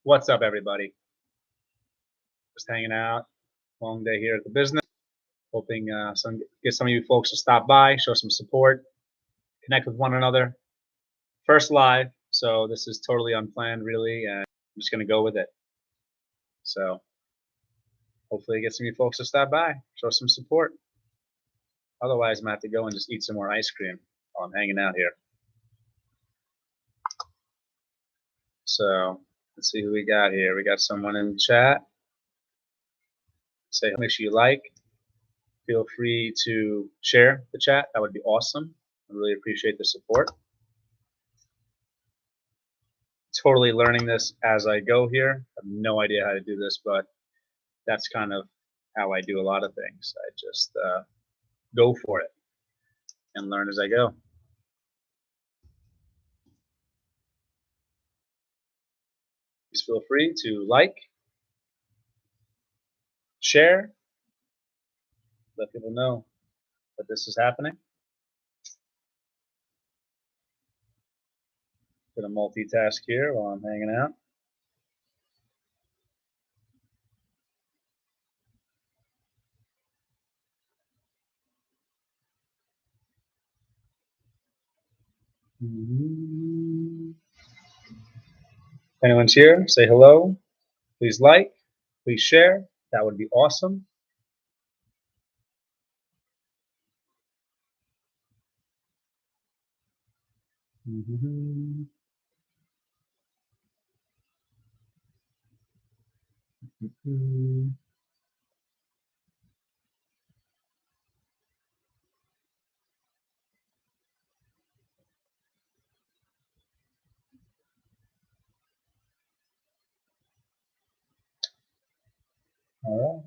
What's up, everybody? Just hanging out. Long day here at the business. Hoping get some of you folks to stop by, show some support, connect with one another. First live, so this is totally unplanned, really, and I'm just gonna go with it. So hopefully, get some of you folks to stop by, show some support. Otherwise, I'm gonna have to go and just eat some more ice cream while I'm hanging out here. So let's see who we got here. We got someone in the chat. Say, make sure you like. Feel free to share the chat. That would be awesome. I really appreciate the support. Totally learning this as I go here. I have no idea how to do this, but that's kind of how I do a lot of things. I just go for it and learn as I go. Please feel free to like, share, let people know that this is happening. Gonna multitask here while I'm hanging out. If anyone's here, say hello. Please like, please share. That would be awesome. All right.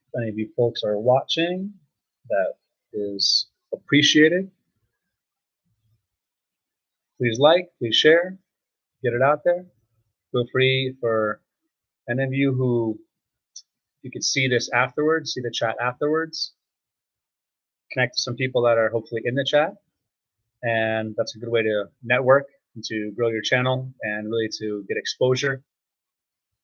If any of you folks are watching, that is appreciated. Please like, please share, get it out there. Feel free for any of you who you could see this afterwards, see the chat afterwards. Connect to some people that are hopefully in the chat, and that's a good way to network and to grow your channel and really to get exposure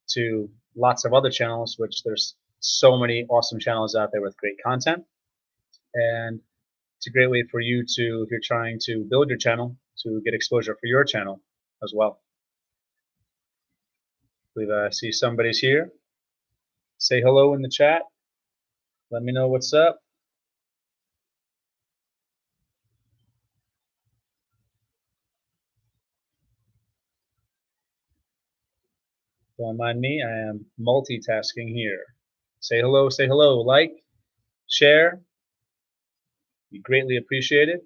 to lots of other channels, which there's so many awesome channels out there with great content. And it's a great way for you to, if you're trying to build your channel, to get exposure for your channel as well. We see somebody's here. Say hello in the chat. Let me know what's up. Don't mind me, I am multitasking here. Say hello, like, share. Be greatly appreciated.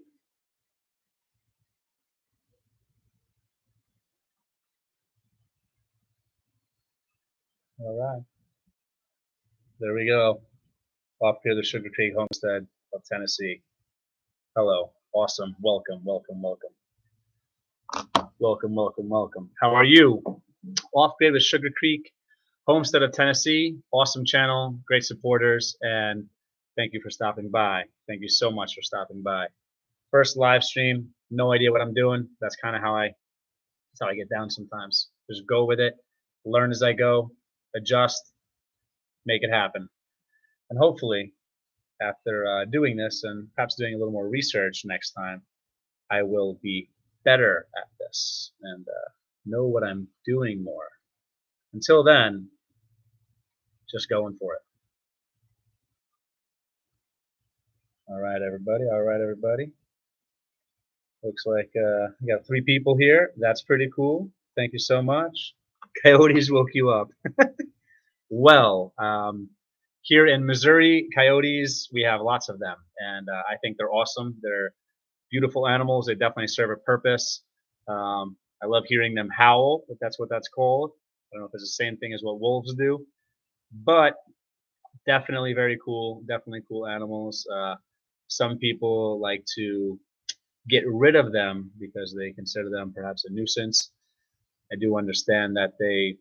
All right. There we go. Off here, the Sugar Creek Homestead of Tennessee. Hello. Awesome. Welcome, welcome, welcome. Welcome, welcome, welcome. How are you? Off here, the Sugar Creek Homestead of Tennessee. Awesome channel, great supporters, and thank you for stopping by. Thank you so much for stopping by. First live stream, no idea what I'm doing. That's kind of how I get down sometimes. Just go with it, learn as I go, adjust, make it happen. And hopefully, after doing this and perhaps doing a little more research next time, I will be better at this and know what I'm doing more. Until then, just going for it. All right, everybody. All right, everybody. Looks like we got 3 people here. That's pretty cool. Thank you so much. Coyotes woke you up. Well, here in Missouri, coyotes, we have lots of them, and I think they're awesome. They're beautiful animals. They definitely serve a purpose. I love hearing them howl, if that's what that's called. I don't know if it's the same thing as what wolves do, but definitely very cool. Definitely cool animals. Some people like to get rid of them because they consider them perhaps a nuisance. I do understand that they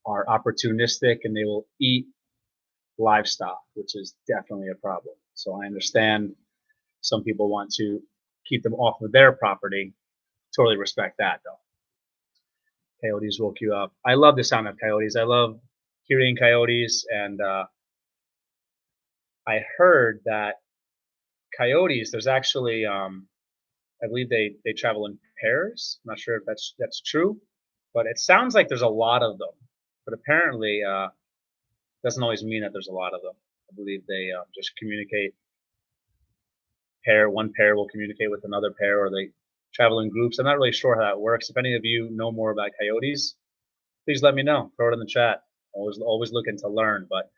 are opportunistic and they will eat livestock, which is definitely a problem. So I understand some people want to keep them off of their property totally respect that though. Coyotes woke you up. I love the sound of coyotes. I love hearing coyotes, and I heard that coyotes. There's actually, I believe they travel in pairs. I'm not sure if that's true, but it sounds like there's a lot of them. But apparently, doesn't always mean that there's a lot of them. I believe they just communicate. One pair will communicate with another pair, or they travel in groups. I'm not really sure how that works. If any of you know more about coyotes, please let me know. Throw it in the chat. Always looking to learn. But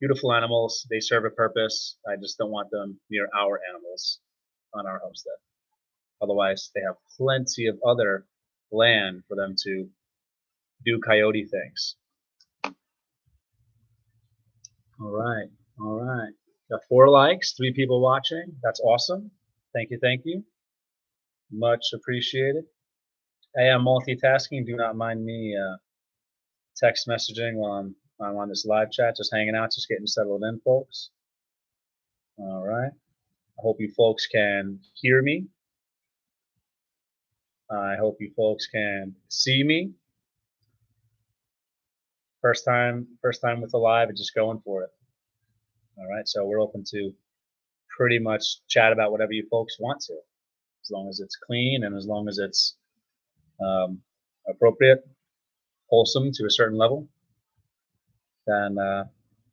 beautiful animals, they serve a purpose. I just don't want them near our animals on our homestead. Otherwise, they have plenty of other land for them to do coyote things. All right, all right. Got 4 likes, 3 people watching. That's awesome. Thank you, thank you. Much appreciated. I am multitasking. Do not mind me text messaging while I'm on this live chat, just hanging out, just getting settled in, folks. All right. I hope you folks can hear me. I hope you folks can see me. First time with the live and just going for it. All right, so we're open to pretty much chat about whatever you folks want to, as long as it's clean and as long as it's appropriate, wholesome to a certain level. Then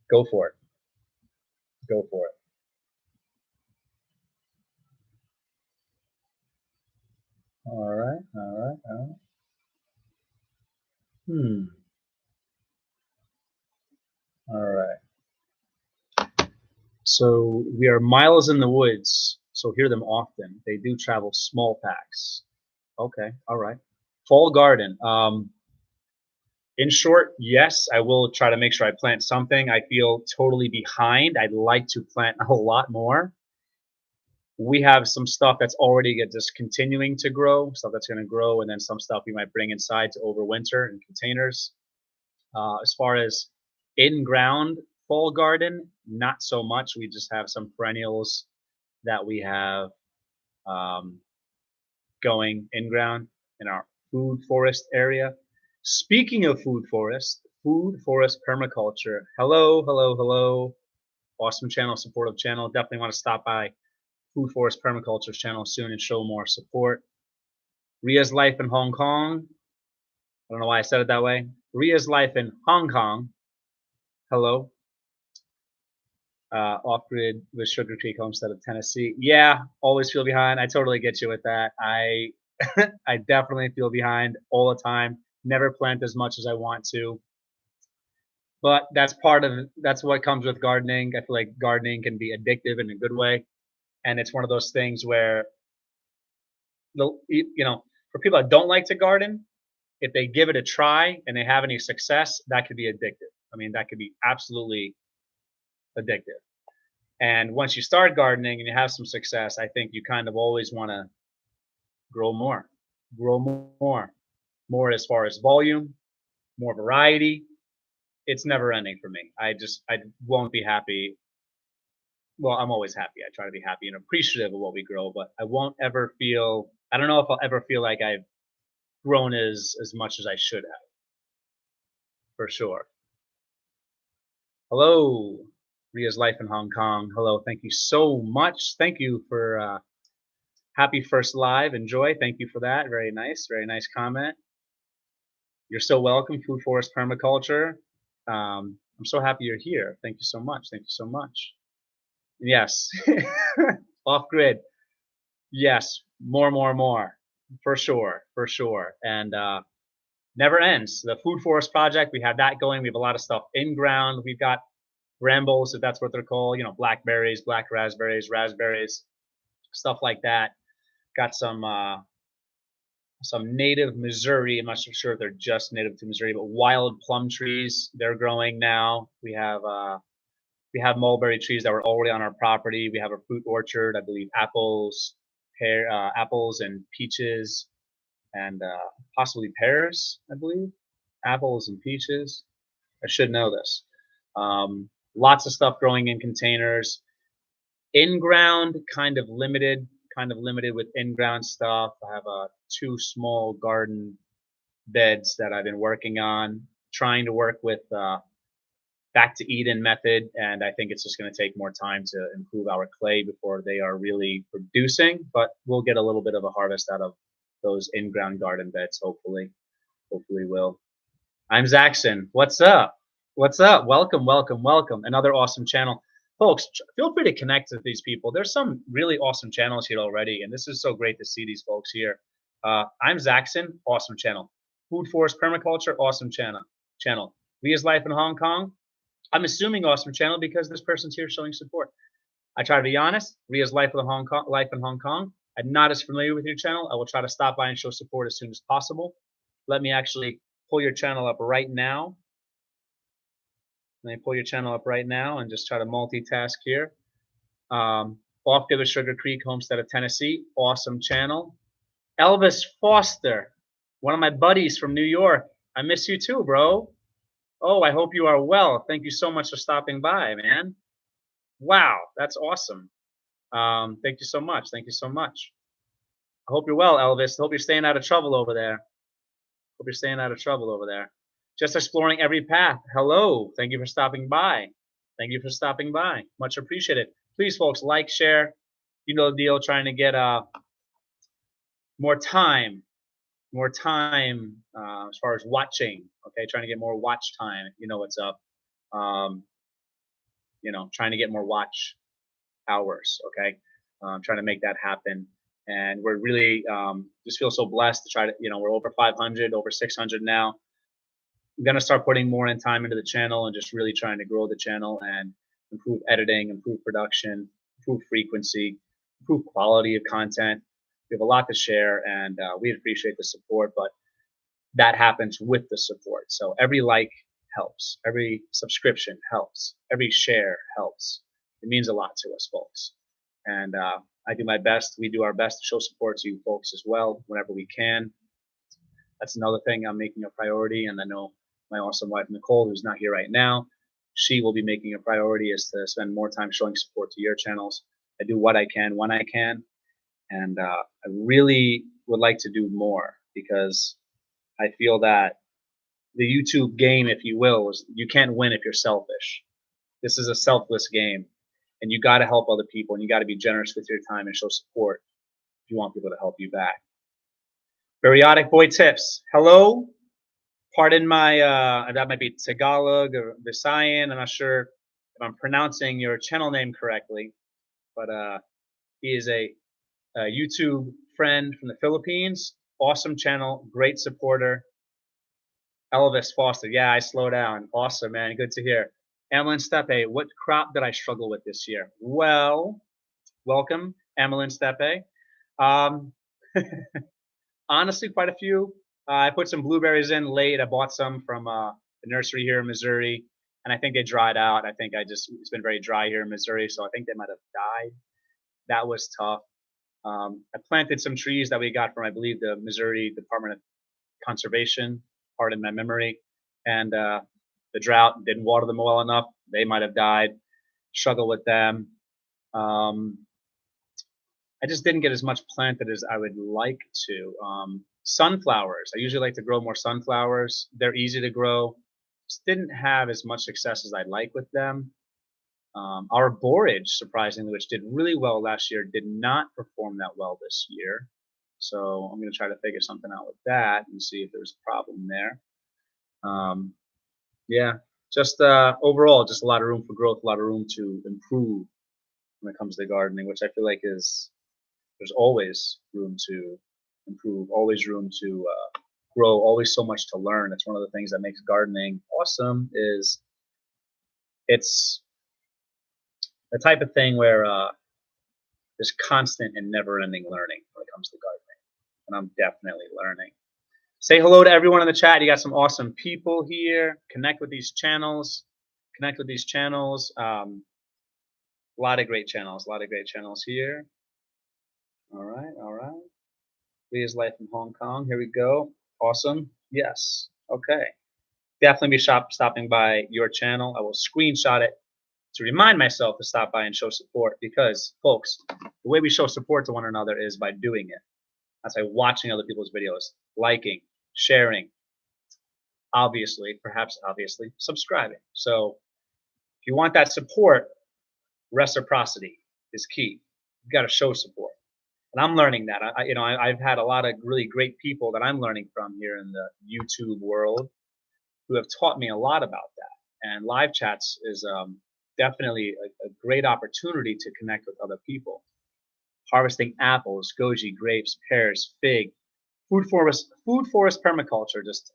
go for it. Go for it. All right, all right, all right. All right. So we are miles in the woods, so hear them often. They do travel small packs. Okay, all right. Fall garden. In short, yes, I will try to make sure I plant something. I feel totally behind. I'd like to plant a lot more. We have some stuff that's already just continuing to grow, stuff that's going to grow, and then some stuff we might bring inside to overwinter in containers. As far as in-ground fall garden, not so much. We just have some perennials that we have going in-ground in our food forest area. Speaking of food forest permaculture. Hello, hello, hello. Awesome channel, supportive channel. Definitely want to stop by Food Forest Permaculture's channel soon and show more support. Ria's life in Hong Kong. I don't know why I said it that way. Ria's life in Hong Kong. Hello. Off-grid with Sugar Creek Homestead of Tennessee. Yeah, always feel behind. I totally get you with that. I I definitely feel behind all the time. Never plant as much as I want to. But that's what comes with gardening. I feel like gardening can be addictive in a good way. And it's one of those things where, for people that don't like to garden, if they give it a try and they have any success, that could be addictive. I mean, that could be absolutely addictive. And once you start gardening and you have some success, I think you kind of always want to grow more as far as volume, more variety. It's never ending for me. I won't be happy. Well, I'm always happy. I try to be happy and appreciative of what we grow, but I don't know if I'll ever feel like I've grown as much as I should have, for sure. Hello, Ria's life in Hong Kong. Hello, thank you so much. Thank you for happy first live. Enjoy. Thank you for that. Very nice comment. You're so welcome, Food Forest Permaculture. I'm so happy you're here. Thank you so much. Thank you so much. Yes, off grid. Yes, more, for sure, and never ends. The Food Forest Project, we have that going. We have a lot of stuff in ground. We've got brambles, if that's what they're called. Blackberries, black raspberries, stuff like that. Got some native Missouri. I'm not sure if they're just native to Missouri, but wild plum trees. They're growing now. We have mulberry trees that were already on our property. We have a fruit orchard. I believe apples and peaches, and possibly pears. I believe apples and peaches. I should know this. Lots of stuff growing in containers. In ground, kind of limited. kind of limited with in-ground stuff. I have 2 small garden beds that I've been working on, trying to work with back to Eden method, and I think it's just going to take more time to improve our clay before they are really producing, but we'll get a little bit of a harvest out of those in-ground garden beds, hopefully. Hopefully will. I'm Zaxxon. What's up? What's up? Welcome, welcome, welcome. Another awesome channel. Folks, feel free to connect with these people. There's some really awesome channels here already, and this is so great to see these folks here. I'm Zaxxon, awesome channel. Food Forest Permaculture, awesome channel. Ria's Life in Hong Kong, I'm assuming awesome channel because this person's here showing support. I try to be honest. Ria's Life in Hong Kong. I'm not as familiar with your channel. I will try to stop by and show support as soon as possible. Let me actually pull your channel up right now. Let me pull your channel up right now and just try to multitask here. Off to the Sugar Creek, Homestead of Tennessee. Awesome channel. Elvis Foster, one of my buddies from New York. I miss you too, bro. Oh, I hope you are well. Thank you so much for stopping by, man. Wow, that's awesome. Thank you so much. Thank you so much. I hope you're well, Elvis. Hope you're staying out of trouble over there. Hope you're staying out of trouble over there. Just exploring every path. Hello. Thank you for stopping by. Thank you for stopping by. Much appreciated. Please, folks, like, share. You know the deal. Trying to get more time as far as watching. Okay, trying to get more watch time. You know what's up. You know, trying to get more watch hours. Okay, trying to make that happen. And we're really just feel so blessed to try to, you know, we're over 500, over 600 now. I'm gonna start putting more in time into the channel and just really trying to grow the channel and improve editing, improve production, improve frequency, improve quality of content. We have a lot to share, and we appreciate the support, but that happens with the support. So every like helps, every subscription helps, every share helps. It means a lot to us, folks. And I do my best. We do our best to show support to you folks as well whenever we can. That's another thing I'm making a priority, and I know my awesome wife Nicole, who's not here right now, she will be making a priority is to spend more time showing support to your channels. I do what I can when I can, and I really would like to do more because I feel that the YouTube game, if you will, is you can't win if you're selfish. This is a selfless game, and you got to help other people, and you got to be generous with your time and show support if you want people to help you back. Periodic Boy Tips. Hello. Pardon my, that might be Tagalog or Visayan. I'm not sure if I'm pronouncing your channel name correctly, but he is a YouTube friend from the Philippines. Awesome channel, great supporter. Elvis Foster. Yeah, I slow down. Awesome, man. Good to hear. Amelin Stepe, what crop did I struggle with this year? Well, welcome, Amelin Stepe. Honestly, quite a few. I put some blueberries in late. I bought some from the nursery here in Missouri, and I think they dried out. I think it's been very dry here in Missouri, so I think they might have died. That was tough. I planted some trees that we got from, I believe, the Missouri Department of Conservation, pardon my memory, and the drought didn't water them well enough. They might have died. Struggle with them. I just didn't get as much planted as I would like to. Sunflowers. I usually like to grow more sunflowers. They're easy to grow. Just didn't have as much success as I'd like with them. Our borage, surprisingly, which did really well last year, did not perform that well this year. So I'm going to try to figure something out with that and see if there's a problem there. Yeah, just overall, just a lot of room for growth, a lot of room to improve when it comes to gardening, which I feel like there's always room to improve, always room to grow, always so much to learn. It's one of the things that makes gardening awesome is it's the type of thing where there's constant and never-ending learning when it comes to gardening, and I'm definitely learning. Say hello to everyone in the chat. You got some awesome people here. Connect with these channels. Connect with these channels. A lot of great channels. A lot of great channels here. All right. All right. Ria's Life in Hong Kong. Here we go. Awesome. Yes. Okay. Definitely be stopping by your channel. I will screenshot it to remind myself to stop by and show support because, folks, The way we show support to one another is by doing it. That's by watching other people's videos, liking, sharing, perhaps obviously, subscribing. So if you want that support, reciprocity is key. You got to show support. And I'm learning that. I've had a lot of really great people that I'm learning from here in the YouTube world who have taught me a lot about that. And live chats is definitely a great opportunity to connect with other people. Harvesting apples, goji, grapes, pears, fig, food forest permaculture. Just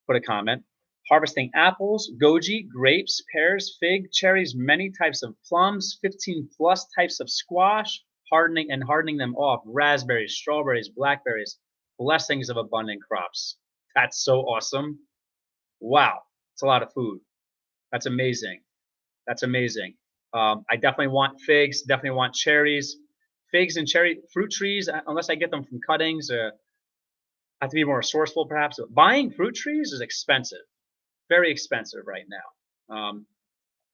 put a comment. Harvesting apples, goji, grapes, pears, fig, cherries, many types of plums, 15 plus types of squash, hardening them off, raspberries, strawberries, blackberries, blessings of abundant crops. That's so awesome. Wow, it's a lot of food. That's amazing. That's amazing. I definitely want figs, definitely want cherries. Figs and cherry fruit trees, unless I get them from cuttings, I have to be more resourceful perhaps. But buying fruit trees is expensive. Very expensive right now.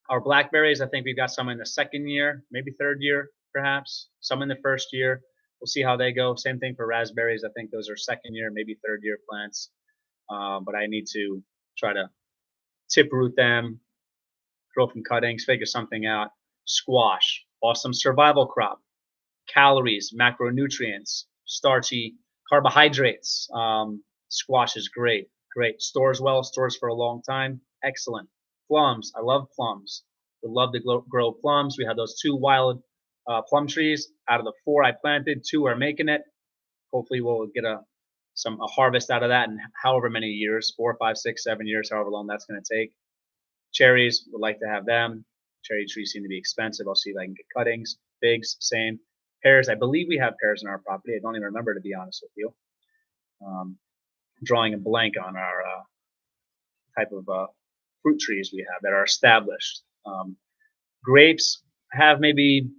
Our blackberries, I think we've got some in the second year, maybe third year, perhaps. Some in the first year. We'll see how they go. Same thing for raspberries. I think those are second year, maybe third year plants. But I need to try to tip root them, grow from cuttings, figure something out. Squash, awesome survival crop. Calories, macronutrients, starchy carbohydrates. Squash is great. Great. Stores well, stores for a long time. Excellent. Plums. I love plums. Would love to grow plums. We have those 2 wild plum trees. Out of the 4 I planted, 2 are making it. Hopefully we'll get a harvest out of that in however many years, 4, 5, 6, 7 years, however long that's going to take. Cherries, would like to have them. Cherry trees seem to be expensive. I'll see if I can get cuttings. Figs, same. Pears, I believe we have pears in our property. I don't even remember, to be honest with you. Drawing a blank on our type of fruit trees we have that are established. Grapes have maybe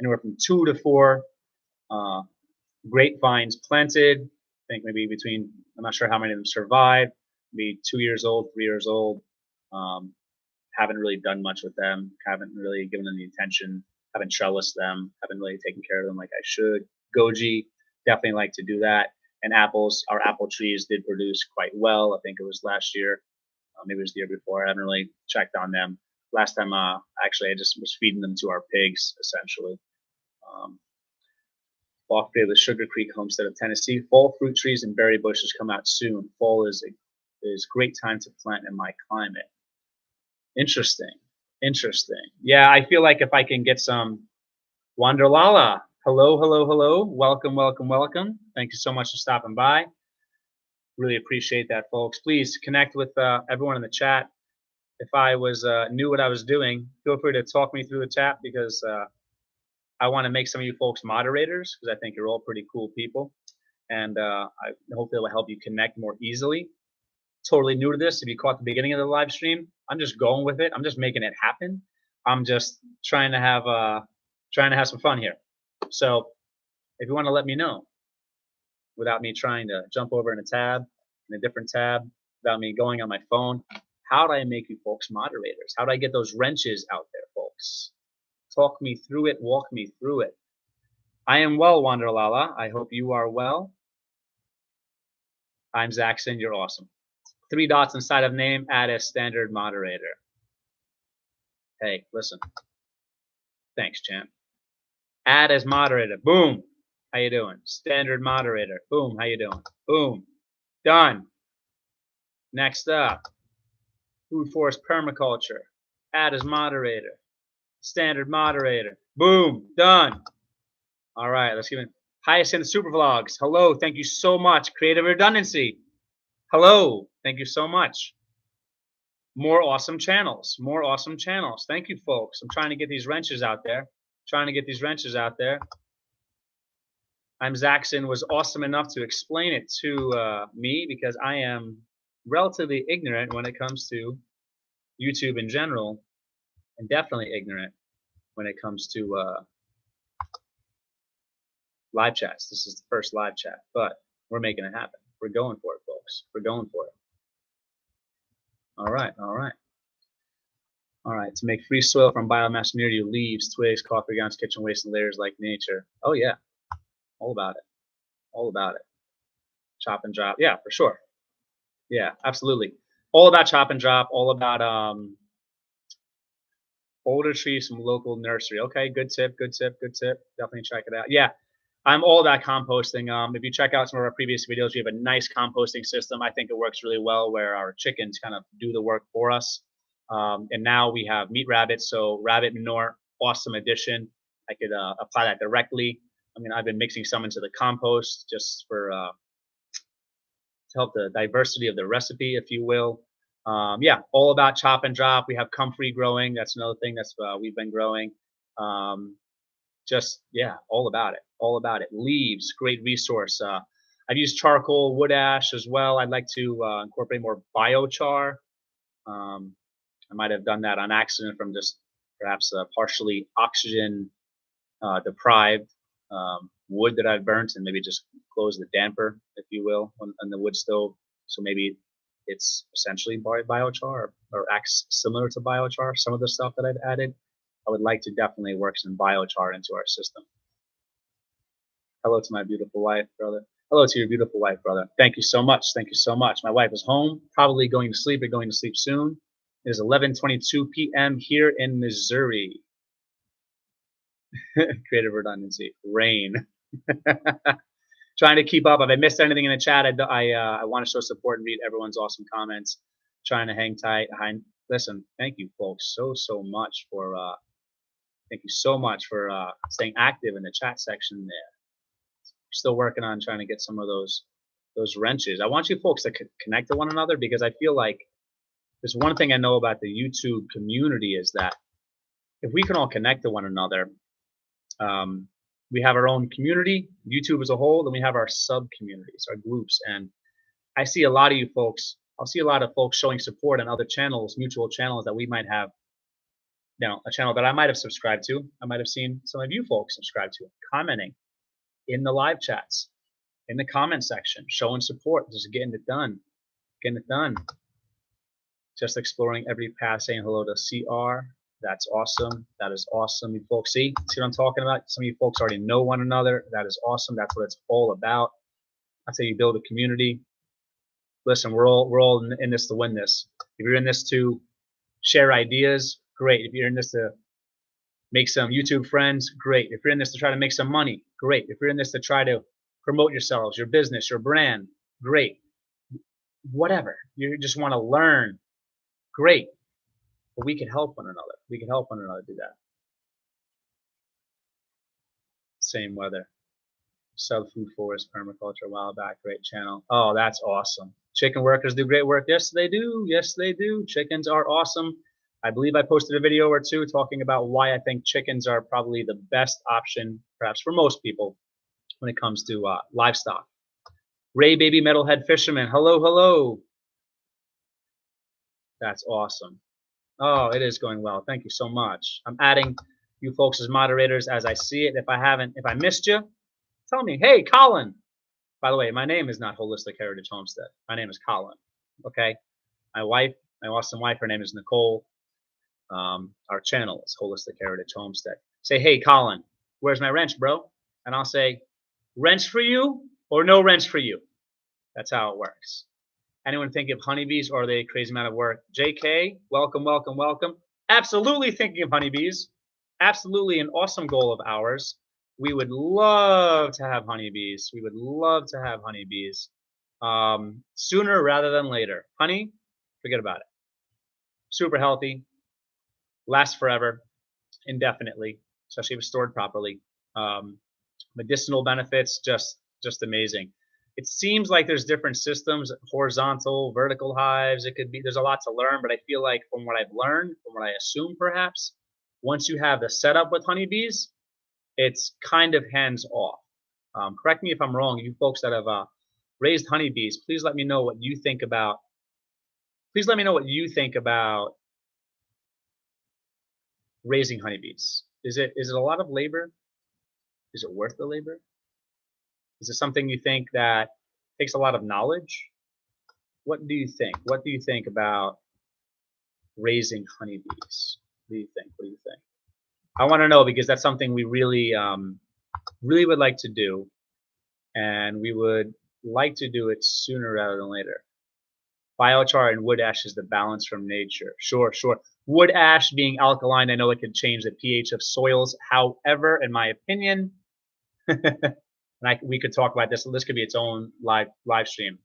anywhere from 2 to 4 grapevines planted. I think maybe between, I'm not sure how many of them survive, maybe 2 years old, 3 years old. Haven't really done much with them, haven't really given them the attention, haven't trellised them, haven't really taken care of them like I should. Goji, definitely like to do that. And apples, our apple trees did produce quite well. I think it was last year, maybe it was the year before. I haven't really checked on them. Last time, actually, I just was feeding them to our pigs, essentially. Off of the Sugar Creek Homestead of Tennessee. Fall fruit trees and berry bushes come out soon. Fall is great time to plant in my climate. Interesting. Interesting. Yeah, I feel like if I can get some Wanderlala. Hello, hello, hello. Welcome, welcome, welcome. Thank you so much for stopping by. Really appreciate that, folks. Please connect with everyone in the chat. If I knew what I was doing, feel free to talk me through the chat, because I want to make some of you folks moderators, because I think you're all pretty cool people. And hopefully it will help you connect more easily. Totally new to this. If you caught the beginning of the live stream, I'm just going with it. I'm just making it happen. I'm just trying to have some fun here. So if you want to let me know, without me trying to jump over in a different tab, without me going on my phone, how do I make you folks moderators? How do I get those wrenches out there, folks? Talk me through it. Walk me through it. I am well, Wanderlala. I hope you are well. I'm Zaxxon. You're awesome. 3 dots inside of name, add as standard moderator. Hey, listen. Thanks, champ. Add as moderator. Boom. How you doing? Standard moderator. Boom. How you doing? Boom. Done. Next up, food forest permaculture. Add as moderator. Standard moderator. Boom. Done. All right. Let's give it. Hyacinth Super Vlogs. Hello. Thank you so much. Creative Redundancy. Hello. Thank you so much. More awesome channels. More awesome channels. Thank you, folks. I'm trying to get these wrenches out there. I'm Zaxxon was awesome enough to explain it to me, because I am relatively ignorant when it comes to YouTube in general, and definitely ignorant when it comes to live chats. This is the first live chat, but we're making it happen. We're going for it, folks. We're going for it. All right, all right. All right, to make free soil from biomass near you, leaves, twigs, coffee grounds, kitchen waste, and layers like nature. Oh yeah, all about it. All about it. Chop and drop. Yeah, for sure. Yeah, absolutely. All about chop and drop. All about older trees from local nursery. Okay, good tip. Good tip. Good tip. Definitely check it out. Yeah, I'm all about composting. If you check out some of our previous videos, we have a nice composting system. I think it works really well where our chickens kind of do the work for us. And now we have meat rabbits, so rabbit manure, awesome addition. I could apply that directly. I mean, I've been mixing some into the compost just for to help the diversity of the recipe, if you will. Yeah, all about chop and drop. We have comfrey growing. That's another thing that's we've been growing. Um, just yeah, all about it, all about it. Leaves, great resource. I've used charcoal, wood ash as well. I'd like to incorporate more biochar. Um, I might have done that on accident from just perhaps partially oxygen deprived wood that I've burnt, and maybe just close the damper, if you will, on the wood stove. So maybe it's essentially biochar or acts similar to biochar. Some of the stuff that I've added, I would like to definitely work some biochar into our system. Hello to my beautiful wife, brother. Hello to your beautiful wife, brother. Thank you so much. Thank you so much. My wife is home, probably going to sleep or going to sleep soon. It is 11:22 p.m. here in Missouri. Creative redundancy. Rain. Trying to keep up. If I missed anything in the chat, I want to show support and read everyone's awesome comments. Trying to hang tight. Listen, thank you, folks, so much for thank you so much for staying active in the chat section there. Still working on trying to get some of those wrenches. I want you folks to connect to one another because I feel like there's one thing I know about the YouTube community is that if we can all connect to one another, we have our own community, YouTube as a whole, then we have our sub communities, our groups. And I see a lot of you folks, I'll see a lot of folks showing support on other channels, mutual channels that we might have, you know, a channel that I might have subscribed to. I might have seen some of you folks subscribe to, commenting in the live chats, in the comment section, showing support, just getting it done, getting it done. Just exploring every path, saying hello to CR. That's awesome. That is awesome. You folks see what I'm talking about? Some of you folks already know one another. That is awesome. That's what it's all about. That's how you build a community. Listen, we're all in this to win this. If you're in this to share ideas, great. If you're in this to make some YouTube friends, great. If you're in this to try to make some money, great. If you're in this to try to promote yourselves, your business, your brand, great. Whatever. You just want to learn, great. But we can help one another. We can help one another do that. Same weather. Subfood forest permaculture a while back. Great channel. Oh, that's awesome. Chicken workers do great work. Yes, they do. Yes, they do. Chickens are awesome. I believe I posted a video or two talking about why I think chickens are probably the best option, perhaps for most people, when it comes to livestock. Ray Baby Metalhead Fisherman. Hello, hello. That's awesome. Oh, it is going well. Thank you so much. I'm adding you folks as moderators as I see it. If I missed you, tell me, hey, Colin. By the way, my name is not Holistic Heritage Homestead. My name is Colin. Okay. My wife, my awesome wife, her name is Nicole. Our channel is Holistic Heritage Homestead. Say, hey, Colin, where's my wrench, bro? And I'll say, wrench for you or no wrench for you. That's how it works. Anyone think of honeybees or are they a crazy amount of work? JK, welcome, welcome, welcome. Absolutely thinking of honeybees. Absolutely an awesome goal of ours. We would love to have honeybees. We would love to have honeybees sooner rather than later. Honey, forget about it. Super healthy, lasts forever, indefinitely, especially if it's stored properly. Medicinal benefits, just amazing. It seems like there's different systems, horizontal, vertical hives. It could be, there's a lot to learn, but I feel like from what I've learned, from what I assume perhaps, once you have the setup with honeybees, it's kind of hands off. Correct me if I'm wrong. You folks that have raised honeybees, please let me know what you think about. Please let me know what you think about raising honeybees. Is it a lot of labor? Is it worth the labor? Is it something you think that takes a lot of knowledge? What do you think? What do you think about raising honeybees? What do you think? What do you think? I want to know because that's something we really, really would like to do, and we would like to do it sooner rather than later. Biochar and wood ash is the balance from nature. Sure, sure. Wood ash being alkaline, I know it can change the pH of soils. However, in my opinion, and we could talk about this. This could be its own live stream.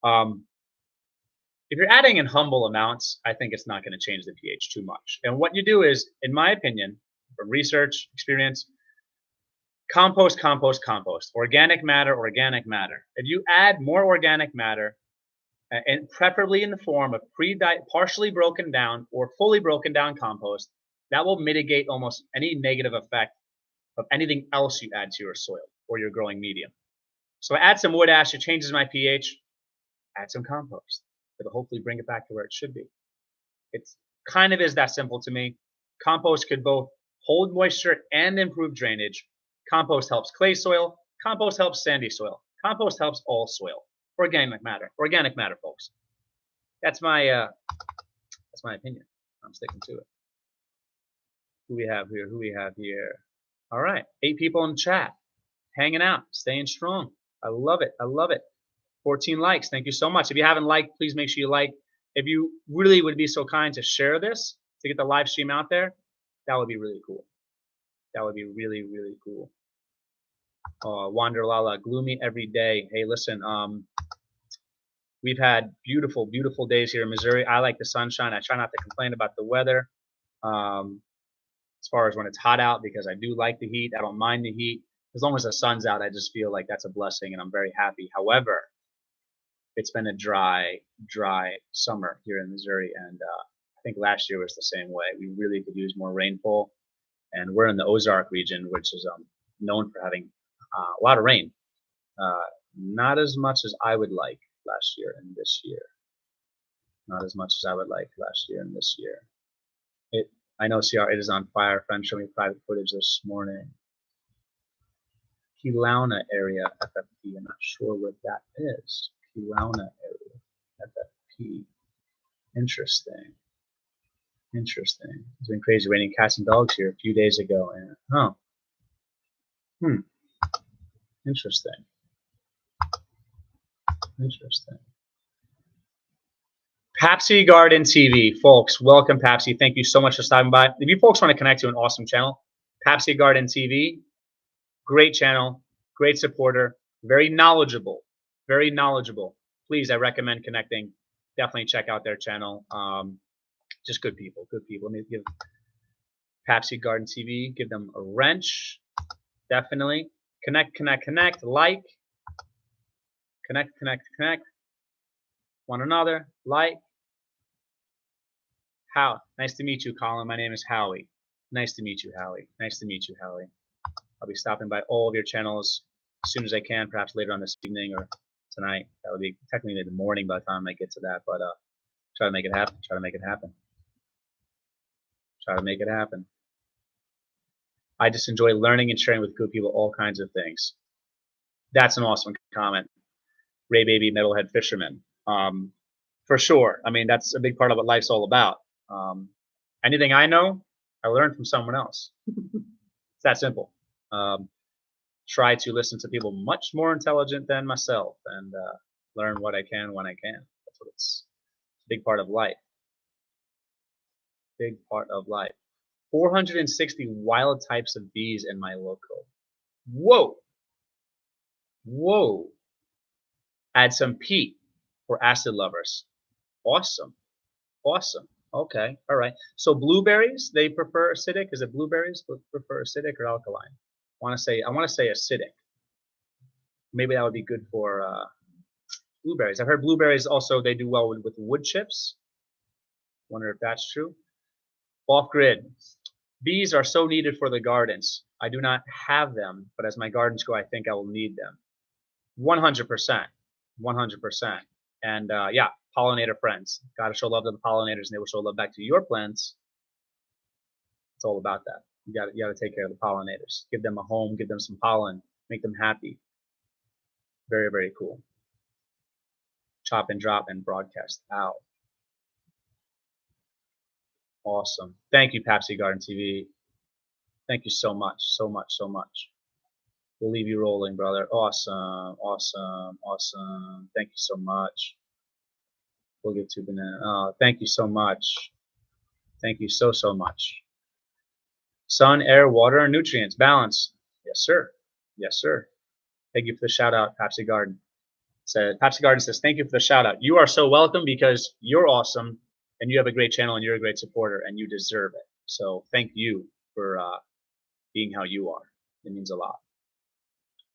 If you're adding in humble amounts, I think it's not going to change the pH too much. And what you do is, in my opinion, from research experience, compost, compost, compost. Organic matter, organic matter. If you add more organic matter, and preferably in the form of partially broken down or fully broken down compost, that will mitigate almost any negative effect of anything else you add to your soil or your growing medium. So I add some wood ash, it changes my pH, add some compost. It'll hopefully bring it back to where it should be. It's kind of is that simple to me. Compost could both hold moisture and improve drainage. Compost helps clay soil. Compost helps sandy soil. Compost helps all soil. Organic matter, folks. That's my opinion. I'm sticking to it. Who we have here? Who we have here? All right, 8 people in the chat, hanging out, staying strong. I love it. I love it. 14 likes. Thank you so much. If you haven't liked, please make sure you like. If you really would be so kind to share this to get the live stream out there, that would be really cool. That would be really, really cool. Wanderlala, gloomy every day. Hey, listen, we've had beautiful, beautiful days here in Missouri. I like the sunshine. I try not to complain about the weather as far as when it's hot out, because I do like the heat. I don't mind the heat. As long as the sun's out, I just feel like that's a blessing, and I'm very happy. However, it's been a dry, dry summer here in Missouri, and I think last year was the same way. We really could use more rainfall, and we're in the Ozark region, which is known for having a lot of rain. Not as much as I would like last year and this year. Not as much as I would like last year and this year. I know CR, it is on fire. Friend showed me private footage this morning. Kilauna area FFP. I'm not sure what that is. Kilauna area FFP. Interesting. Interesting. It's been crazy raining cats and dogs here a few days ago. And interesting. Interesting. Papsy Garden TV, folks, welcome Papsy. Thank you so much for stopping by. If you folks want to connect to an awesome channel, Papsy Garden TV, great channel, great supporter, very knowledgeable, very knowledgeable. Please, I recommend connecting. Definitely check out their channel. Just good people, good people. Let me give Papsy Garden TV, give them a wrench. Definitely. Connect, connect, connect, like. Connect, connect, connect. One another, like. How? Nice to meet you, Colin. My name is Howie. Nice to meet you, Howie. Nice to meet you, Howie. I'll be stopping by all of your channels as soon as I can, perhaps later on this evening or tonight. That would be technically the morning by the time I get to that, but try to make it happen. Try to make it happen. Try to make it happen. I just enjoy learning and sharing with good people all kinds of things. That's an awesome comment. Ray Baby Metalhead Fisherman. For sure. I mean, that's a big part of what life's all about. Anything I know, I learned from someone else. It's that simple. Try to listen to people much more intelligent than myself and learn what I can when I can. That's what it's a big part of life. Big part of life. 460 wild types of bees in my local. Whoa. Whoa. Add some peat for acid lovers. Awesome. Awesome. Okay. All right. So blueberries, they prefer acidic. Is it blueberries prefer acidic or alkaline? I want to say acidic. Maybe that would be good for blueberries. I've heard blueberries also, they do well with wood chips. Wonder if that's true. Off grid. Bees are so needed for the gardens. I do not have them, but as my gardens go, I think I will need them. 100%. 100%. And yeah, pollinator friends. Gotta show love to the pollinators, and they will show love back to your plants. It's all about that. You gotta take care of the pollinators. Give them a home, give them some pollen, make them happy. Very, very cool. Chop and drop and broadcast out. Awesome. Thank you, Papsy Garden TV. Thank you so much, so much, so much. We'll leave you rolling, brother. Awesome, awesome, awesome. Thank you so much. We'll get to banana. Thank you so much. Thank you so, so much. Sun, air, water, and nutrients. Balance. Yes, sir. Yes, sir. Thank you for the shout out, Papsy Garden. Papsy Garden says, thank you for the shout out. You are so welcome because you're awesome and you have a great channel and you're a great supporter and you deserve it. So thank you for being how you are. It means a lot.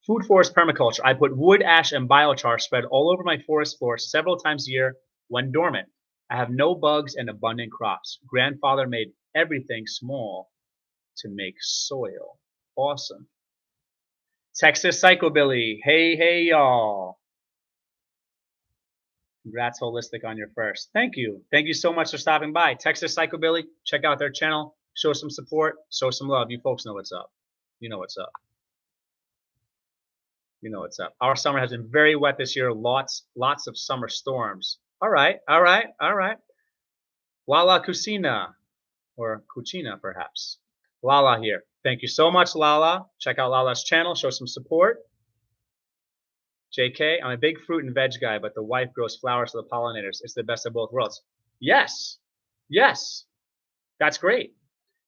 Food forest permaculture. I put wood, ash, and biochar spread all over my forest floor several times a year when dormant. I have no bugs and abundant crops. Grandfather made everything small to make soil. Awesome. Texas Psychobilly. Hey, hey, y'all. Congrats, Holistic, on your first. Thank you. Thank you so much for stopping by. Texas Psychobilly. Check out their channel. Show some support. Show some love. You folks know what's up. You know what's up. You know what's up. Our summer has been very wet this year. Lots of summer storms. All right, all right, all right. Lala Cucina, or Cucina perhaps. Lala here. Thank you so much, Lala. Check out Lala's channel. Show some support. JK, I'm a big fruit and veg guy, but the wife grows flowers for the pollinators. It's the best of both worlds. Yes, yes, that's great.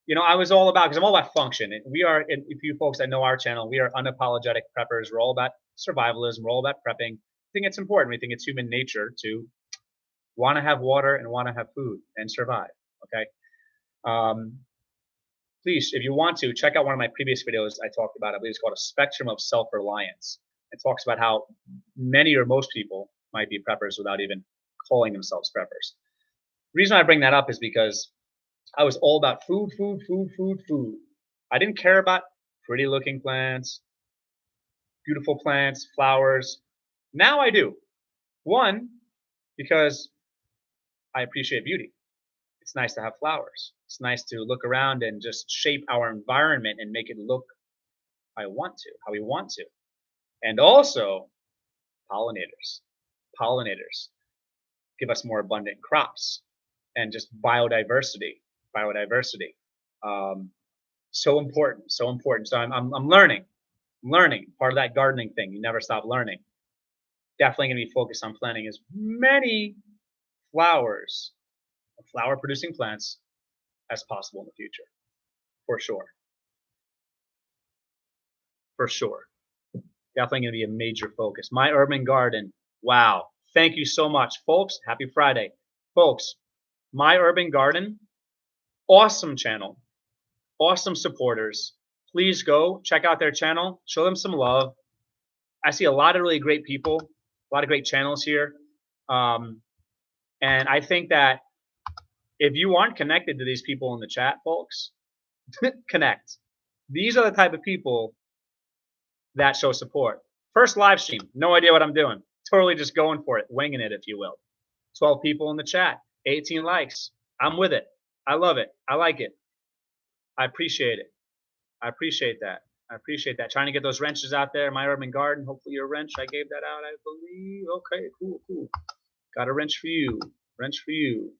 You know, I was all about, because I'm all about function. And we are, if you folks that know our channel, we are unapologetic preppers. We're all about survivalism. We're all about prepping. I think it's important. We think it's human nature to want to have water and want to have food and survive. Okay. Please, if you want to, check out one of my previous videos I talked about. I believe it's called A Spectrum of Self-Reliance. It talks about how many or most people might be preppers without even calling themselves preppers. The reason I bring that up is because I was all about food, food, food, food, food. I didn't care about pretty looking plants, beautiful plants, flowers. Now I do. One, because I appreciate beauty. It's nice to have flowers. It's nice to look around and just shape our environment and make it look how we want to. And also, pollinators. Pollinators give us more abundant crops and just biodiversity. Biodiversity. So important, so important. So I'm learning. Part of that gardening thing. You never stop learning. Definitely going to be focused on planting as many flowers, flower producing plants as possible in the future. For sure. For sure. Definitely going to be a major focus. My urban garden. Wow. Thank you so much, folks. Happy Friday. Folks, My Urban Garden, awesome channel. Awesome supporters. Please go check out their channel. Show them some love. I see a lot of really great people, a lot of great channels here. And I think that if you aren't connected to these people in the chat, folks, connect. These are the type of people that show support. First live stream, no idea what I'm doing. Totally just going for it, winging it, if you will. 12 people in the chat, 18 likes. I'm with it. I love it. I like it. I appreciate it. I appreciate that. I appreciate that. Trying to get those wrenches out there. My Urban Garden. Hopefully your wrench. I gave that out, I believe. Okay, cool, cool. Got a wrench for you. Wrench for you.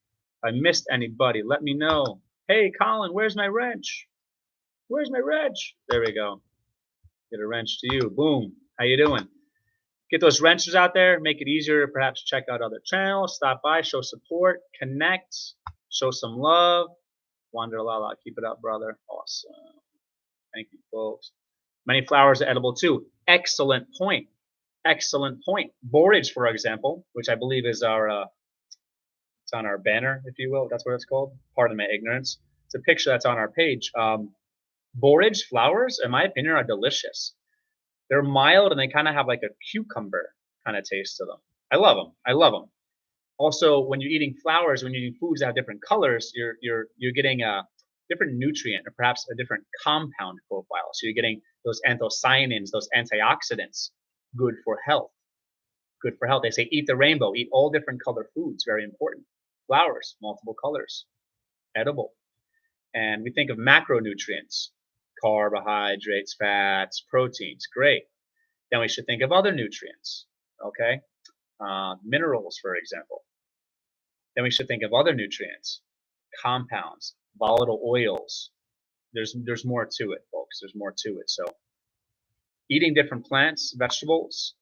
If I missed anybody, let me know. Hey, Colin, where's my wrench? Where's my wrench? There we go. Get a wrench to you. Boom. How you doing? Get those wrenches out there. Make it easier to perhaps check out other channels. Stop by. Show support. Connect. Show some love. Wanderlala. Keep it up, brother. Awesome. Thank you, folks. Many flowers are edible too. Excellent point. Excellent point. Borage, for example, which I believe is our it's on our banner, if you will. That's what it's called. Pardon my ignorance. It's a picture that's on our page. Borage flowers, in my opinion, are delicious. They're mild and they kind of have like a cucumber kind of taste to them. I love them. I love them. Also, when you're eating flowers, when you're eating foods that have different colors, you're getting a different nutrient or perhaps a different compound profile. So you're getting those anthocyanins, those antioxidants, good for health. Good for health. They say eat the rainbow, eat all different color foods, very important. Flowers, multiple colors, edible. And we think of macronutrients, carbohydrates, fats, proteins, great. Then we should think of other nutrients, okay? Minerals, for example. Then we should think of other nutrients, compounds, volatile oils. There's more to it, folks. There's more to it. So eating different plants, vegetables,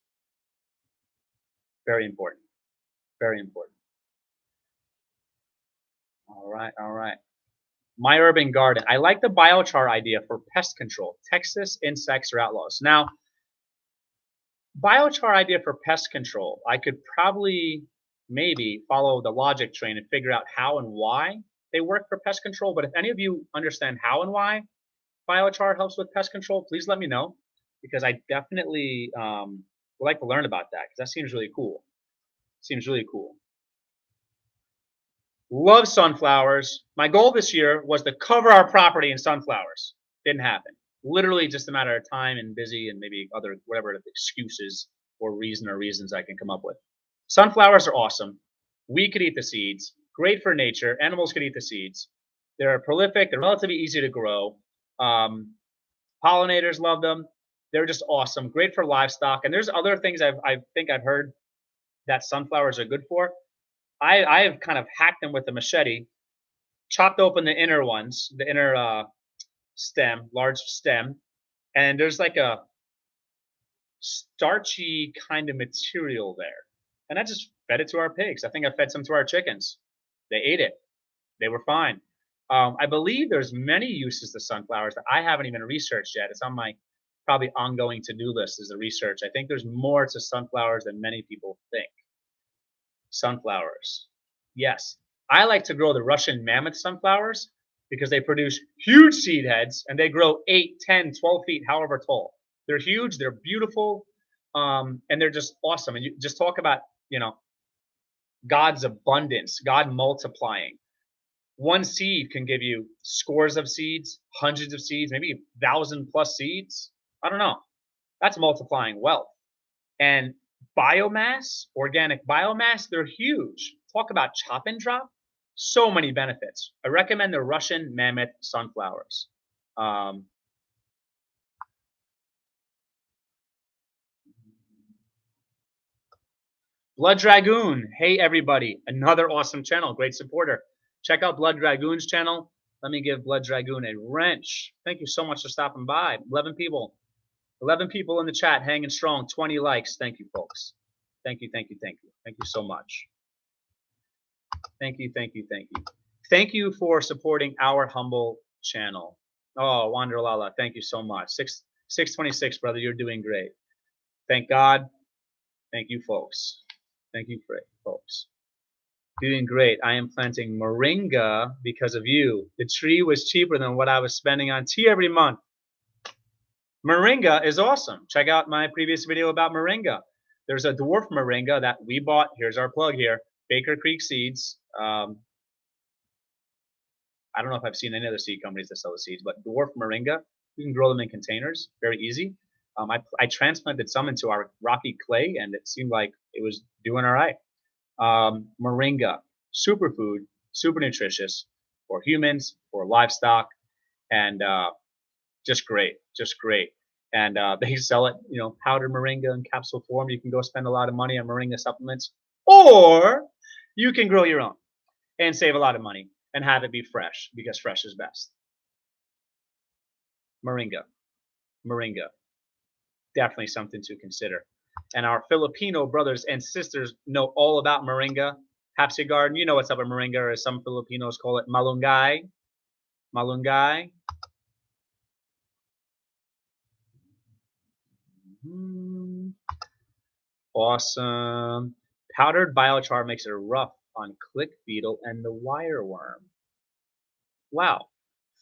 very important. Very important. All right, all right. My urban garden. I like the biochar idea for pest control. Texas insects are outlaws. Now, biochar idea for pest control. I could probably maybe follow the logic train and figure out how and why they work for pest control. But if any of you understand how and why biochar helps with pest control, please let me know, because I definitely would like to learn about that, because that seems really cool. Seems really cool. Love sunflowers. My goal this year was to cover our property in sunflowers. Didn't happen. Literally just a matter of time and busy and maybe other whatever excuses or reasons I can come up with. Sunflowers are awesome. We could eat the seeds. Great for nature. Animals could eat the seeds. They're prolific. They're relatively easy to grow. Pollinators love them. They're just awesome. Great for livestock. And there's other things I think I've heard that sunflowers are good for. I have kind of hacked them with a machete, chopped open the inner ones, the inner stem, large stem, and there's like a starchy kind of material there. And I just fed it to our pigs. I think I fed some to our chickens. They ate it. They were fine. I believe there's many uses to sunflowers that I haven't even researched yet. It's on my probably ongoing to-do list, is the research. I think there's more to sunflowers than many people think. Sunflowers. Yes. I like to grow the Russian mammoth sunflowers because they produce huge seed heads and they grow 8, 10, 12 feet, however tall. They're huge, they're beautiful, and they're just awesome. And you just talk about, God's abundance, God multiplying. One seed can give you scores of seeds, hundreds of seeds, maybe 1,000+ seeds. I don't know. That's multiplying wealth. And biomass, organic biomass, they're huge. Talk about chop and drop. So many benefits. I recommend the Russian mammoth sunflowers. Blood Dragoon. Hey, everybody. Another awesome channel. Great supporter. Check out Blood Dragoon's channel. Let me give Blood Dragoon a wrench. Thank you so much for stopping by. 11 people. 11 people in the chat hanging strong. 20 likes. Thank you, folks. Thank you, thank you, thank you. Thank you so much. Thank you, thank you, thank you. Thank you for supporting our humble channel. Oh, Wanderlala, thank you so much. 626, brother, you're doing great. Thank God. Thank you, folks. Thank you, folks. Doing great. I am planting moringa because of you. The tree was cheaper than what I was spending on tea every month. Moringa is awesome. Check out my previous video about moringa. There's a dwarf moringa that we bought. Here's our plug here. Baker Creek Seeds. I don't know if I've seen any other seed companies that sell the seeds, but dwarf moringa, you can grow them in containers. Very easy. I transplanted some into our rocky clay, and it seemed like it was doing all right. Moringa, superfood, super nutritious for humans, for livestock, and just great, just great. And they sell it, powdered moringa in capsule form. You can go spend a lot of money on moringa supplements, or you can grow your own and save a lot of money and have it be fresh, because fresh is best. Moringa, moringa, definitely something to consider. And our Filipino brothers and sisters know all about moringa. Hapsi Garden, you know what's up with moringa, or as some Filipinos call it, malunggay. Malunggay. Awesome. Powdered biochar makes it rough on click beetle and the wireworm. Wow.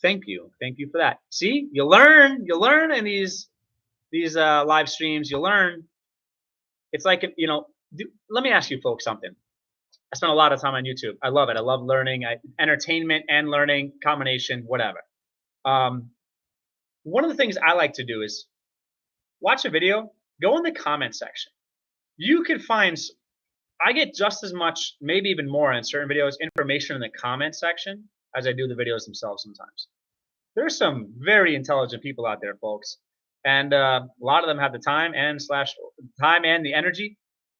Thank you. Thank you for that. See, you learn in these live streams, you learn. It's like, let me ask you folks something. I spend a lot of time on YouTube. I love it. I love learning, entertainment and learning, combination, whatever. One of the things I like to do is watch a video, go in the comment section. You could find, I get just as much, maybe even more on certain videos, information in the comment section as I do the videos themselves sometimes. There's some very intelligent people out there, folks. And a lot of them have the time and the energy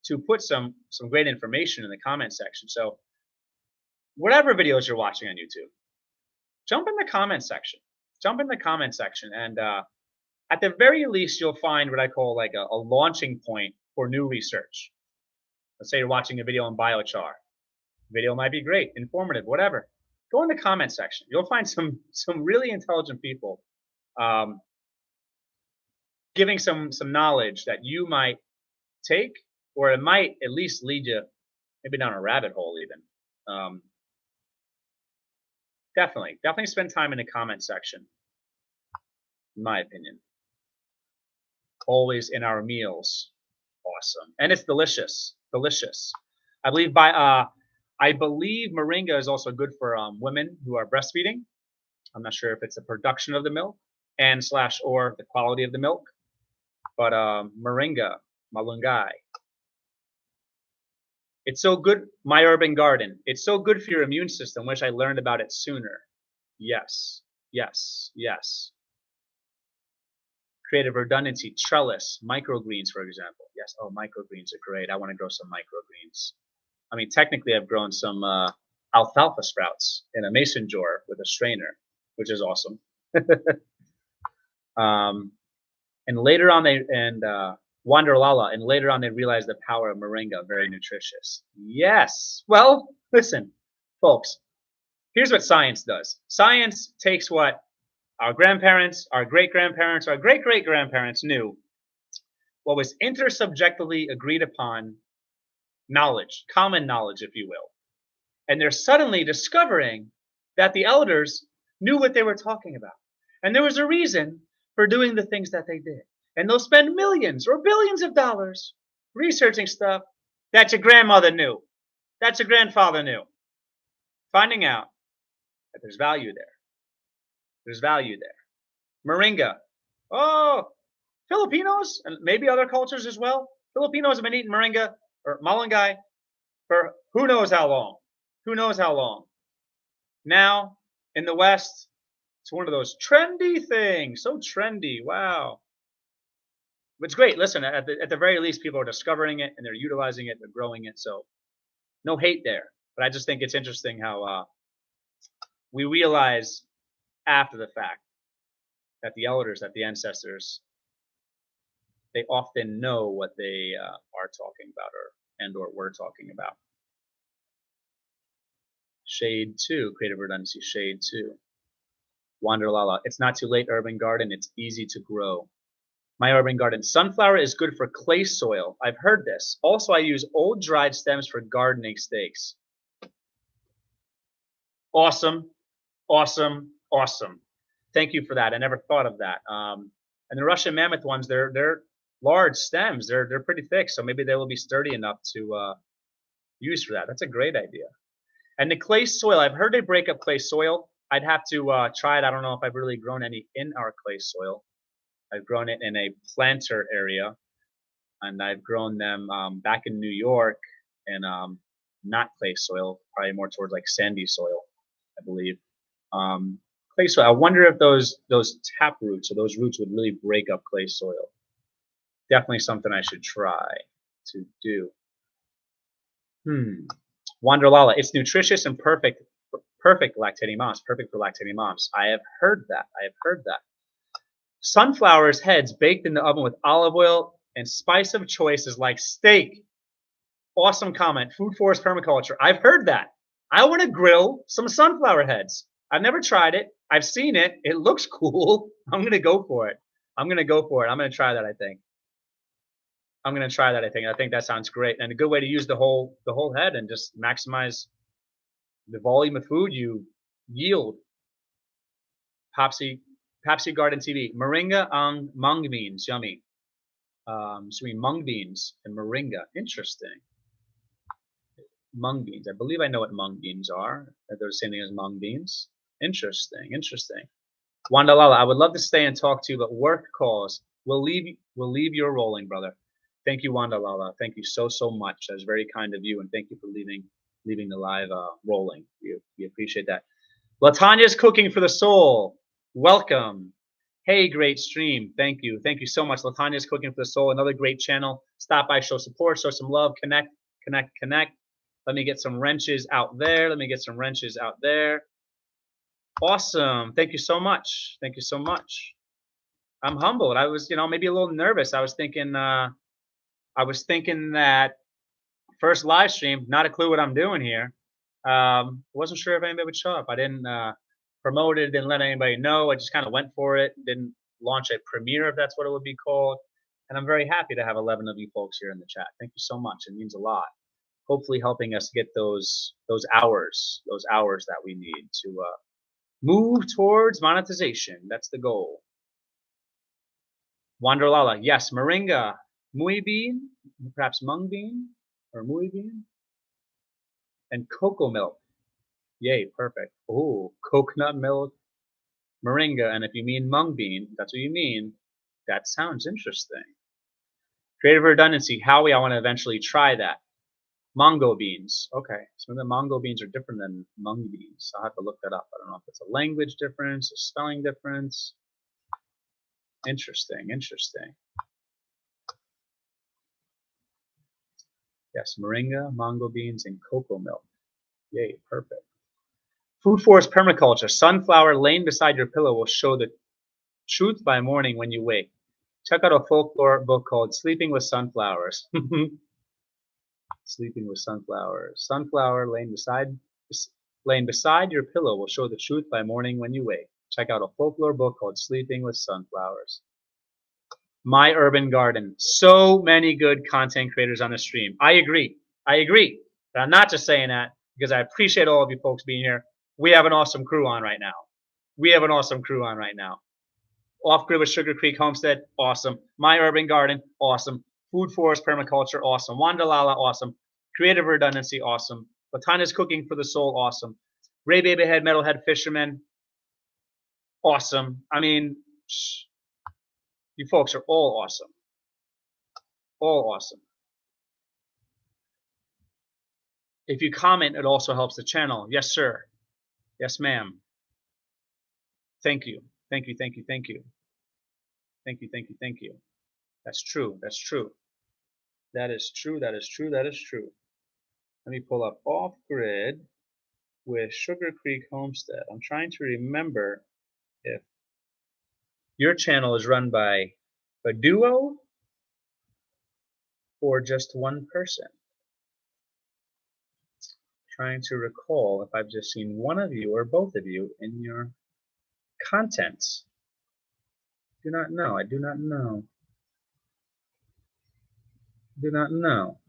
to put some great information in the comment section. So whatever videos you're watching on YouTube, jump in the comment section. Jump in the comment section, and at the very least, you'll find what I call like a launching point for new research. Let's say you're watching a video on biochar. Video might be great, informative, whatever. Go in the comment section. You'll find some really intelligent people giving some knowledge that you might take, or it might at least lead you maybe down a rabbit hole even. Definitely spend time in the comment section, in my opinion. Always in our meals. Awesome. And it's delicious. Delicious. I believe moringa is also good for women who are breastfeeding. I'm not sure if it's the production of the milk or the quality of the milk. But moringa, malungai. It's so good. My urban garden. It's so good for your immune system. Wish I learned about it sooner. Yes. Yes. Yes. Creative redundancy, trellis, microgreens, for example. Yes, oh, microgreens are great. I want to grow some microgreens. I mean, technically, I've grown some alfalfa sprouts in a mason jar with a strainer, which is awesome. And later on, Wanderlala, and later on, they realized the power of moringa, very nutritious. Yes. Well, listen, folks. Here's what science does. Science takes what our grandparents, our great-grandparents, our great-great-grandparents knew, what was intersubjectively agreed upon knowledge, common knowledge, if you will. And they're suddenly discovering that the elders knew what they were talking about. And there was a reason for doing the things that they did. And they'll spend millions or billions of dollars researching stuff that your grandmother knew, that your grandfather knew, finding out that there's value there. There's value there. Moringa. Oh, Filipinos and maybe other cultures as well. Filipinos have been eating moringa or malunggay for who knows how long. Who knows how long. Now, in the West, it's one of those trendy things. So trendy. Wow. It's great. Listen, at the very least, people are discovering it and they're utilizing it. They're growing it. So no hate there. But I just think it's interesting how we realize after the fact that the elders, that the ancestors, they often know what they are talking about or were talking about. Shade 2, creative redundancy, shade 2. Wanderlala, it's not too late, urban garden, it's easy to grow. My urban garden, sunflower is good for clay soil. I've heard this. Also, I use old dried stems for gardening stakes. Awesome, awesome, awesome. Thank you for that. I never thought of that. And the Russian mammoth ones, they're large stems. They're pretty thick, so maybe they will be sturdy enough to use for that. That's a great idea. And the clay soil, I've heard they break up clay soil. I'd have to try it. I don't know if I've really grown any in our clay soil. I've grown it in a planter area, and I've grown them back in New York in not clay soil, probably more towards like sandy soil, I believe. Clay soil. I wonder if those tap roots or those roots would really break up clay soil. Definitely something I should try to do. Wanderlala, it's nutritious and perfect lactating moms. Perfect for lactating moms. I have heard that. I have heard that. Sunflowers heads baked in the oven with olive oil and spice of choice is like steak. Awesome comment. Food forest permaculture. I've heard that. I want to grill some sunflower heads. I've never tried it. I've seen it. It looks cool. I'm going to go for it. I'm going to go for it. I'm going to try that, I think. I'm going to try that, I think. I think that sounds great. And a good way to use the whole head and just maximize the volume of food you yield. Popsy Garden TV. Moringa on mung beans. Yummy. So we mung beans and moringa. Interesting. Mung beans. I believe I know what mung beans are. They're the same thing as mung beans. Interesting. Interesting. Wandalala, I would love to stay and talk to you, but work calls. We'll leave your rolling, brother. Thank you, Wandalala. Thank you so much. That was very kind of you, and thank you for leaving the live rolling. We appreciate that. Latanya's cooking for the soul. Welcome. Hey, great stream. Thank you. Thank you so much. Latanya's cooking for the soul. Another great channel. Stop by, show support, show some love, connect. Let me get some wrenches out there. Let me get some wrenches out there. Awesome. Thank you so much. Thank you so much. I'm humbled. I was, maybe a little nervous. I was thinking that first live stream, not a clue what I'm doing here. Wasn't sure if anybody would show up. I didn't promote it, didn't let anybody know. I just kind of went for it. Didn't launch a premiere, if that's what it would be called. And I'm very happy to have 11 of you folks here in the chat. Thank you so much. It means a lot. Hopefully helping us get those hours that we need to move towards monetization. That's the goal. Wanderlala, yes, moringa, muy bean, perhaps mung bean or muy bean, and cocoa milk. Yay, perfect. Oh, coconut milk, moringa, and if you mean mung bean, that's what you mean. That sounds interesting. Creative redundancy, Howie, I want to eventually try that. Mongo beans. Okay, so the mongo beans are different than mung beans. I'll have to look that up. I don't know if it's a language difference, a spelling difference. Interesting, interesting. Yes, moringa, mango beans, and cocoa milk. Yay, perfect. Food forest permaculture. Sunflower laying beside your pillow will show the truth by morning when you wake. Check out a folklore book called Sleeping with Sunflowers. Sleeping with sunflowers. Sunflower laying beside your pillow will show the truth by morning when you wake. Check out a folklore book called Sleeping with Sunflowers. My Urban Garden. So many good content creators on the stream. I agree. I agree. But I'm not just saying that because I appreciate all of you folks being here. We have an awesome crew on right now. We have an awesome crew on right now. Off Grid with Sugar Creek Homestead, awesome. My Urban Garden, awesome. Food Forest Permaculture, awesome. Wanderlala, awesome. Creative Redundancy, awesome. Latana's Cooking for the Soul, awesome. Ray Babyhead, Metalhead Fisherman, awesome. I mean, you folks are all awesome. All awesome. If you comment, it also helps the channel. Yes, sir. Yes, ma'am. Thank you. Thank you, thank you, thank you. Thank you, thank you, thank you. That's true. That's true. That is true. That is true. That is true. Let me pull up Off Grid with Sugar Creek Homestead. I'm trying to remember if your channel is run by a duo or just one person. Trying to recall if I've just seen one of you or both of you in your contents. Do not know. I do not know. Do not know.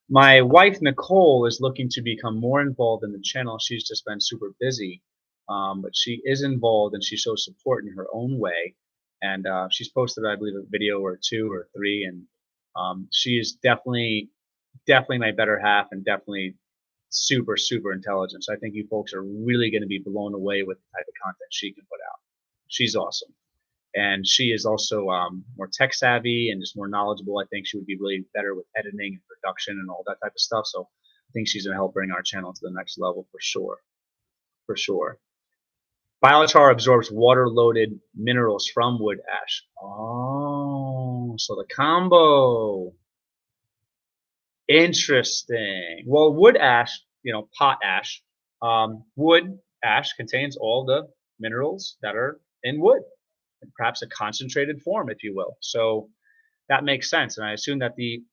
My wife Nicole is looking to become more involved in the channel. She's just been super busy, but she is involved and she shows support in her own way. And she's posted, I believe, a video or 2 or 3, and she is definitely my better half and definitely super intelligent. So I think you folks are really going to be blown away with the type of content she can put out. She's awesome. And she is also more tech savvy and just more knowledgeable. I think she would be really better with editing and production and all that type of stuff. So I think she's going to help bring our channel to the next level for sure. For sure. Biochar absorbs water-loaded minerals from wood ash. Oh, so the combo. Interesting. Well, wood ash, pot ash, wood ash contains all the minerals that are in wood. Perhaps a concentrated form, if you will. So that makes sense. And I assume that the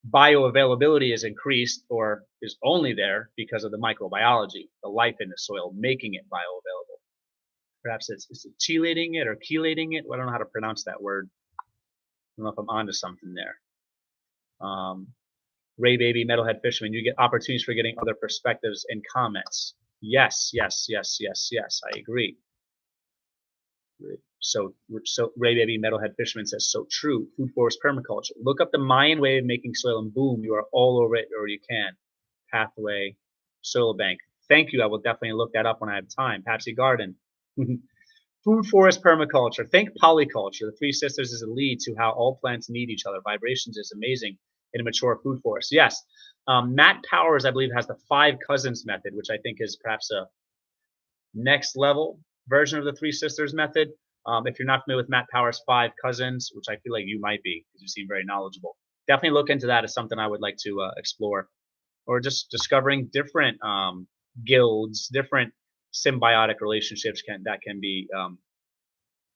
bioavailability is increased or is only there because of the microbiology, the life in the soil, making it bioavailable. Perhaps it's chelating it or chelating it. I don't know how to pronounce that word. I don't know if I'm onto something there. Ray Baby, Metalhead Fisherman, you get opportunities for getting other perspectives and comments. Yes, yes, yes, yes, yes, I agree. So Ray Baby Metalhead Fisherman says, so true. Food forest permaculture. Look up the Mayan way of making soil and boom, you are all over it or you can. Pathway, soil bank. Thank you. I will definitely look that up when I have time. Patsy Garden. Food forest permaculture. Think polyculture. The Three Sisters is a lead to how all plants need each other. Vibrations is amazing in a mature food forest. Yes. Matt Powers, I believe, has the 5 cousins method, which I think is perhaps a next level version of the Three Sisters method. If you're not familiar with Matt Powers' 5 cousins, which I feel like you might be because you seem very knowledgeable, definitely look into that as something I would like to explore, or just discovering different guilds, different symbiotic relationships that can be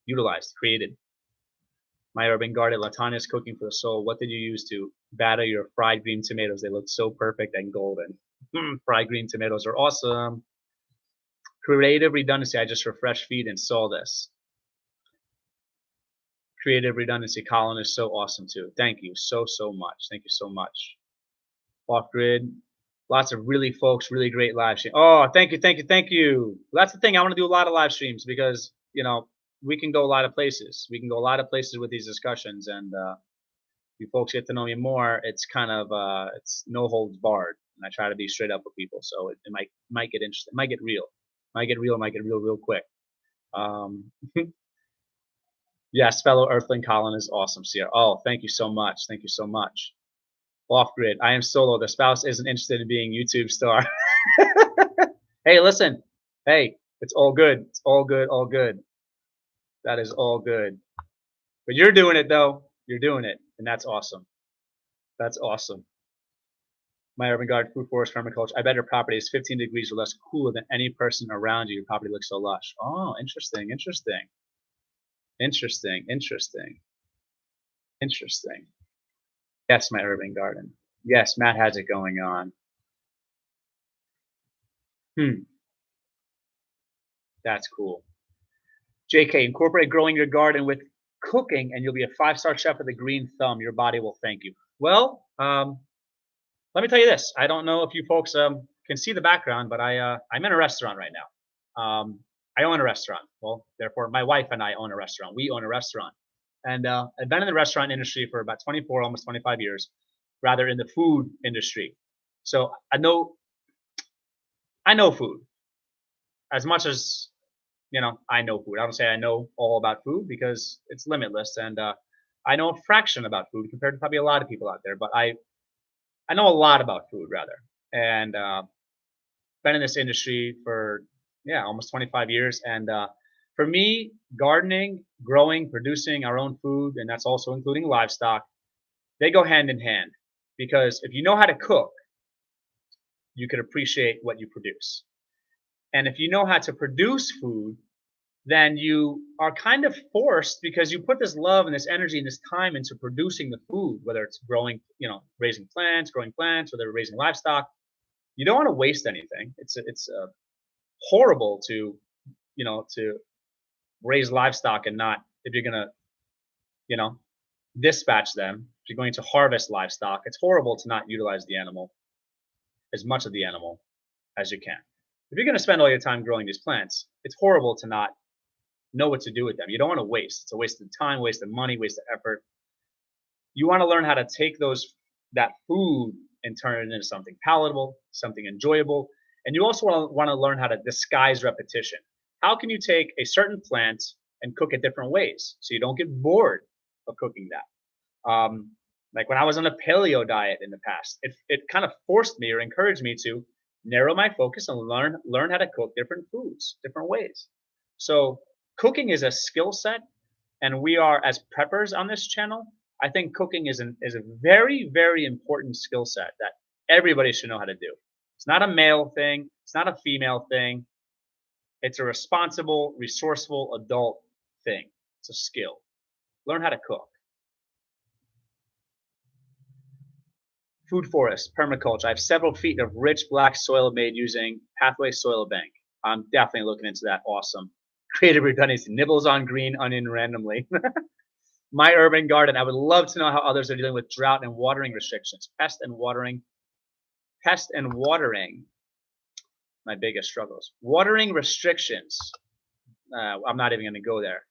utilized, created. My urban garden, Latania's cooking for the soul. What did you use to batter your fried green tomatoes? They look so perfect and golden. Fried green tomatoes are awesome. Creative redundancy. I just refreshed feed and saw this. Creative redundancy, Colin, is so awesome too. Thank you so much. Thank you so much. Off grid. Lots of really folks, really great live stream. Oh, thank you, thank you, thank you. That's the thing. I want to do a lot of live streams because, you know, we can go a lot of places. We can go a lot of places with these discussions, and you folks get to know me more. It's kind of it's no holds barred, and I try to be straight up with people. So it might get interesting, might get real, might get real real quick. Yes, fellow Earthling Colin is awesome, Sierra. Oh, thank you so much. Thank you so much. Off grid. I am solo. The spouse isn't interested in being YouTube star. Hey, listen. Hey, it's all good. It's all good. All good. That is all good. But you're doing it though. You're doing it, and that's awesome. That's awesome. My urban garden, food forest, permaculture. I bet your property is 15 degrees or less cooler than any person around you. Your property looks so lush. Oh, interesting. Interesting. Interesting. Interesting. Interesting. Yes, my urban garden. Yes, Matt has it going on. That's cool. JK, incorporate growing your garden with cooking, and you'll be a 5-star chef with a green thumb. Your body will thank you. Well, let me tell you this. I don't know if you folks can see the background, but I'm in a restaurant right now. I own a restaurant. Well, therefore, my wife and I own a restaurant. We own a restaurant. And I've been in the restaurant industry for about 24, almost 25 years, rather in the food industry. So I know food as much as, you know, I know food. I don't say I know all about food because it's limitless, and I know a fraction about food compared to probably a lot of people out there. But I know a lot about food rather, and been in this industry for almost 25 years. And for me, gardening, growing, producing our own food, and that's also including livestock, they go hand in hand, because if you know how to cook, you could appreciate what you produce. And if you know how to produce food, then you are kind of forced, because you put this love and this energy and this time into producing the food, whether it's growing, you know, raising plants, growing plants, whether raising livestock. You don't want to waste anything. It's horrible to, you know, to raise livestock and not, if you're gonna, you know, dispatch them, if you're going to harvest livestock, it's horrible to not utilize the animal, as much of the animal as you can. If you're going to spend all your time growing these plants, it's horrible to not know what to do with them. You don't want to waste. It's a waste of time, waste of money, waste of effort. You want to learn how to take that food and turn it into something palatable, something enjoyable. And you also want to learn how to disguise repetition. How can you take a certain plant and cook it different ways so you don't get bored of cooking that? Like when I was on a paleo diet in the past, it kind of forced me or encouraged me to narrow my focus and learn how to cook different foods, different ways. So cooking is a skill set, and we are, as preppers on this channel, I think cooking is a very, very important skill set that everybody should know how to do. It's not a male thing. It's not a female thing. It's a responsible, resourceful adult thing. It's a skill. Learn how to cook. Food forest, permaculture. I have several feet of rich black soil made using Pathway Soil Bank. I'm definitely looking into that. Awesome. Creative redundancy. Nibbles on green onion randomly. My urban garden. I would love to know how others are dealing with drought and watering restrictions. Pest and watering. My biggest struggles. Watering restrictions. I'm not even going to go there.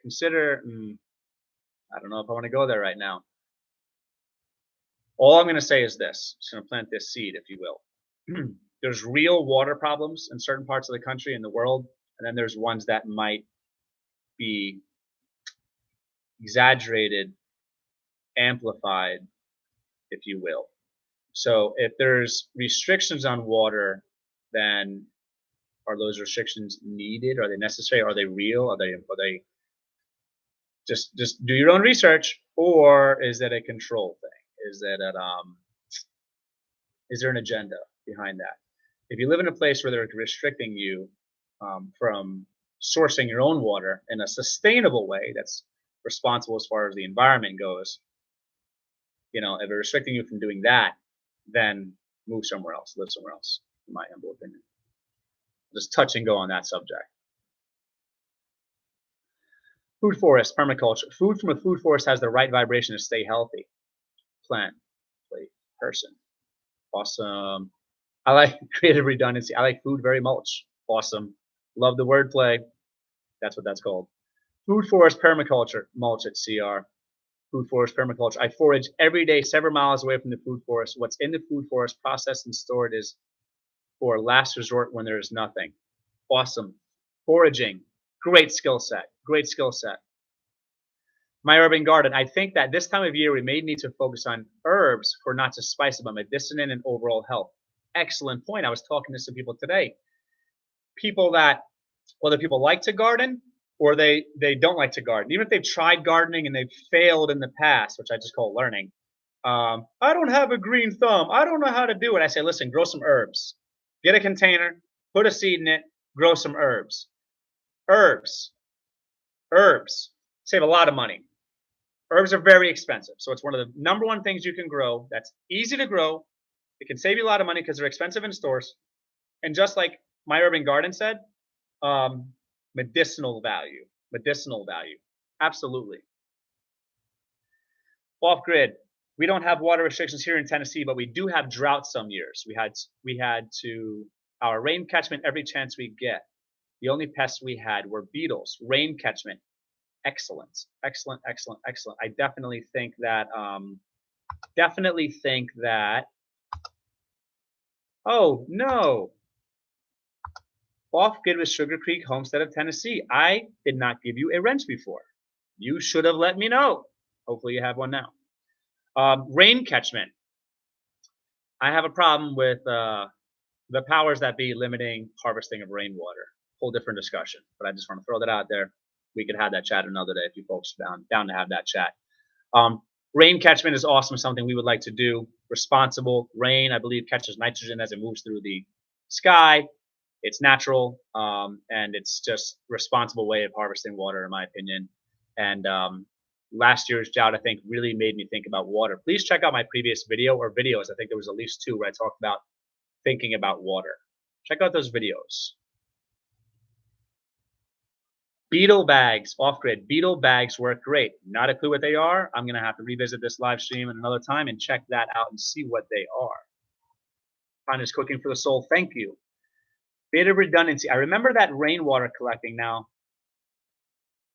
Consider. I don't know if I want to go there right now. All I'm going to say is this. I'm just going to plant this seed, if you will. There's real water problems in certain parts of the country and the world, and then there's ones that might be exaggerated, amplified, if you will. So if there's restrictions on water, then are those restrictions needed? Are they necessary? Are they real? Are they just do your own research, or is that a control thing? Is that is there an agenda behind that? If you live in a place where they're restricting you from sourcing your own water in a sustainable way that's responsible as far as the environment goes, if they're restricting you from doing that, then move somewhere else, live somewhere else, in my humble opinion. Just touch and go on that subject. Food forest, permaculture. Food from a food forest has the right vibration to stay healthy. Plant, plate, person. Awesome. I like creative redundancy. I like food very much. Awesome. Love the wordplay. That's what that's called. Food forest permaculture. Mulch at CR. Food forest permaculture. I forage every day several miles away from the food forest. What's in the food forest processed and stored is for last resort when there is nothing. Awesome. Foraging. Great skill set. Great skill set. My urban garden. I think that this time of year we may need to focus on herbs for not just spice, but medicinal and overall health. Excellent point. I was talking to some people today. People that, whether people like to garden or they don't like to garden, even if they've tried gardening and they've failed in the past, which I just call learning. I don't have a green thumb. I don't know how to do it. I say, listen, grow some herbs. Get a container, put a seed in it, grow some herbs. Herbs. Save a lot of money. Herbs are very expensive. So it's one of the number one things you can grow that's easy to grow. It can save you a lot of money because they're expensive in stores. And just like my urban garden said, medicinal value. Medicinal value. Absolutely. Off grid. We don't have water restrictions here in Tennessee, but we do have drought some years. We had to our rain catchment every chance we get. The only pests we had were beetles. Rain catchment. Excellent. Excellent, excellent, excellent. I definitely think that oh no. Off grid with Sugar Creek, Homestead of Tennessee. I did not give you a wrench before. You should have let me know. Hopefully you have one now. Rain catchment. I have a problem with the powers that be limiting harvesting of rainwater. Whole different discussion, but I just want to throw that out there. We could have that chat another day if you folks are down to have that chat. Rain catchment is awesome, something we would like to do. Responsible rain, I believe, catches nitrogen as it moves through the sky. It's natural, and it's just responsible way of harvesting water, in my opinion. And last year's drought, I think, really made me think about water. Please check out my previous video or videos. I think there was at least 2 where I talked about thinking about water. Check out those videos. Beetle bags, off-grid. Beetle bags work great. Not a clue what they are. I'm going to have to revisit this live stream another time and check that out and see what they are. Fun is cooking for the soul. Thank you. Bit of redundancy. I remember that rainwater collecting now.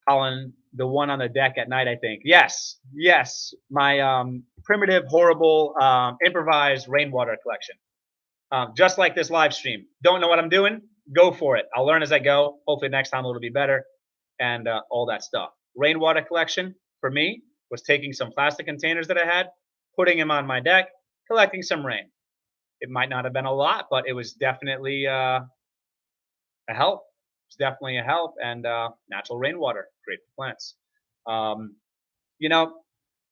Colin, the one on the deck at night, I think. Yes. My primitive, horrible, improvised rainwater collection. Just like this live stream. Don't know what I'm doing? Go for it. I'll learn as I go. Hopefully next time it'll be better. And all that stuff. Rainwater collection for me was taking some plastic containers that I had, putting them on my deck, collecting some rain. It might not have been a lot, but it was definitely a help. It's definitely a help, and natural rainwater, great for plants. A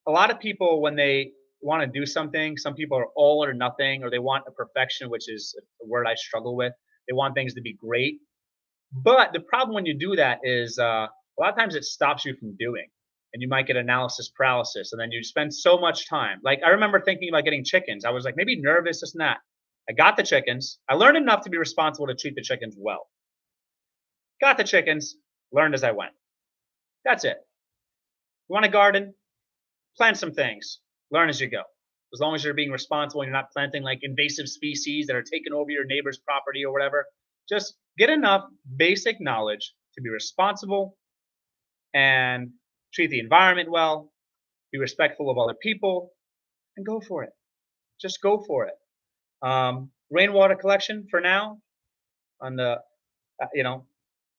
lot of people, when they want to do something, some people are all or nothing, or they want a perfection, which is a word I struggle with. They want things to be great. But the problem when you do that is a lot of times it stops you from doing, and you might get analysis paralysis, and then you spend so much time. Like I remember thinking about getting chickens. I was like maybe nervous, this and that. I got the chickens. I learned enough to be responsible to treat the chickens well. Got the chickens, learned as I went. That's it. You want to garden? Plant some things. Learn as you go. As long as you're being responsible and you're not planting like invasive species that are taking over your neighbor's property or whatever. Just get enough basic knowledge to be responsible and treat the environment well, be respectful of other people, and go for it. Just go for it. Rainwater collection for now on the,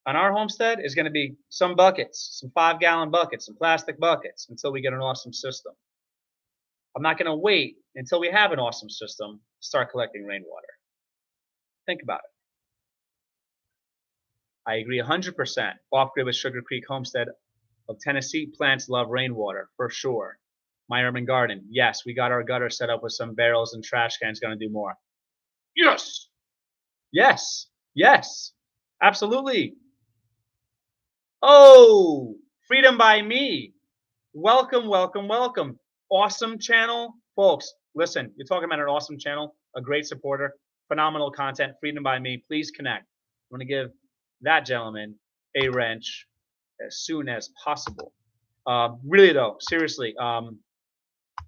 on our homestead is going to be some buckets, some 5-gallon buckets, some plastic buckets until we get an awesome system. I'm not going to wait until we have an awesome system to start collecting rainwater. Think about it. I agree 100%. Off-grid with Sugar Creek Homestead of Tennessee. Plants love rainwater, for sure. My Urban Garden. Yes, we got our gutter set up with some barrels and trash cans. Going to do more. Yes. Yes. Yes. Absolutely. Oh, Freedom by Me. Welcome, welcome, welcome. Awesome channel. Folks, listen, you're talking about an awesome channel, a great supporter, phenomenal content, Freedom by Me. Please connect. I'm going to give that gentleman a wrench as soon as possible. Really, though, seriously,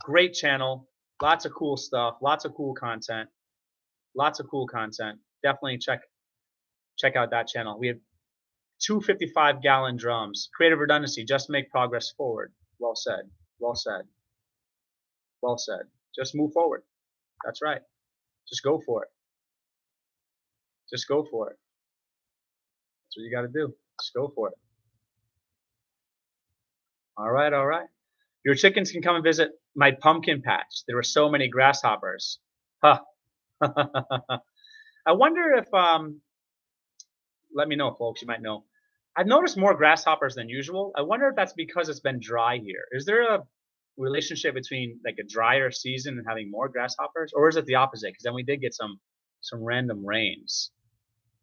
great channel. Lots of cool stuff. Lots of cool content. Lots of cool content. Definitely check out that channel. We have 255-gallon drums. Creative redundancy. Just make progress forward. Well said. Well said. Well said. Just move forward. That's right. Just go for it. Just go for it. That's what you got to do. Just go for it. All right. All right. Your chickens can come and visit my pumpkin patch. There were so many grasshoppers. Huh. I wonder if let me know, folks. You might know. I've noticed more grasshoppers than usual. I wonder if that's because it's been dry here. Is there a relationship between like a drier season and having more grasshoppers, or is it the opposite? Because then we did get some random rains,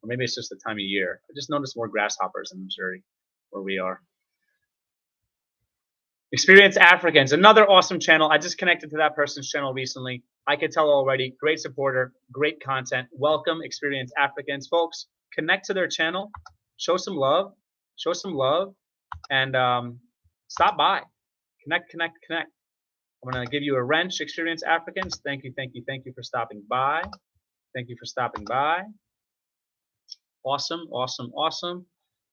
or maybe it's just the time of year. I just noticed more grasshoppers in Missouri, where we are. Experience Africans, another awesome channel. I just connected to that person's channel recently. I could tell already. Great supporter, great content. Welcome, Experience Africans, folks. Connect to their channel, show some love, and stop by. Connect, connect, connect. I'm gonna give you a wrench, Experience Africans. Thank you, thank you, thank you for stopping by. Thank you for stopping by. Awesome, awesome, awesome.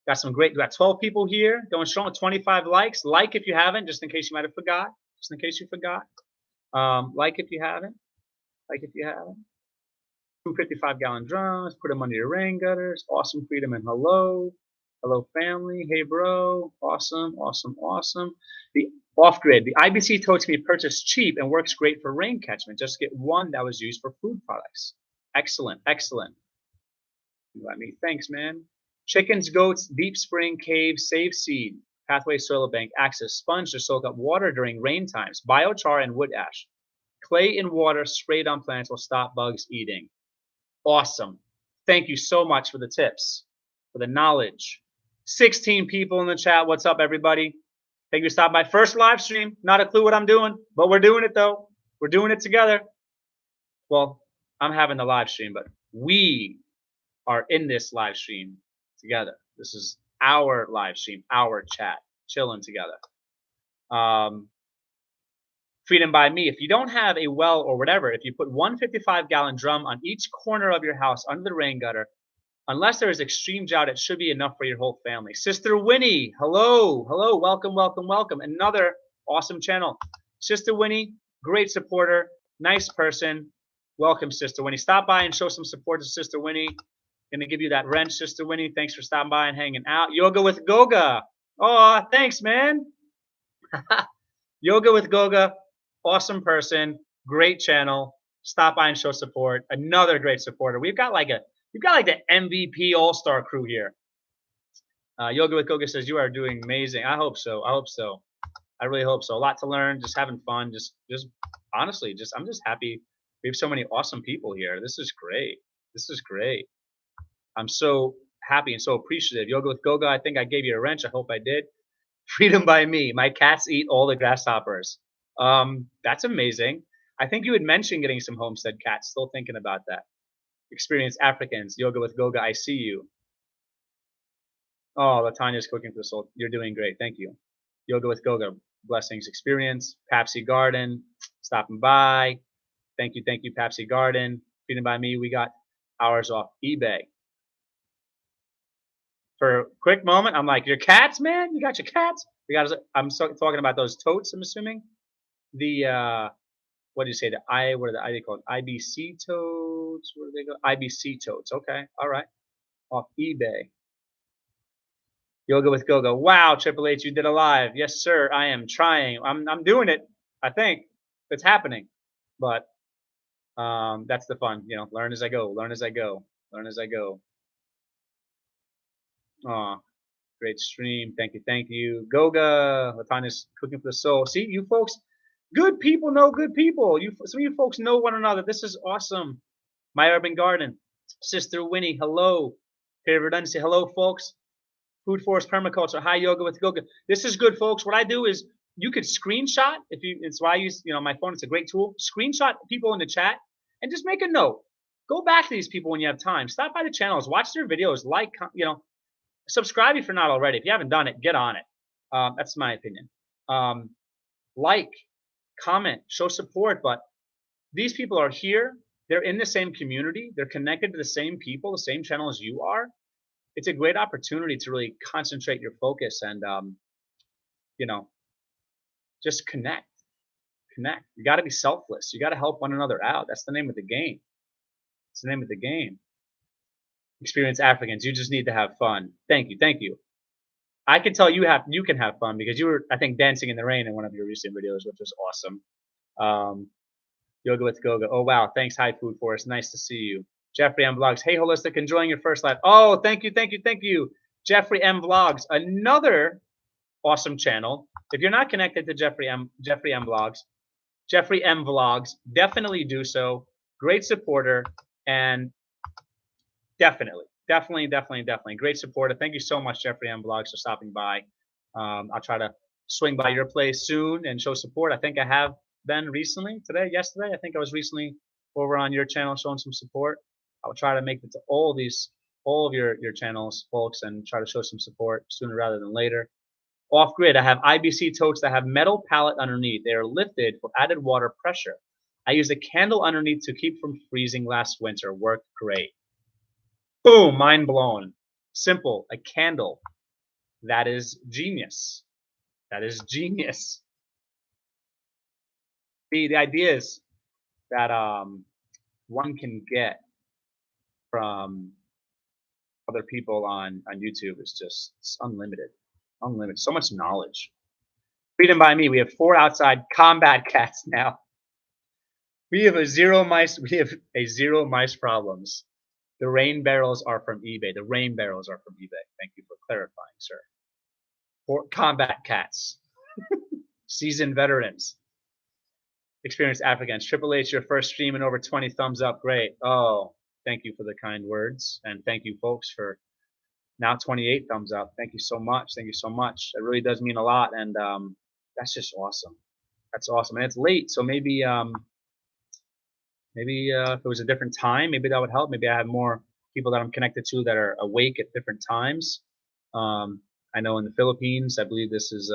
Got some great, got 12 people here, going strong with 25 likes. Like if you haven't, just in case you might have forgot. Just in case you forgot. Like if you haven't. Like if you haven't. 255-gallon drums, put them under your rain gutters. Awesome freedom and hello. Hello family. Hey bro. Awesome, awesome, awesome. The off-grid. The IBC totes can be purchased cheap and works great for rain catchment. Just get one that was used for food products. Excellent, excellent. Let me, thanks man. Chickens, goats, deep spring, caves, save seed, pathway soil bank, access, sponge to soak up water during rain times, biochar and wood ash. Clay in water sprayed on plants will stop bugs eating. Awesome. Thank you so much for the tips, for the knowledge. 16 people in the chat. What's up, everybody? Thank you for stopping by. First live stream. Not a clue what I'm doing, but we're doing it, though. We're doing it together. Well, I'm having the live stream, but we are in this live stream together. This is our live stream, our chat, chilling together. Freedom by Me. If you don't have a well or whatever, if you put 155-gallon drum on each corner of your house under the rain gutter, unless there is extreme drought, it should be enough for your whole family. Sister Winnie, hello, hello, welcome, welcome, welcome. Another awesome channel. Sister Winnie, great supporter, nice person. Welcome, Sister Winnie. Stop by and show some support to Sister Winnie. Gonna give you that wrench, Sister Winnie. Thanks for stopping by and hanging out. Yoga with Goga. Oh, thanks, man. Yoga with Goga. Awesome person. Great channel. Stop by and show support. Another great supporter. We've got like the MVP All-Star crew here. Yoga with Goga says you are doing amazing. I hope so. I hope so. I really hope so. A lot to learn. Just having fun. Just honestly, I'm just happy. We have so many awesome people here. This is great. This is great. I'm so happy and so appreciative. Yoga with Goga, I think I gave you a wrench. I hope I did. Freedom by Me. My cats eat all the grasshoppers. That's amazing. I think you had mentioned getting some Homestead cats. Still thinking about that. Experience Africans. Yoga with Goga, I see you. Oh, Latanya's cooking for the soul. You're doing great. Thank you. Yoga with Goga. Blessings. Experience. Papsy Garden. Stopping by. Thank you, Papsy Garden. Freedom by Me. We got ours off eBay. For a quick moment, I'm like, your cats, man? You got your cats? I'm talking about those totes, I'm assuming. The, what do you say? What are they called? IBC totes? Where do they go? IBC totes. Okay. All right. Off eBay. Yoga with Goga. Wow, Triple H, you did a live. Yes, sir. I am trying. I'm doing it. I think it's happening. But that's the fun. You know, learn as I go. Learn as I go. Learn as I go. Aw, great stream. Thank you. Goga. Latanya's cooking for the soul. See, you folks, Good people know good people. Some of you folks know one another. This is awesome. My Urban Garden. Sister Winnie, hello. Peter Verdensi, hello, folks. Food Forest Permaculture. Hi, Yoga with Goga. This is good, folks. What I do is you could screenshot if you. It's why I use my phone. It's a great tool. Screenshot people in the chat and just make a note. Go back to these people when you have time. Stop by the channels, watch their videos, subscribe if you're not already. If you haven't done it, get on it. That's my opinion. Like, comment, show support. But these people are here. They're in the same community. They're connected to the same people, the same channel as you are. It's a great opportunity to really concentrate your focus and just connect. You got to be selfless. You got to help one another out. That's the name of the game. It's the name of the game. Experienced Africans. You just need to have fun. Thank you. I can tell you can have fun because you were, I think, dancing in the rain in one of your recent videos, which was awesome. Yoga with Goga. Oh wow, thanks. Hi, Food Forest. Nice to see you. Jeffrey M Vlogs. Hey, Holistic, enjoying your first live. Oh, thank you. Jeffrey M Vlogs, another awesome channel. If you're not connected to Jeffrey M Vlogs, definitely do so. Great supporter and definitely great supporter. Thank you so much, Jeffrey M Vlogs, for stopping by. I'll try to swing by your place soon and show support. I think I have been recently, yesterday. I think I was recently over on your channel showing some support. I'll try to make it to all of your channels, folks, and try to show some support sooner rather than later. Off grid, I have IBC totes that have metal pallet underneath. They are lifted for added water pressure. I used a candle underneath to keep from freezing last winter. Worked great. Boom, mind blown. Simple, a candle. That is genius. That is genius. The ideas that one can get from other people on YouTube is just unlimited. So much knowledge. Freedom by me. We have 4 outside combat cats now. We have zero mice problems. The rain barrels are from eBay. Thank you for clarifying, sir. 4 combat cats. Seasoned veterans. Experienced Africans. Triple H, your first stream and over 20 thumbs up. Great. Oh, thank you for the kind words. And thank you, folks, for now 28 thumbs up. Thank you so much. It really does mean a lot. And that's just awesome. That's awesome. And it's late. So maybe if it was a different time, maybe that would help. Maybe I have more people that I'm connected to that are awake at different times. I know in the Philippines, I believe this is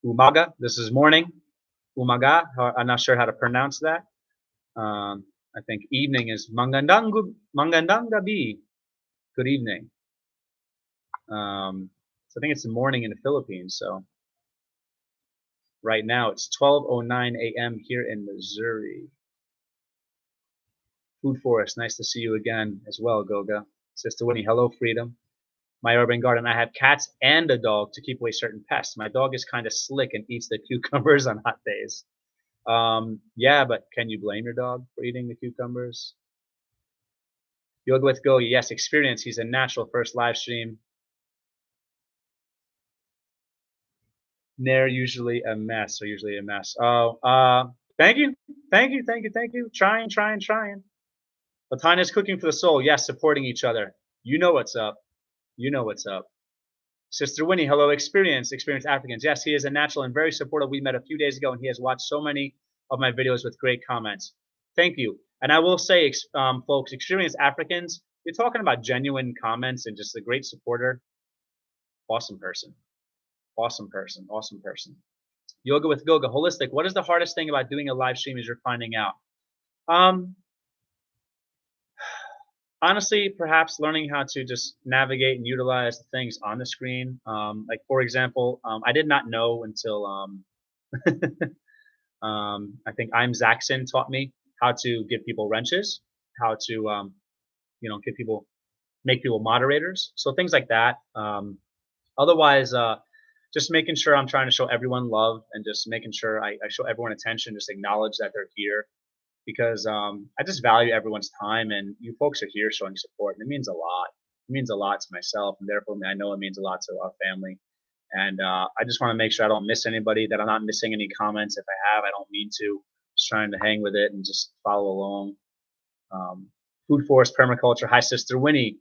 umaga. This is morning. Umaga. I'm not sure how to pronounce that. I think evening is mangandang gabi. Good evening. So I think it's the morning in the Philippines. So right now it's 12:09 a.m. here in Missouri. Food Forest, nice to see you again as well, Goga. Sister Winnie, hello, Freedom. My Urban Garden, I have cats and a dog to keep away certain pests. My dog is kind of slick and eats the cucumbers on hot days. Yeah, but can you blame your dog for eating the cucumbers? Yoga with Goga, yes, experience. He's a natural first live stream. They're usually a mess. Oh, thank you. Trying. Latana's cooking for the soul. Yes, supporting each other. You know what's up. Sister Winnie, hello, Experienced Africans. Yes, he is a natural and very supportive. We met a few days ago, and he has watched so many of my videos with great comments. Thank you. And I will say, folks, Experienced Africans, you're talking about genuine comments and just a great supporter. Awesome person. Yoga with Goga, Holistic. What is the hardest thing about doing a live stream as you're finding out? Honestly, perhaps learning how to just navigate and utilize the things on the screen. Like, for example, I did not know until I think I'm Zaxxon taught me how to give people wrenches, how to make people moderators. So things like that. Otherwise, just making sure I'm trying to show everyone love and just making sure I show everyone attention, just acknowledge that they're here. Because I just value everyone's time, and you folks are here showing support, and it means a lot. It means a lot to myself, and therefore I know it means a lot to our family And I just want to make sure I don't miss anybody, that I'm not missing any comments. If I have, I don't mean to. Just trying to hang with it and just follow along. Food Forest Permaculture. Hi, Sister Winnie.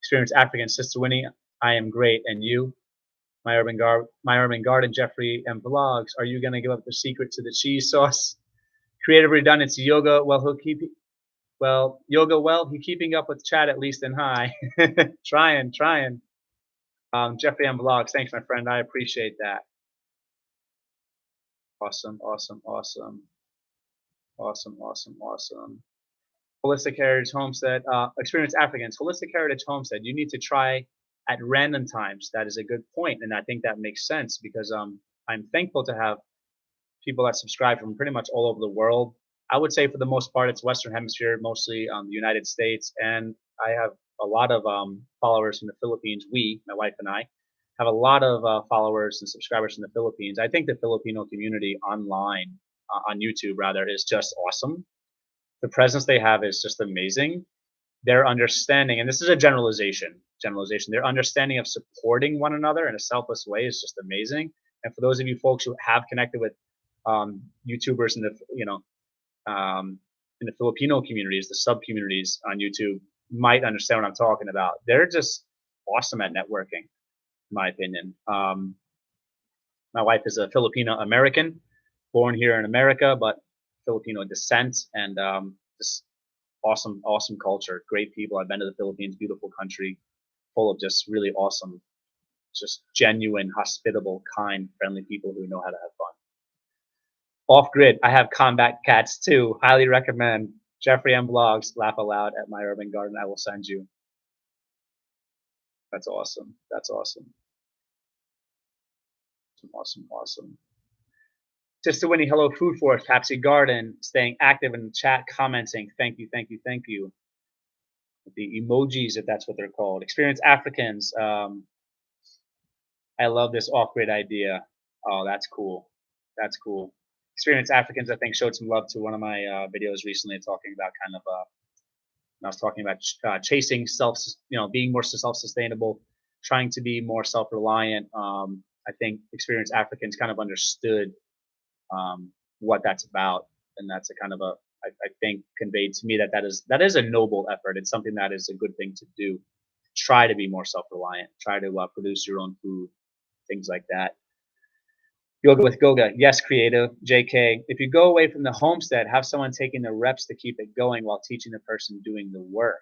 Experienced African. Sister Winnie, I am great. And you? My Urban Garden, Jeffrey and Vlogs. Are you going to give up the secret to the cheese sauce? Creative redundancy. Yoga. He keeping up with chat at least and hi. trying. Jeffrey and Vlogs. Thanks, my friend. I appreciate that. Awesome. Holistic Heritage Homestead. Experienced Africans. Holistic Heritage Homestead. You need to try at random times. That is a good point, and I think that makes sense because I'm thankful to have people that subscribe from pretty much all over the world. I would say for the most part, it's Western Hemisphere, mostly the United States, and I have a lot of followers from the Philippines. My wife and I, have a lot of followers and subscribers from the Philippines. I think the Filipino community online, on YouTube rather, is just awesome. The presence they have is just amazing. Their understanding, and this is a generalization, their understanding of supporting one another in a selfless way is just amazing. And for those of you folks who have connected with YouTubers in the in the Filipino communities, the sub communities on YouTube, might understand what I'm talking about. They're just awesome at networking, in my opinion. My wife is a Filipino American, born here in America, but Filipino descent, and just awesome culture, great people. I've been to the Philippines, beautiful country, full of just really awesome, just genuine, hospitable, kind, friendly people who know how to have fun. Off grid, I have combat cats too. Highly recommend. Jeffrey M. Vlogs, laugh aloud at my urban garden. I will send you. That's awesome. Awesome. Sister Winnie, hello, Food Forest, Pepsi Garden, staying active in the chat, commenting. Thank you. The emojis, if that's what they're called. Experienced Africans. I love this off-grid idea. Oh, that's cool. Experienced Africans, I think, showed some love to one of my videos recently, talking about I was talking about chasing being more self-sustainable, trying to be more self-reliant. I think experienced Africans kind of understood what that's about, and that's a kind of I think conveyed to me that is a noble effort. It's something that is a good thing to do. Try to be more self-reliant. Try to produce your own food, things like that. Yoga with Goga, yes, creative. JK, if you go away from the homestead, have someone taking the reps to keep it going while teaching the person doing the work.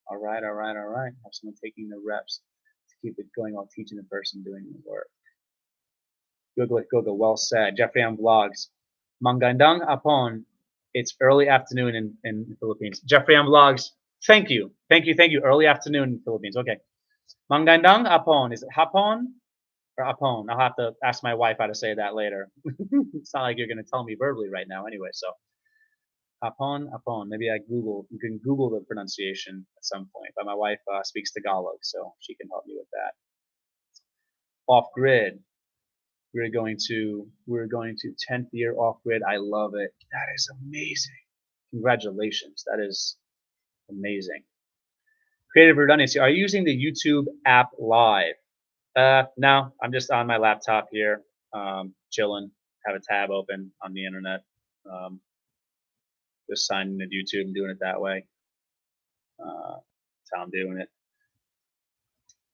All right. Have someone taking the reps to keep it going while teaching the person doing the work. Yoga with Goga, well said. Jeffrey on Vlogs. Mangandang Apon. It's early afternoon in the Philippines. Jeffrey on Vlogs. Thank you. Early afternoon in the Philippines. Okay. Mangandang Apon. Is it Hapon? Or Apon. I'll have to ask my wife how to say that later. It's not like you're going to tell me verbally right now anyway. So Apon. Maybe you can Google the pronunciation at some point. But my wife speaks Tagalog, so she can help me with that. Off grid. We're going to 10th year off grid. I love it. That is amazing. Congratulations. That is amazing. Creative redundancy. Are you using the YouTube app live? No, I'm just on my laptop here, chilling, have a tab open on the internet, just signing into YouTube and doing it that way. That's how I'm doing it.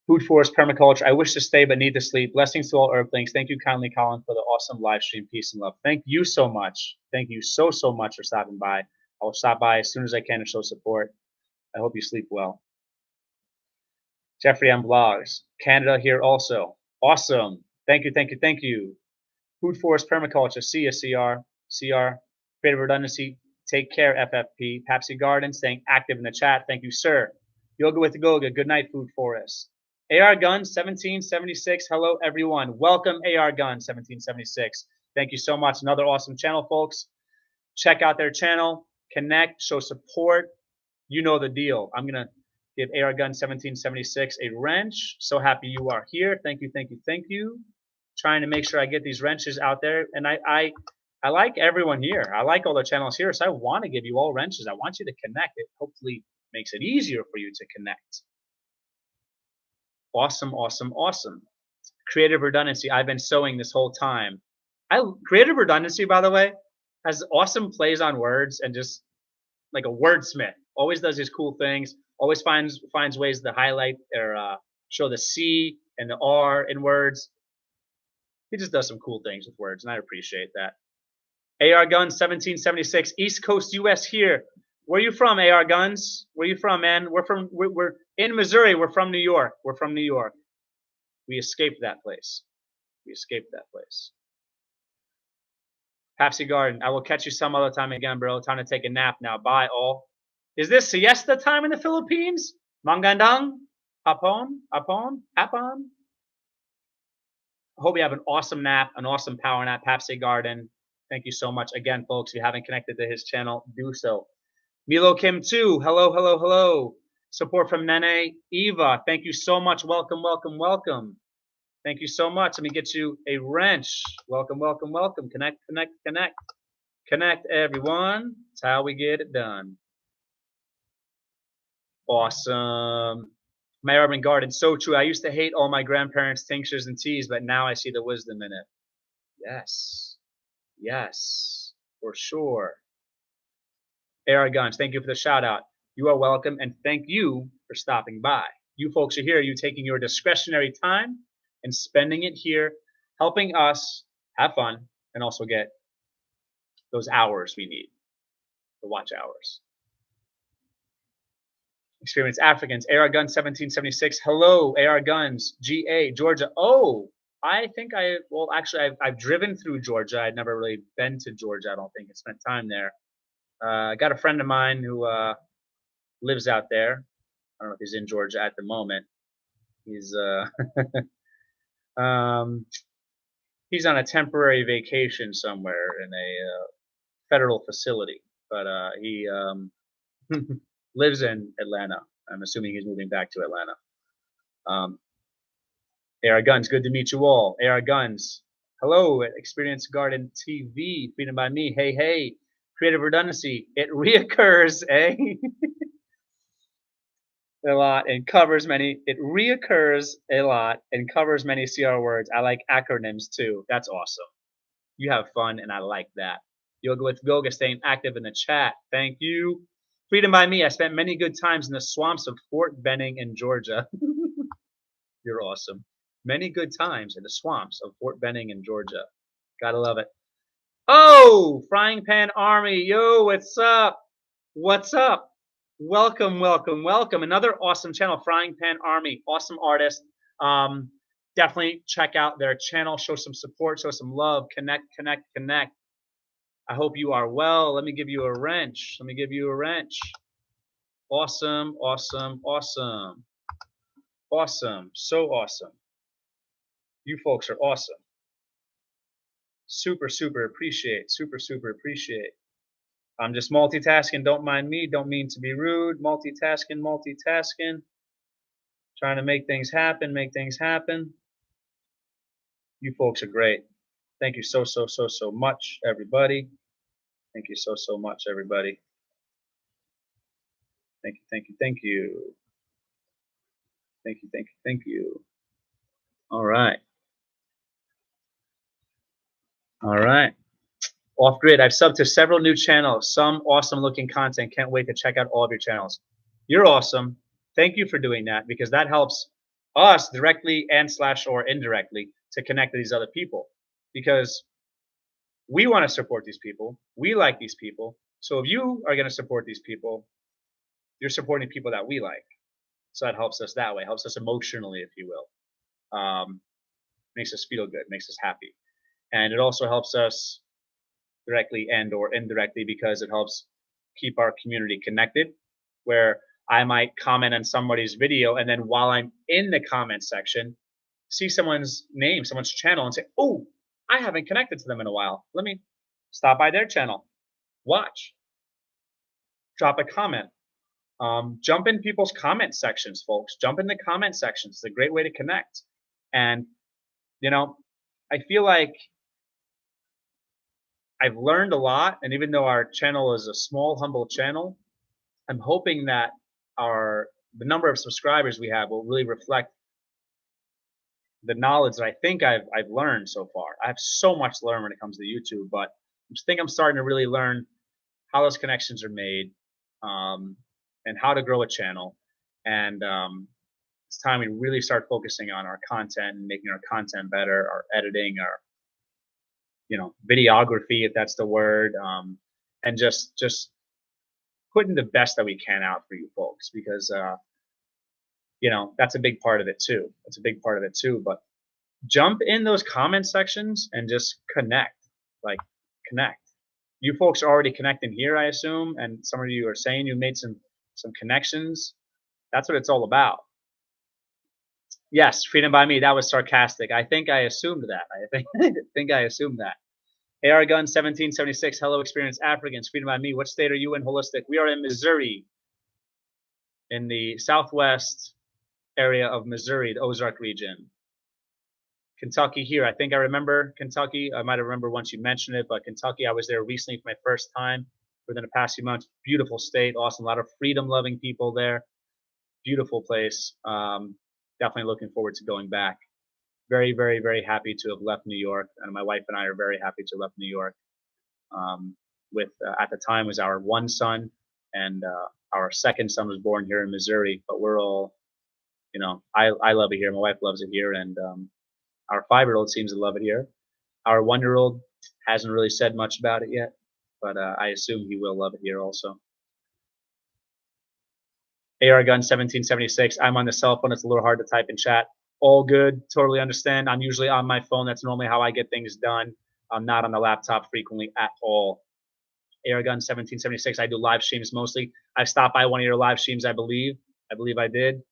Food Forest Permaculture. I wish to stay but need to sleep. Blessings to all Herblings. Thank you kindly, Colin, for the awesome live stream. Peace and love. Thank you so much. Thank you so much for stopping by. I will stop by as soon as I can to show support. I hope you sleep well. Jeffrey on Vlogs. Canada here also. Awesome. Thank you. Food Forest Permaculture. See ya, CR. Creative redundancy. Take care, FFP. Pepsi Garden. Staying active in the chat. Thank you, sir. Yoga with Goga. Good night, Food Forest. AR Gun 1776. Hello, everyone. Welcome, AR Gun 1776. Thank you so much. Another awesome channel, folks. Check out their channel. Connect. Show support. You know the deal. I'm going to give AR Gun 1776 a wrench. So happy you are here. Thank you. Trying to make sure I get these wrenches out there. And I like everyone here. I like all the channels here. So I want to give you all wrenches. I want you to connect. It hopefully makes it easier for you to connect. Awesome. Creative redundancy. I've been sowing this whole time. Creative redundancy, by the way, has awesome plays on words and just like a wordsmith. Always does these cool things. Always finds ways to highlight or show the C and the R in words. He just does some cool things with words, and I appreciate that. AR Guns 1776, East Coast US here. Where you from, AR Guns? Where you from, man? We're in Missouri. We're from New York. We're from New York. We escaped that place. We escaped that place. Papsy Garden, I will catch you some other time again, bro. Time to take a nap now. Bye, all. Is this siesta time in the Philippines? Mangandang? Hapon? Hapon? Hapon? I hope you have an awesome nap, an awesome power nap. Papsy Garden, thank you so much. Again, folks, if you haven't connected to his channel, do so. Milo Kim 2, hello, hello, hello. Support from Nene. Eva, thank you so much. Welcome, welcome, welcome. Thank you so much. Let me get you a wrench. Welcome, welcome, welcome. Connect, connect, connect. Connect, everyone. That's how we get it done. Awesome. My urban garden, so true. I used to hate all my grandparents' tinctures and teas, but now I see the wisdom in it. Yes. Yes, for sure. AR Guns, thank you for the shout out. You are welcome, and thank you for stopping by. You folks are here, you taking your discretionary time and spending it here, helping us have fun and also get those hours we need, the watch hours. Experience Africans, AR Guns 1776. Hello, AR Guns, GA, Georgia. Oh, I think I've driven through Georgia. I'd never really been to Georgia, I don't think, and spent time there. I got a friend of mine who lives out there. I don't know if he's in Georgia at the moment. He's he's on a temporary vacation somewhere in a federal facility, but he lives in Atlanta. I'm assuming he's moving back to Atlanta. AR Guns, good to meet you all. AR Guns, hello at Experience Garden TV, Freedom by Me. Hey, hey, creative redundancy. It reoccurs, eh? A lot and covers many. It reoccurs a lot and covers many CR words. I like acronyms too. That's awesome. You have fun, and I like that. Yoga with Goga staying active in the chat. Thank you. Freedom by Me. I spent many good times in the swamps of Fort Benning in Georgia. You're awesome. Many good times in the swamps of Fort Benning in Georgia. Gotta love it. Oh, Frying Pan Army. Yo, what's up? What's up? Welcome, welcome, welcome. Another awesome channel, Frying Pan Army. Awesome artist. Definitely check out their channel. Show some support. Show some love. Connect, connect, connect. I hope you are well. Let me give you a wrench. Let me give you a wrench. Awesome, awesome, awesome. Awesome. So awesome. You folks are awesome. Super, super appreciate. Super, super appreciate. I'm just multitasking. Don't mind me. Don't mean to be rude. Multitasking, multitasking. Trying to make things happen, make things happen. You folks are great. Thank you so, so, so, so much, everybody. Thank you so, so much, everybody. Thank you, thank you, thank you. Thank you, thank you, thank you. All right. All right. Off Grid, I've subbed to several new channels, some awesome looking content. Can't wait to check out all of your channels. You're awesome. Thank you for doing that, because that helps us directly and / or indirectly to connect to these other people, because we want to support these people. We like these people. So if you are going to support these people, you're supporting people that we like. So that helps us that way, helps us emotionally, if you will. Makes us feel good, makes us happy. And it also helps us directly and or indirectly, because it helps keep our community connected, where I might comment on somebody's video, and then while I'm in the comment section, see someone's name, someone's channel, and say, oh, I haven't connected to them in a while. Let me stop by their channel, watch, drop a comment. Jump in people's comment sections, folks. Jump in the comment sections. It's a great way to connect. And, you know, I feel like I've learned a lot, and even though our channel is a small, humble channel, I'm hoping that the number of subscribers we have will really reflect the knowledge that I think I've learned so far. I have so much to learn when it comes to YouTube, but I just think I'm starting to really learn how those connections are made, um, and how to grow a channel. And it's time we really start focusing on our content and making our content better, our editing, our videography, if that's the word, and just putting the best that we can out for you folks, because that's a big part of it too. That's a big part of it too. But jump in those comment sections and just connect, like connect. You folks are already connecting here, I assume, and some of you are saying you made some connections. That's what it's all about. Yes, freedom by me. That was sarcastic. I think I assumed that. I think think I assumed that. AR Gun 1776. Hello, experienced Africans. Freedom by me. What state are you in? Holistic. We are in Missouri, in the southwest area of Missouri, the Ozark region. Kentucky here. I think I remember Kentucky. I might have remembered once you mentioned it, but Kentucky, I was there recently for my first time within the past few months. Beautiful state, awesome. A lot of freedom-loving people there. Beautiful place. Definitely looking forward to going back. Very, very, very happy to have left New York, and my wife and I are very happy to have left New York. With at the time was our one son, and our second son was born here in Missouri. But we're all, I love it here. My wife loves it here, and our 5-year-old seems to love it here. Our 1-year-old hasn't really said much about it yet, but I assume he will love it here also. AR Gun 1776. I'm on the cell phone. It's a little hard to type in chat. All good. Totally understand. I'm usually on my phone. That's normally how I get things done. I'm not on the laptop frequently at all. AR Gun 1776. I do live streams mostly. I stopped by one of your live streams, I believe. I believe I did.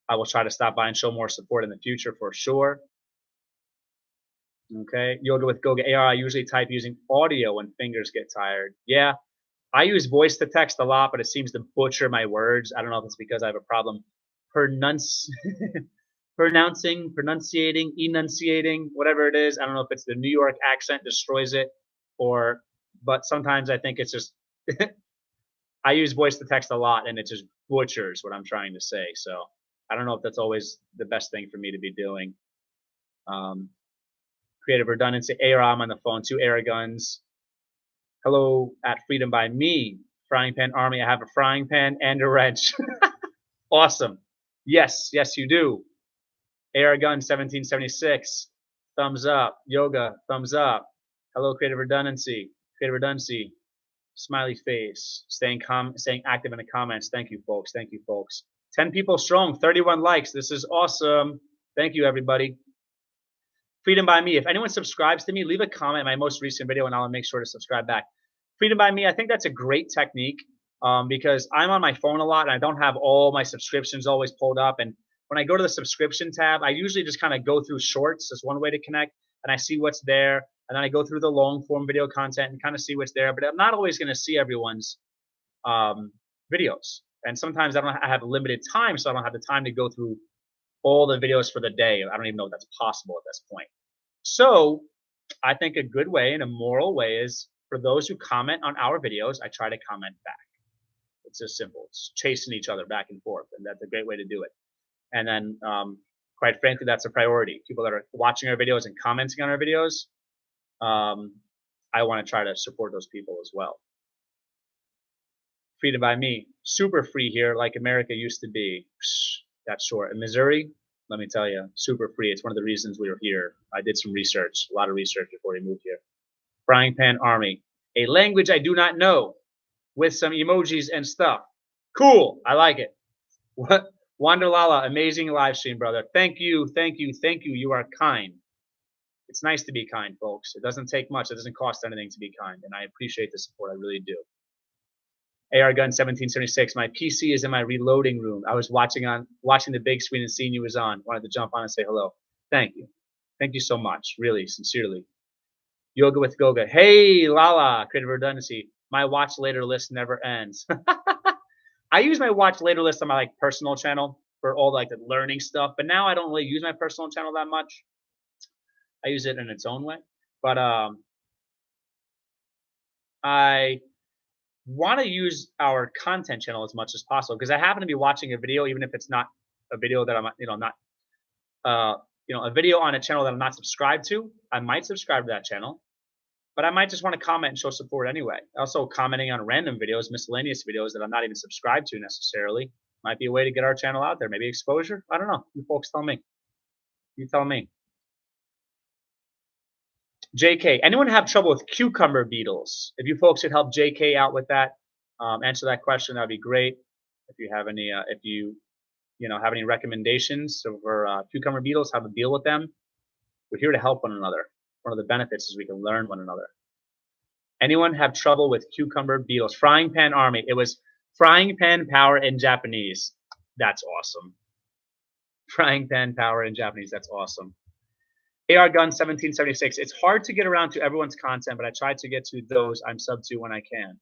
I will try to stop by and show more support in the future for sure. Okay. Yoga with Goga AR. I usually type using audio when fingers get tired. Yeah. I use voice to text a lot, but it seems to butcher my words. I don't know if it's because I have a problem pronunciating, enunciating, whatever it is. I don't know if it's the New York accent destroys it, but sometimes I think it's just I use voice to text a lot and it just butchers what I'm trying to say. So I don't know if that's always the best thing for me to be doing. Creative redundancy. I'm on the phone. 2 AR guns. Hello at Freedom by me. Frying Pan Army. I have a frying pan and a wrench. Awesome. Yes, you do. AR Gun 1776. Thumbs up. Yoga. Thumbs up. Hello, Creative Redundancy. Creative Redundancy. Smiley face. Staying active in the comments. Thank you, folks. Thank you, folks. 10 people strong. 31 likes. This is awesome. Thank you, everybody. Freedom by me. If anyone subscribes to me, leave a comment in my most recent video and I'll make sure to subscribe back. Freedom by me, I think that's a great technique because I'm on my phone a lot and I don't have all my subscriptions always pulled up. And when I go to the subscription tab, I usually just kind of go through shorts. That's one way to connect. And I see what's there. And then I go through the long form video content and kind of see what's there. But I'm not always going to see everyone's videos. And sometimes I have limited time, so I don't have the time to go through all the videos for the day. I don't even know if that's possible at this point. So I think a good way and a moral way is for those who comment on our videos, I try to comment back. It's just simple. It's chasing each other back and forth, and that's a great way to do it. And then, quite frankly, that's a priority. People that are watching our videos and commenting on our videos, I want to try to support those people as well. Freedom by me. Super free here like America used to be. That's short. In Missouri, let me tell you, super free. It's one of the reasons we were here. I did some research, a lot of research before we moved here. Frying Pan Army. A language I do not know with some emojis and stuff. Cool. I like it. What? Wanderlala, amazing live stream, brother. Thank you, thank you, thank you. You are kind. It's nice to be kind, folks. It doesn't take much. It doesn't cost anything to be kind, and I appreciate the support. I really do. AR Gun 1776. My PC is in my reloading room. I was watching the big screen and seeing you was on. Wanted to jump on and say hello. Thank you. Thank you so much. Really, sincerely. Yoga with Goga. Hey, Lala. Creative redundancy. My watch later list never ends. I use my watch later list on my personal channel for all the learning stuff, but now I don't really use my personal channel that much. I use it in its own way, but I want to use our content channel as much as possible because I happen to be watching a video, even if it's not a video that I'm not a video on a channel that I'm not subscribed to, I might subscribe to that channel, but I might just want to comment and show support anyway. Also, commenting on random videos, miscellaneous videos that I'm not even subscribed to necessarily, might be a way to get our channel out there. Maybe exposure. I don't know. You folks tell me. You tell me. JK, anyone have trouble with cucumber beetles? If you folks could help JK out with that, answer that question, that'd be great. If you have any, if you have any recommendations for cucumber beetles, how to deal with them, we're here to help one another. One of the benefits is we can learn one another. Anyone have trouble with cucumber beetles? Frying Pan Army. It was Frying Pan Power in Japanese. That's awesome. Frying Pan Power in Japanese. That's awesome. AR Gun 1776. It's hard to get around to everyone's content, but I try to get to those I'm sub to when I can.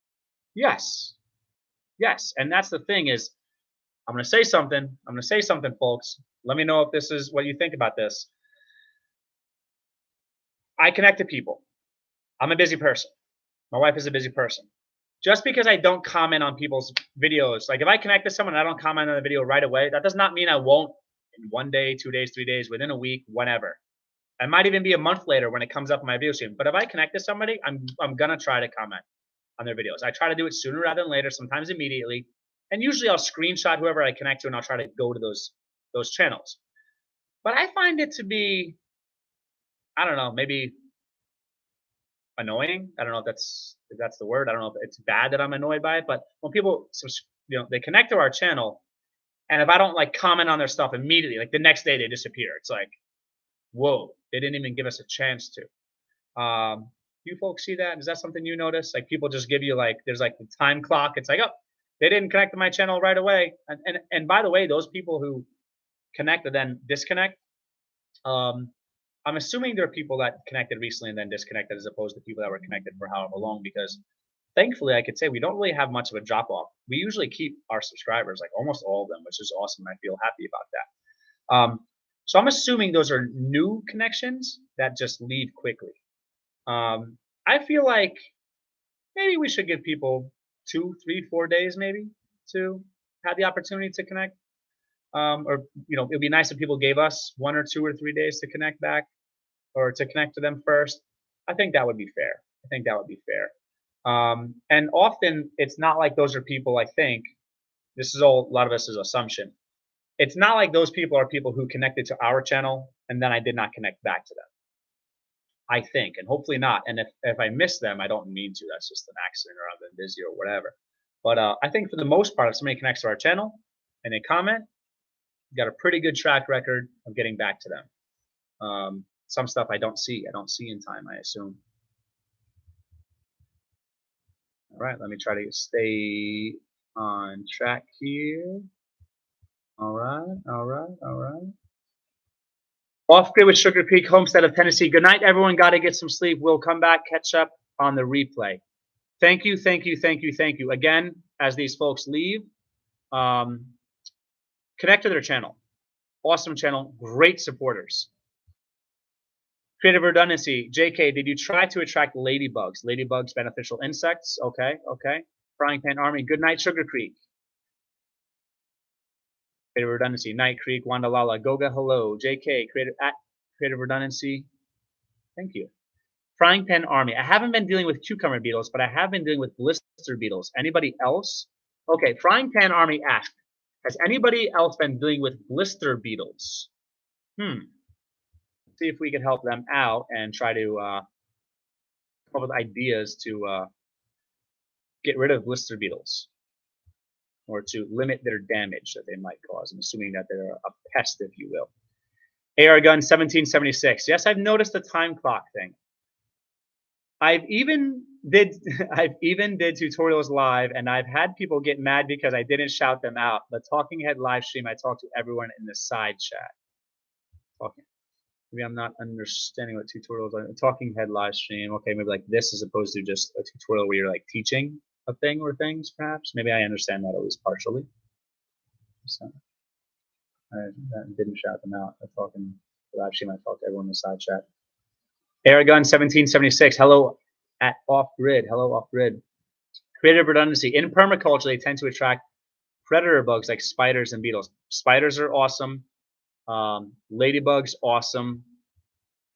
Yes. Yes. And that's the thing is, I'm going to say something. I'm going to say something, folks. Let me know if this is what you think about this. I connect to people. I'm a busy person. My wife is a busy person. Just because I don't comment on people's videos, like if I connect to someone and I don't comment on the video right away, that does not mean I won't in 1 day, 2 days, 3 days, within a week, whenever. It might even be a month later when it comes up in my video stream. But if I connect to somebody, I'm gonna try to comment on their videos. I try to do it sooner rather than later, sometimes immediately. And usually I'll screenshot whoever I connect to and I'll try to go to those channels. But I find it to be, I don't know, maybe annoying. I don't know if that's the word. I don't know if it's bad that I'm annoyed by it. But when people, they connect to our channel, and if I don't like comment on their stuff immediately, like the next day they disappear. It's like, whoa, they didn't even give us a chance to. You folks see that? Is that something you notice? Like people just give you like, there's like the time clock. It's like, oh, they didn't connect to my channel right away. And by the way, those people who connect and then disconnect, I'm assuming there are people that connected recently and then disconnected as opposed to people that were connected for however long, because thankfully I could say we don't really have much of a drop off. We usually keep our subscribers, like almost all of them, which is awesome. I feel happy about that. So I'm assuming those are new connections that just leave quickly. I feel like maybe we should give people 2, 3, 4 days maybe to have the opportunity to connect. Or it'd be nice if people gave us 1 or 2 or 3 days to connect back, or to connect to them first. I think that would be fair. I think that would be fair. And often it's not like those are people. I think this is all a lot of us is assumption. It's not like those people are people who connected to our channel and then I did not connect back to them. I think, and hopefully not. And if I miss them, I don't mean to. That's just an accident, or I've been busy or whatever. But I think for the most part, if somebody connects to our channel and they comment, got a pretty good track record of getting back to them. Some stuff I don't see in time, I assume. All right, let me try to stay on track here. All right. Off grid with Sugar Creek, Homestead of Tennessee. Good night, everyone. Got to get some sleep. We'll come back, catch up on the replay. Thank you. Again, as these folks leave, connect to their channel. Awesome channel, great supporters. Creative redundancy. JK, did you try to attract ladybugs? Ladybugs, beneficial insects. Okay. Frying Pan Army. Good night, Sugar Creek. Creative redundancy. Night Creek, Wanda Lala, Goga, hello. JK, creative redundancy. Thank you. Frying Pan Army. I haven't been dealing with cucumber beetles, but I have been dealing with blister beetles. Anybody else? Okay, Frying Pan Army asked, has anybody else been dealing with blister beetles? See if we can help them out and try to come up with ideas to get rid of blister beetles, or to limit their damage that they might cause. I'm assuming that they're a pest, if you will. AR Gun 1776. Yes, I've noticed the time clock thing. I've even did tutorials live, and I've had people get mad because I didn't shout them out. The Talking Head live stream, I talked to everyone in the side chat. Maybe I'm not understanding what tutorials are. Talking Head live stream. Okay, maybe like this as opposed to just a tutorial where you're like teaching a thing or things, perhaps. Maybe I understand that at least partially. So I didn't shout them out. I talking live stream. I talked to everyone in the side chat. Aragon 1776. Hello at Off Grid. Hello Off Grid. Creative redundancy. In permaculture, they tend to attract predator bugs like spiders and beetles. Spiders are awesome. Ladybugs, awesome.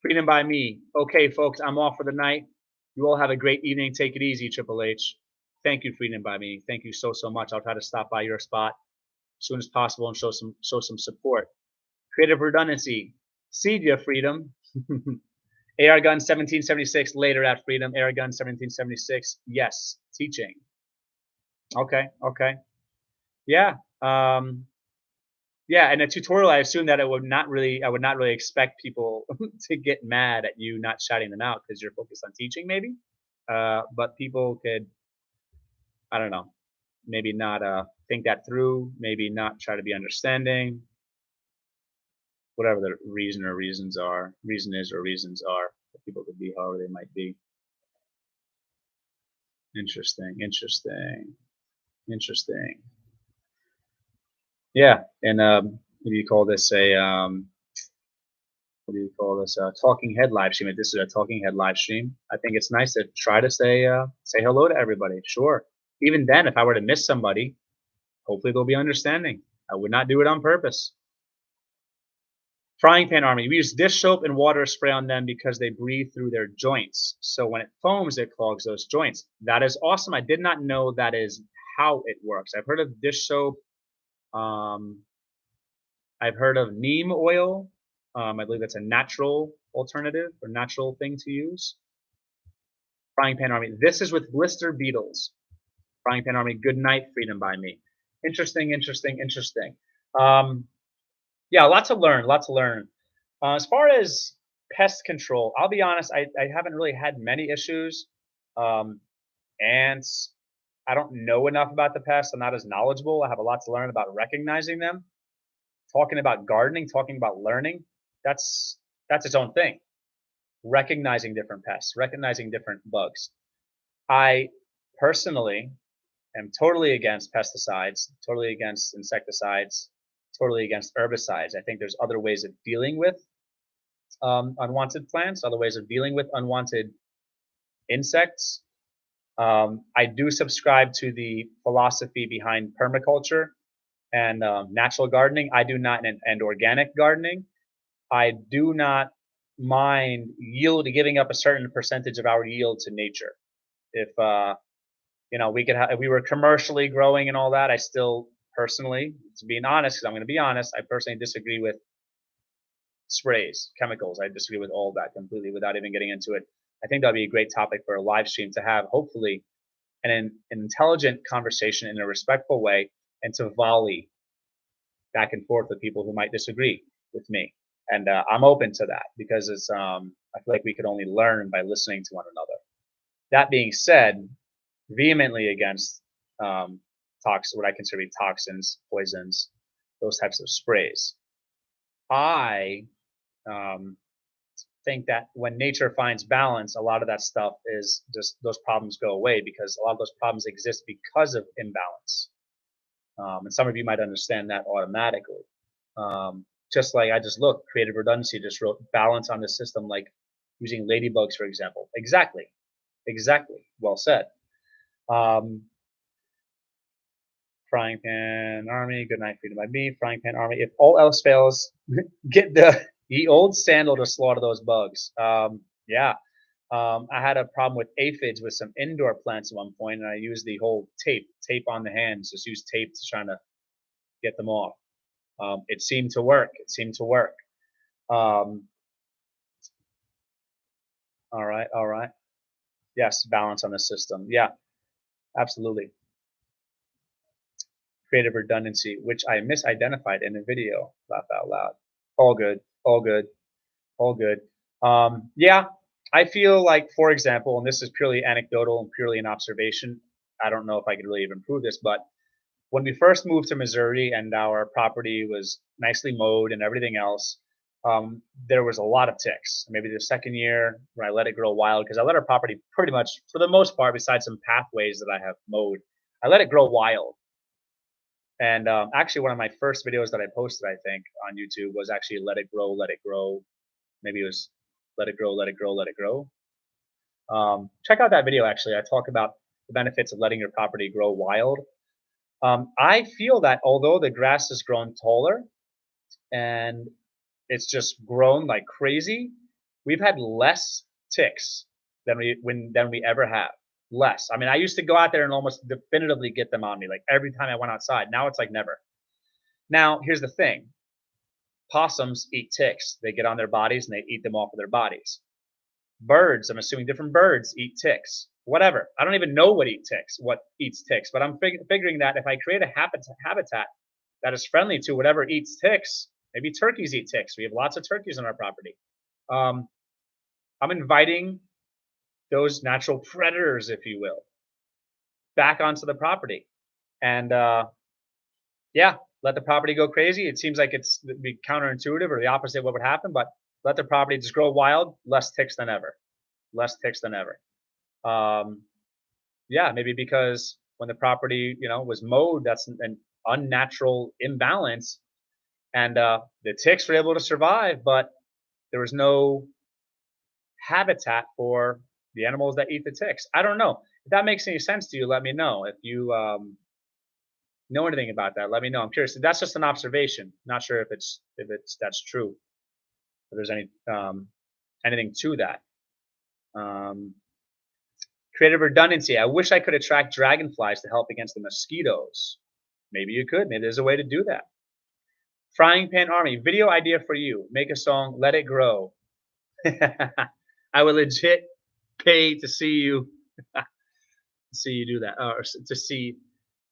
Freedom by me. Okay, folks, I'm off for the night. You all have a great evening. Take it easy, Triple H. Thank you, Freedom by me. Thank you so much. I'll try to stop by your spot as soon as possible and show some support. Creative redundancy. See ya, Freedom. AR Gun 1776 later at Freedom. AR Gun 1776. Yes, teaching. Okay, okay. Yeah. Yeah, in a tutorial, I assume that I would not really expect people to get mad at you not shouting them out because you're focused on teaching, maybe. But people could, I don't know, maybe not think that through, maybe not try to be understanding, whatever the reason is or reasons are. People could be however they might be. Interesting, interesting, interesting. Yeah, and what do you call this? What do you call this? Talking head live stream. If this is a talking head live stream, I think it's nice to try to say hello to everybody. Sure. Even then, if I were to miss somebody, hopefully they'll be understanding. I would not do it on purpose. Frying pan army. We use dish soap and water spray on them because they breathe through their joints. So when it foams, it clogs those joints. That is awesome. I did not know that is how it works. I've heard of dish soap. Um, I've heard of neem oil. I believe that's a natural alternative or natural thing to use. Frying pan army. This is with blister beetles. Frying pan army. Good night, freedom by me. Interesting, interesting, interesting. Yeah, lots to learn. Lots to learn. As far as pest control, I'll be honest. I haven't really had many issues. Um, ants. I don't know enough about the pests. I'm not as knowledgeable. I have a lot to learn about recognizing them. Talking about gardening, talking about learning. That's its own thing. Recognizing different pests, recognizing different bugs. I personally am totally against pesticides, totally against insecticides, totally against herbicides. I think there's other ways of dealing with unwanted plants, other ways of dealing with unwanted insects. I do subscribe to the philosophy behind permaculture and natural gardening. I do not, and organic gardening. I do not mind giving up a certain percentage of our yield to nature. If if we were commercially growing and all that, I still personally, to being honest, because I'm going to be honest, I personally disagree with sprays, chemicals. I disagree with all that completely without even getting into it. I think that'd be a great topic for a live stream to have, hopefully, an intelligent conversation in a respectful way, and to volley back and forth with people who might disagree with me. And I'm open to that because I feel like we could only learn by listening to one another. That being said, vehemently against what I consider to be toxins, poisons, those types of sprays. I think that when nature finds balance, a lot of that stuff is just those problems go away because a lot of those problems exist because of imbalance. And some of you might understand that automatically. Just like I just looked, creative redundancy just wrote balance on the system, like using ladybugs, for example. Exactly. Exactly. Well said. Frying pan army. Good night, freedom by me. Frying pan army. If all else fails, get the old sandal to slaughter those bugs. Yeah. I had a problem with aphids with some indoor plants at one point, and I used the whole tape on the hands. Just use tape to try to get them off. It seemed to work. It seemed to work. All right, all right. Yes, balance on the system. Yeah, absolutely. Creative redundancy, which I misidentified in a video. Laugh out loud. All good. All good. All good. Yeah, I feel like, for example, and this is purely anecdotal and purely an observation. I don't know if I could really even prove this, but when we first moved to Missouri and our property was nicely mowed and everything else, there was a lot of ticks. Maybe the second year when I let it grow wild, because I let our property pretty much, for the most part, besides some pathways that I have mowed, I let it grow wild. And actually, one of my first videos that I posted, I think, on YouTube was actually let it grow, let it grow. Maybe it was let it grow, let it grow, let it grow. Check out that video, actually. I talk about the benefits of letting your property grow wild. I feel that although the grass has grown taller, and it's just grown like crazy. We've had less ticks than we ever have. Less. I mean, I used to go out there and almost definitively get them on me, like every time I went outside. Now it's like never. Now, here's the thing. Possums eat ticks. They get on their bodies and they eat them off of their bodies. Birds, I'm assuming different birds eat ticks. Whatever. I don't even know what eats ticks, but I'm figuring that if I create a habitat that is friendly to whatever eats ticks, maybe turkeys eat ticks. We have lots of turkeys on our property. Um, I'm inviting those natural predators, if you will, back onto the property. And yeah, let the property go crazy. It seems like it'd be counterintuitive or the opposite of what would happen, but let the property just grow wild, less ticks than ever. Less ticks than ever. Yeah, maybe because when the property, was mowed, that's an unnatural imbalance, and the ticks were able to survive, but there was no habitat for the animals that eat the ticks. I don't know if that makes any sense to you. Let me know if you know anything about that. Let me know. I'm curious. That's just an observation. Not sure if that's true. If there's anything to that. Creative redundancy. I wish I could attract dragonflies to help against the mosquitoes. Maybe you could. Maybe there's a way to do that. Frying Pan Army. Video idea for you. Make a song. Let it grow. I would legit pay to see you do that, or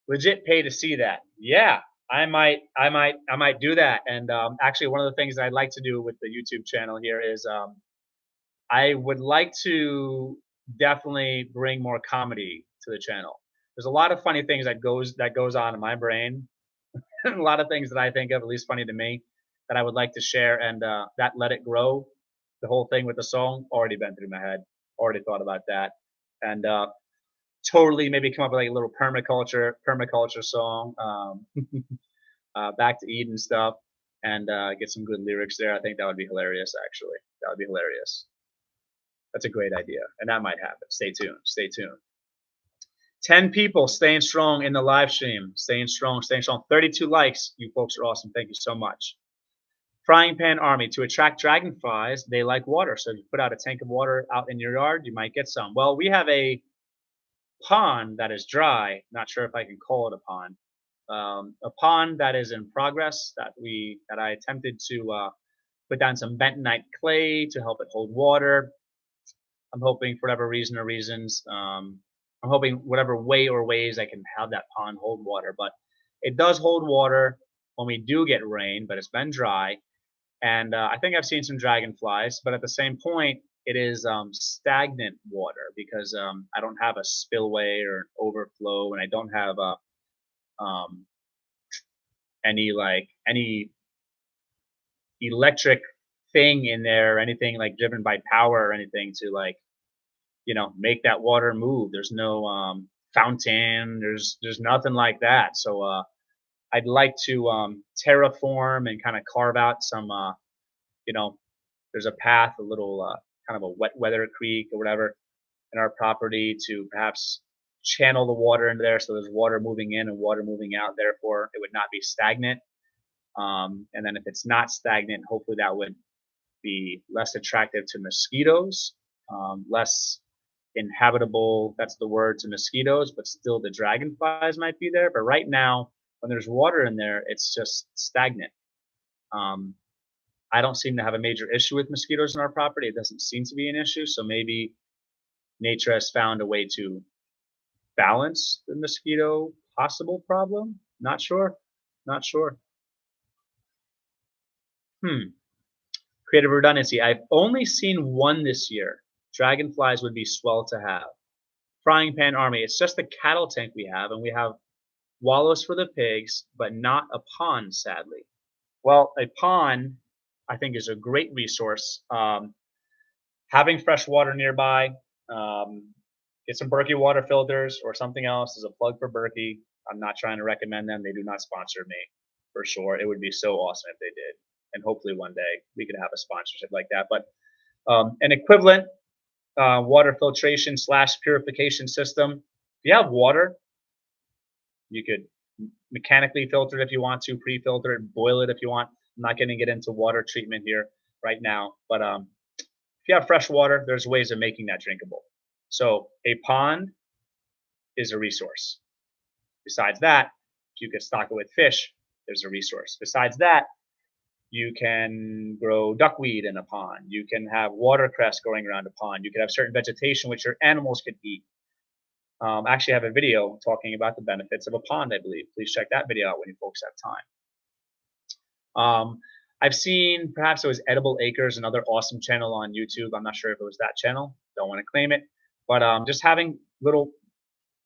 legit pay to see that. Yeah, I might do that. And actually, one of the things that I'd like to do with the YouTube channel here is I would like to definitely bring more comedy to the channel. There's a lot of funny things that goes on in my brain. A lot of things that I think of, at least funny to me, that I would like to share. And that Let It Grow, the whole thing with the song, already been through my head. Already thought about that. And totally maybe come up with like a little permaculture song, back to Eden stuff, and get some good lyrics there. I think that would be hilarious. Actually, that would be hilarious. That's a great idea, and that might happen. Stay tuned. Stay tuned. 10 people staying strong in the live stream. Staying strong. 32 likes. You folks are awesome. Thank you so much. Frying Pan Army. To attract dragonflies, they like water. So if you put out a tank of water out in your yard, you might get some. Well, we have a pond that is dry. Not sure if I can call it a pond. A pond that is in progress that I attempted to put down some bentonite clay to help it hold water. I'm hoping for whatever reason or reasons, I'm hoping whatever way or ways I can have that pond hold water. But it does hold water when we do get rain, but it's been dry. And I think I've seen some dragonflies, but at the same point, it is stagnant water because I don't have a spillway or an overflow, and I don't have any electric thing in there or anything like driven by power or anything to make that water move. There's no fountain. There's nothing like that. So I'd like to terraform and kind of carve out some there's a path, a little kind of a wet weather creek or whatever in our property to perhaps channel the water into there so there's water moving in and water moving out. Therefore, it would not be stagnant. And then if it's not stagnant, hopefully that would be less attractive to mosquitoes, less inhabitable, that's the word, to mosquitoes, but still the dragonflies might be there. But right now, when there's water in there, it's just stagnant. I don't seem to have a major issue with mosquitoes in our property. It doesn't seem to be an issue. So maybe nature has found a way to balance the mosquito possible problem. Not sure. Not sure. Creative redundancy. I've only seen one this year. Dragonflies would be swell to have. Frying Pan Army. It's just a cattle tank we have, and we have wallows for the pigs, but not a pond, sadly. Well, a pond, I think, is a great resource. Having fresh water nearby, get some Berkey water filters or something else. As a plug for Berkey. I'm not trying to recommend them. They do not sponsor me, for sure. It would be so awesome if they did. And hopefully one day we could have a sponsorship like that. But an equivalent water filtration / purification system. If you have water, you could mechanically filter it if you want to, pre-filter it, boil it if you want. I'm not going to get into water treatment here right now, but if you have fresh water, there's ways of making that drinkable. So a pond is a resource. Besides that, if you could stock it with fish, there's a resource. Besides that, you can grow duckweed in a pond. You can have watercress growing around a pond. You can have certain vegetation which your animals could eat. I actually have a video talking about the benefits of a pond, I believe. Please check that video out when you folks have time. I've seen, perhaps it was Edible Acres, another awesome channel on YouTube. I'm not sure if it was that channel. Don't want to claim it. But just having little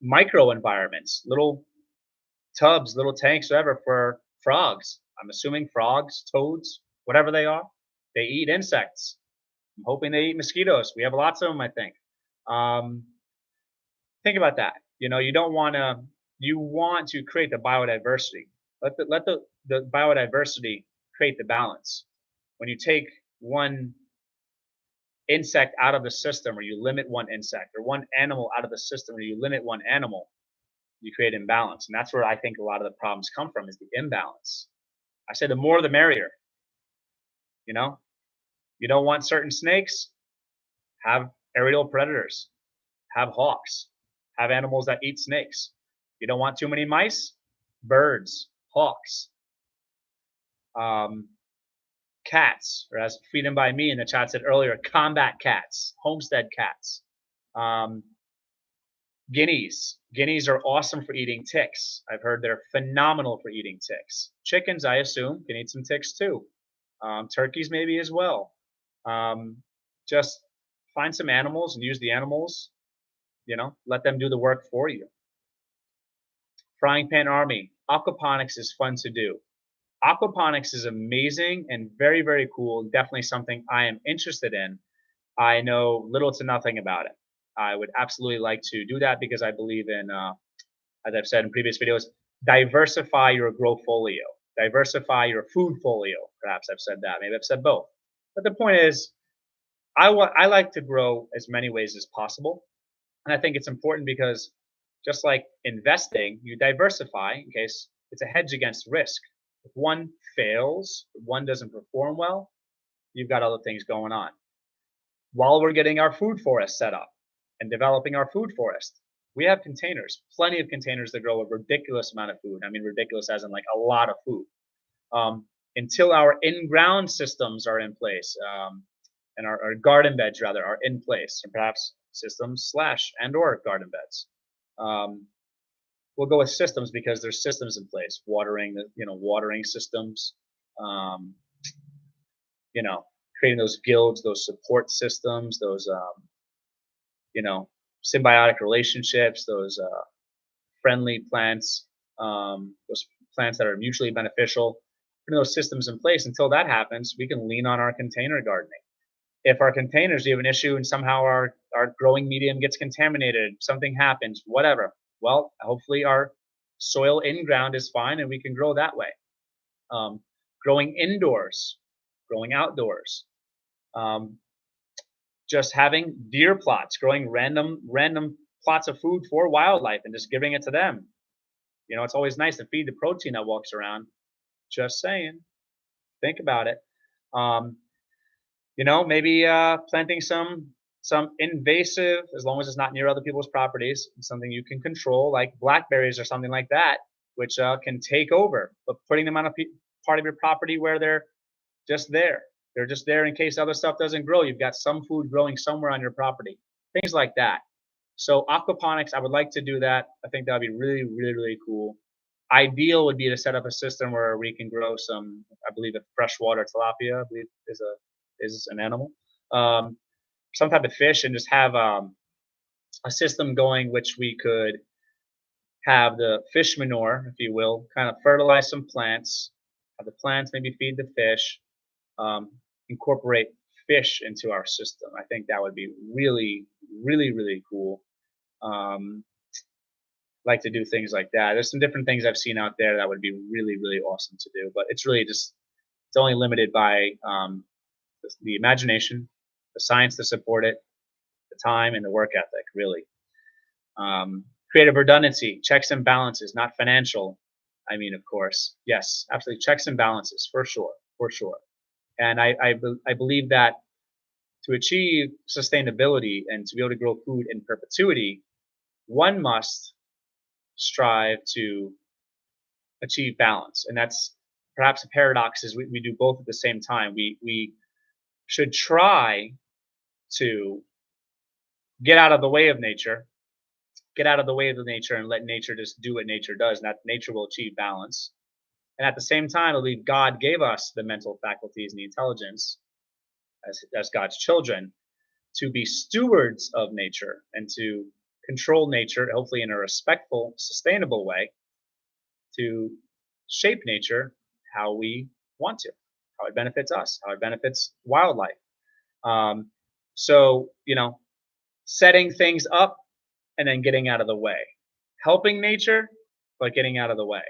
micro environments, little tubs, little tanks, whatever, for frogs. I'm assuming frogs, toads, whatever they are, they eat insects. I'm hoping they eat mosquitoes. We have lots of them, I think. Think about that. You don't want to. You want to create the biodiversity. Let the biodiversity create the balance. When you take one insect out of the system, or you limit one insect, or one animal out of the system, or you limit one animal, you create imbalance. And that's where I think a lot of the problems come from, is the imbalance. I say the more the merrier. You know, you don't want certain snakes, have aerial predators, have hawks, have animals that eat snakes. You don't want too many mice, birds, hawks, cats, or as Freedom by Me in the chat said earlier, combat cats, homestead cats. Guineas. Guineas are awesome for eating ticks. I've heard they're phenomenal for eating ticks. Chickens, I assume, can eat some ticks too. Turkeys maybe as well. Just find some animals and use the animals. Let them do the work for you. Frying Pan Army. Aquaponics is fun to do. Aquaponics is amazing and very, very cool. Definitely something I am interested in. I know little to nothing about it. I would absolutely like to do that because I believe in, as I've said in previous videos, diversify your grow folio, diversify your food folio. Perhaps I've said that. Maybe I've said both. But the point is, I like to grow as many ways as possible. And I think it's important because just like investing, you diversify in case it's a hedge against risk. If one fails, if one doesn't perform well, you've got other things going on. While we're getting our food forest set up and developing our food forest, we have containers, plenty of containers that grow a ridiculous amount of food. I mean, ridiculous as in like a lot of food. Until our in-ground systems are in place, and our garden beds rather are in place, and perhaps systems / and or garden beds. We'll go with systems because there's systems in place, watering systems, creating those guilds, those support systems, those symbiotic relationships, those friendly plants, those plants that are mutually beneficial. Putting those systems in place. Until that happens, we can lean on our container gardening. If our containers, you have an issue and somehow our growing medium gets contaminated, something happens, whatever, well, hopefully our soil in ground is fine and we can grow that way. Growing indoors, growing outdoors, just having deer plots, growing random plots of food for wildlife and just giving it to them. It's always nice to feed the protein that walks around. Just saying. Think about it. Maybe planting some invasive, as long as it's not near other people's properties, something you can control, like blackberries or something like that, which can take over. But putting them on a part of your property where they're just there. They're just there in case other stuff doesn't grow. You've got some food growing somewhere on your property. Things like that. So aquaponics, I would like to do that. I think that would be really, really, really cool. Ideal would be to set up a system where we can grow some, I believe a freshwater tilapia, I believe is an animal, some type of fish, and just have a system going which we could have the fish manure, if you will, kind of fertilize some plants, have the plants maybe feed the fish, incorporate fish into our system. I think that would be really, really, really cool. Like to do things like that. There's some different things I've seen out there that would be really, really awesome to do, but it's really just, it's only limited by the imagination, the science to support it, the time, and the work ethic, really. Creative redundancy, checks and balances, not financial. I mean, of course, yes, absolutely, checks and balances, for sure. for sure. And I believe that to achieve sustainability and to be able to grow food in perpetuity, one must strive to achieve balance. And that's perhaps a paradox is we do both at the same time. We should try to get out of the way of nature, get out of the way of the nature and let nature just do what nature does, and that nature will achieve balance. And at the same time, I believe God gave us the mental faculties and the intelligence as God's children to be stewards of nature and to control nature, hopefully in a respectful, sustainable way, to shape nature how we want to, how it benefits us, how it benefits wildlife. Um, so, setting things up and then getting out of the way, helping nature, but getting out of the way.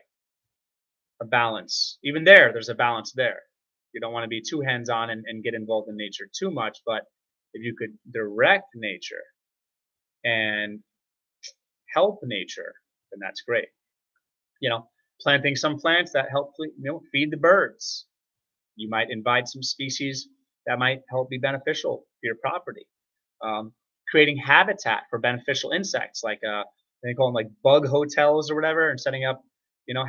A balance. Even there's a balance there. You don't want to be too hands-on and get involved in nature too much, but if you could direct nature and help nature, then that's great. Planting some plants that help feed the birds. You might invite some species that might help be beneficial for your property. Creating habitat for beneficial insects, like they call them like bug hotels or whatever, and setting up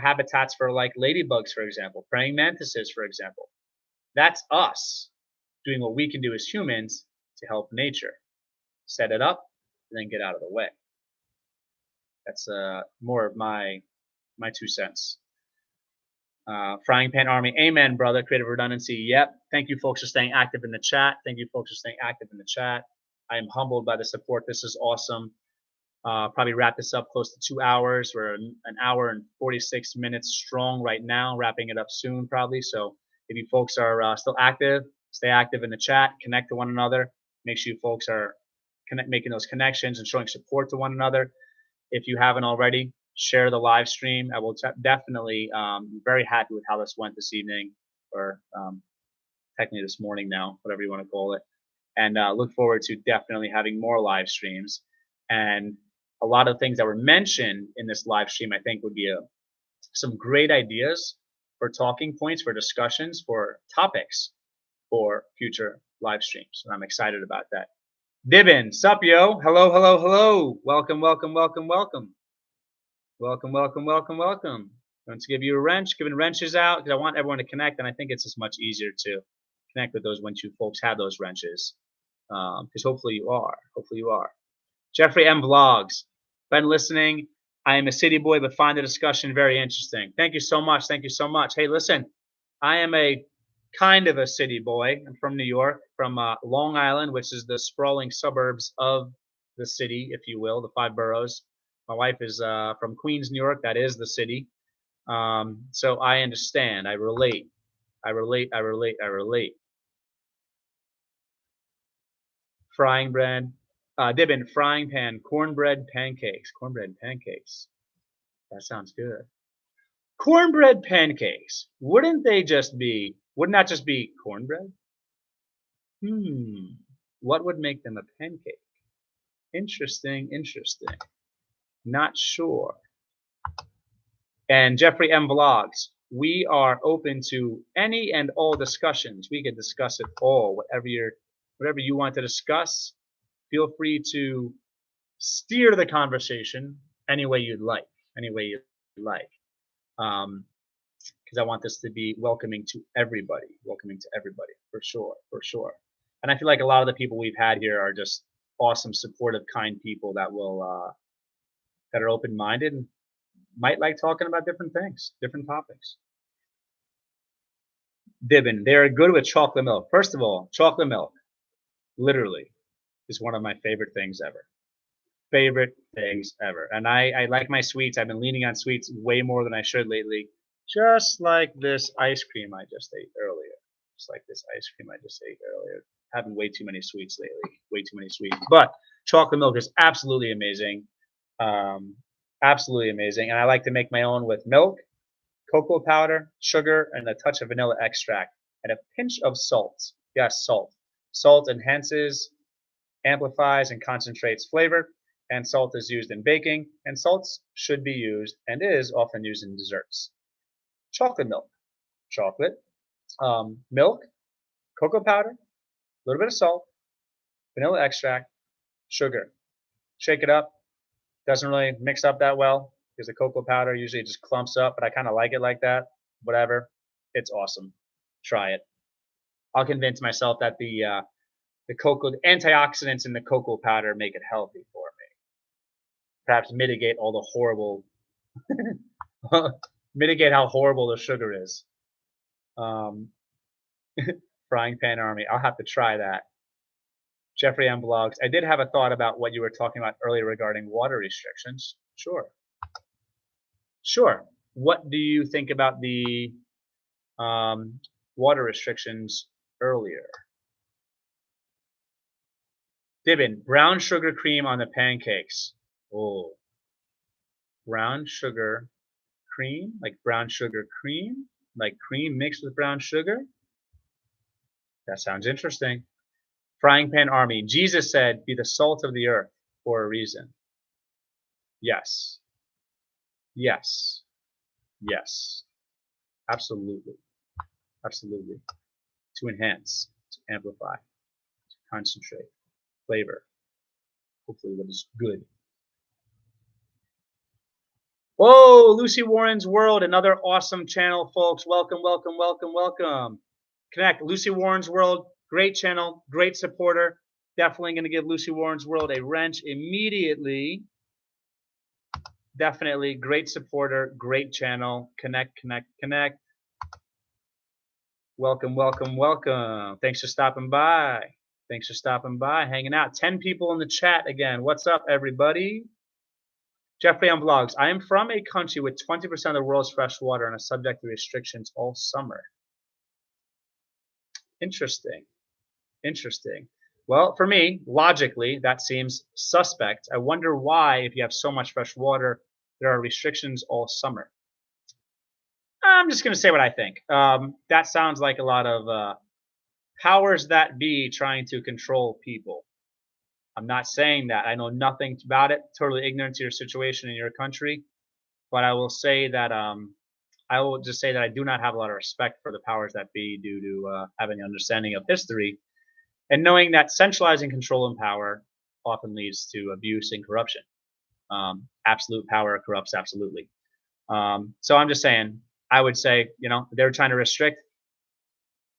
habitats for like ladybugs, for example, praying mantises, for example. That's us doing what we can do as humans to help nature. Set it up and then get out of the way. That's more of my 2 cents. Frying Pan Army, amen, brother. Creative redundancy, yep. Thank you, folks, for staying active in the chat. Thank you, folks, for staying active in the chat. I am humbled by the support. This is awesome. Probably wrap this up close to 2 hours. We're an hour and 46 minutes strong right now, wrapping it up soon probably. So if you folks are still active, stay active in the chat, connect to one another. Make sure you folks are making those connections and showing support to one another. If you haven't already, share the live stream. I will definitely be very happy with how this went this evening, or technically this morning now, whatever you want to call it. And look forward to definitely having more live streams. And a lot of things that were mentioned in this live stream, I think, would be some great ideas for talking points, for discussions, for topics for future live streams. And I'm excited about that. Dibin, sup, yo? Hello, hello, hello. Welcome, welcome, welcome, welcome. Welcome, welcome, welcome, welcome. I'm going to give you a wrench, giving wrenches out because I want everyone to connect, and I think it's just much easier to connect with those once you folks have those wrenches. Because hopefully you are. Hopefully you are. Jeffrey M. Vlogs. Been listening. I am a city boy, but find the discussion very interesting. Thank you so much. Thank you so much. Hey, listen, I am a kind of a city boy. I'm from New York, from Long Island, which is the sprawling suburbs of the city, if you will, the 5 boroughs. My wife is from Queens, New York. That is the city. So I understand. I relate. I relate. I relate. I relate. Frying bread. Dibin, frying pan, cornbread pancakes. Cornbread pancakes. That sounds good. Cornbread pancakes. Wouldn't that just be cornbread? What would make them a pancake? Interesting, interesting. Not sure. And Jeffrey M. Vlogs. We are open to any and all discussions. We can discuss it all. Whatever you want to discuss, feel free to steer the conversation any way you'd like. Any way you'd like. Because I want this to be welcoming to everybody. Welcoming to everybody, for sure, for sure. And I feel like a lot of the people we've had here are just awesome, supportive, kind people that will that are open-minded and might like talking about different things, different topics. Dibin, they're good with chocolate milk. First of all, chocolate milk, literally, is one of my favorite things ever. Favorite things ever. And I like my sweets. I've been leaning on sweets way more than I should lately. Just like this ice cream I just ate earlier. Just like this ice cream I just ate earlier. Having way too many sweets lately. Way too many sweets. But chocolate milk is absolutely amazing. Absolutely amazing. And I like to make my own with milk, cocoa powder, sugar, and a touch of vanilla extract, and a pinch of salt. Yes, salt. Salt enhances, amplifies, and concentrates flavor, and salt is used in baking, and salts should be used and is often used in desserts. Chocolate milk. Chocolate, Milk, cocoa powder, a little bit of salt, vanilla extract, sugar. Shake it up. Doesn't really mix up that well because the cocoa powder usually just clumps up, but I kind of like it like that. Whatever. It's awesome. Try it. I'll convince myself that the cocoa the antioxidants in the cocoa powder make it healthy for me. Perhaps mitigate all the horrible mitigate how horrible the sugar is. Um, Frying pan army. I'll have to try that. Jeffrey M. Blogs. I did have a thought about what you were talking about earlier regarding water restrictions. Sure. Sure. What do you think about the water restrictions earlier? Dibin, brown sugar cream on the pancakes. Oh, brown sugar cream? Like brown sugar cream? Like cream mixed with brown sugar? That sounds interesting. Frying pan army. Jesus said, be the salt of the earth for a reason. Yes. Yes. Yes. Absolutely. Absolutely. To enhance, to amplify, to concentrate, flavor. Hopefully what is good. Whoa, Lucy Warren's World, another awesome channel, folks. Welcome, welcome, welcome, welcome. Connect, Lucy Warren's World, great channel, great supporter. Definitely going to give Lucy Warren's World a wrench immediately. Definitely great supporter, great channel. Connect, connect, connect. Welcome, welcome, welcome. Thanks for stopping by. Thanks for stopping by, hanging out. 10 people in the chat again. What's up, everybody? Jeffrey on Blogs. I am from a country with 20% of the world's fresh water and are subject to restrictions all summer. Interesting. Interesting. Well, for me, logically, that seems suspect. I wonder why, if you have so much fresh water, there are restrictions all summer. I'm just going to say what I think. That sounds like a lot of powers that be trying to control people. I'm not saying that. I know nothing about it. Totally ignorant to your situation in your country. But I will say that I will just say that I do not have a lot of respect for the powers that be due to having an understanding of history and knowing that centralizing control and power often leads to abuse and corruption. Absolute power corrupts absolutely. So I'm just saying, I would say, they're trying to restrict.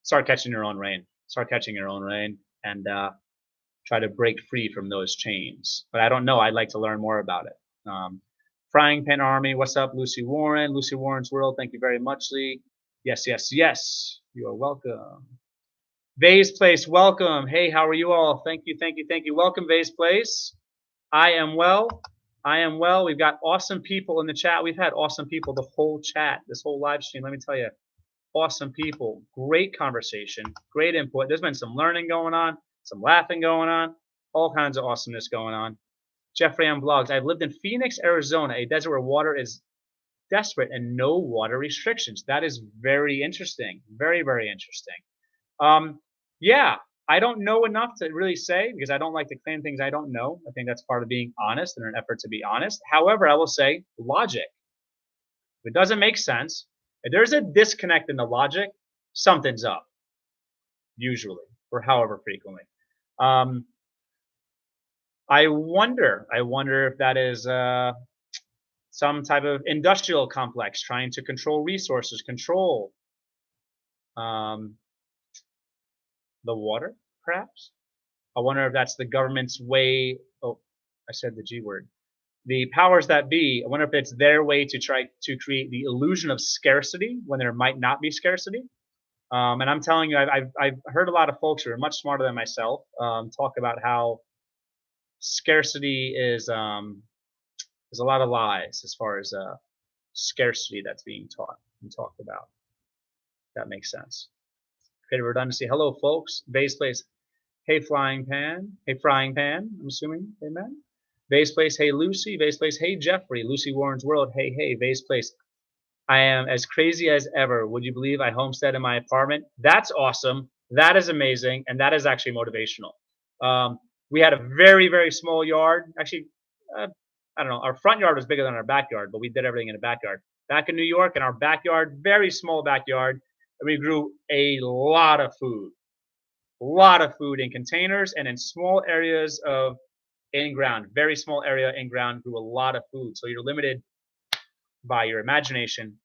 Start catching your own rain. Start catching your own rain and try to break free from those chains. But I don't know. I'd like to learn more about it. Frying Pan Army, what's up, Lucy Warren? Lucy Warren's World, thank you very much, Lee. Yes, yes, yes. You are welcome. Vase Place, welcome. Hey, how are you all? Thank you, thank you, thank you. Welcome, Vase Place. I am well. I am well. We've got awesome people in the chat. We've had awesome people the whole chat, this whole live stream. Let me tell you, awesome people. Great conversation, great input. There's been some learning going on, some laughing going on, all kinds of awesomeness going on. Jeffrey on Blogs. I've lived in Phoenix, Arizona, a desert where water is desperate and no water restrictions. That is very interesting. Very, very interesting. Yeah, I don't know enough to really say because I don't like to claim things I don't know. I think that's part of being honest in an effort to be honest. However, I will say logic. If it doesn't make sense, if there's a disconnect in the logic, something's up, usually, or however frequently. I wonder if that is some type of industrial complex trying to control resources, control the water, perhaps. I wonder if that's the government's way. Oh, I said the G word. The powers that be, I wonder if it's their way to try to create the illusion of scarcity when there might not be scarcity. And I'm telling you, I've heard a lot of folks who are much smarter than myself talk about how scarcity is there's a lot of lies as far as scarcity that's being taught and talked about. That makes sense. Creative redundancy. Hello, folks. Vase Place. Hey, Flying Pan. Hey, Frying Pan. I'm assuming. Amen. Vase Place. Hey, Lucy. Vase Place. Hey, Jeffrey. Lucy Warren's World. Hey, hey. Vase Place. I am as crazy as ever. Would you believe I homestead in my apartment? That's awesome. That is amazing. And that is actually motivational. We had a very, very small yard. Actually, I don't know. Our front yard was bigger than our backyard, but we did everything in the backyard. Back in New York, in our backyard, very small backyard. And we grew a lot of food. A lot of food in containers and in small areas of in ground, very small area in ground, grew a lot of food. So you're limited by your imagination,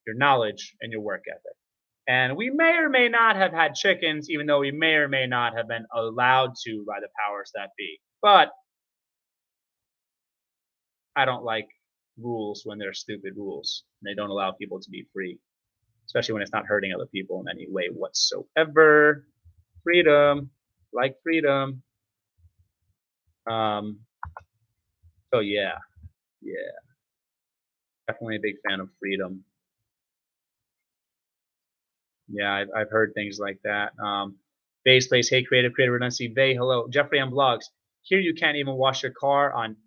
your knowledge, and your work ethic. And we may or may not have had chickens, even though we may or may not have been allowed to by the powers that be. But I don't like rules when they're stupid rules. They don't allow people to be free, especially when it's not hurting other people in any way whatsoever. Freedom, like freedom. Um, so yeah, definitely a big fan of freedom. Yeah, I've heard things like that. Base Place, hey creative redundancy. Bay, hello. Jeffrey on blogs. Here you can't even wash your car on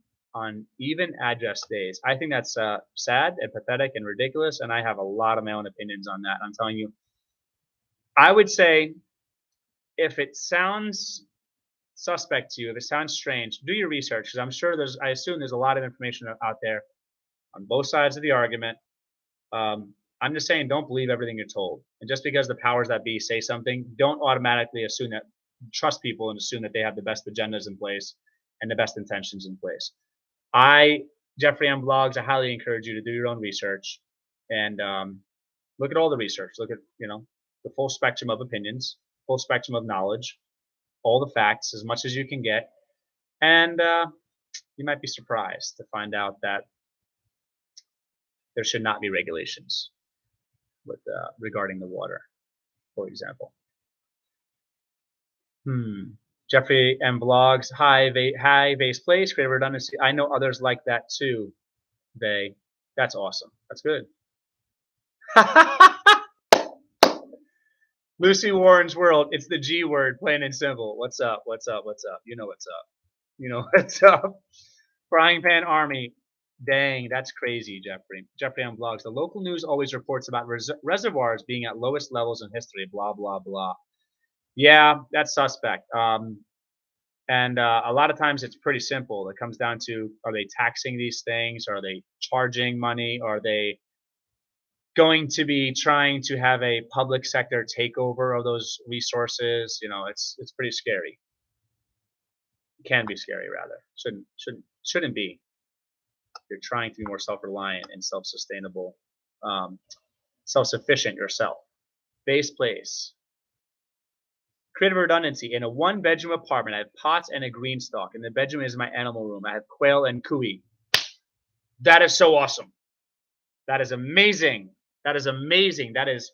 even address days. I think that's sad and pathetic and ridiculous, and I have a lot of my own opinions on that. I'm telling you, I would say if it sounds suspect to you, if it sounds strange, do your research because I'm sure I assume there's a lot of information out there on both sides of the argument. I'm just saying, don't believe everything you're told. And just because the powers that be say something, don't automatically assume that, trust people and assume that they have the best agendas in place and the best intentions in place. Jeffrey on blogs, I highly encourage you to do your own research and look at all the research. Look at, the full spectrum of opinions, full spectrum of knowledge, all the facts as much as you can get. And you might be surprised to find out that there should not be regulations with regarding the water, for example. Jeffrey M blogs. Hi, Vase Place. Creative redundancy. I know others like that too. That's awesome. That's good. Lucy Warren's world. It's the G word, plain and simple. What's up? What's up? What's up? You know what's up. You know what's up. Frying Pan Army. Dang, that's crazy, Jeffrey. Jeffrey on blogs. The local news always reports about reservoirs being at lowest levels in history. Blah blah blah. Yeah, that's suspect. And a lot of times it's pretty simple. It comes down to, are they taxing these things? Are they charging money? Are they going to be trying to have a public sector takeover of those resources? It's pretty scary. It can be scary, rather. Shouldn't be. You're trying to be more self-reliant and self-sustainable, self-sufficient yourself. Base Place. Creative redundancy. In a one-bedroom apartment, I have pots and a green stalk. In the bedroom is my animal room. I have quail and cooey. That is so awesome. That is amazing. That is amazing. That is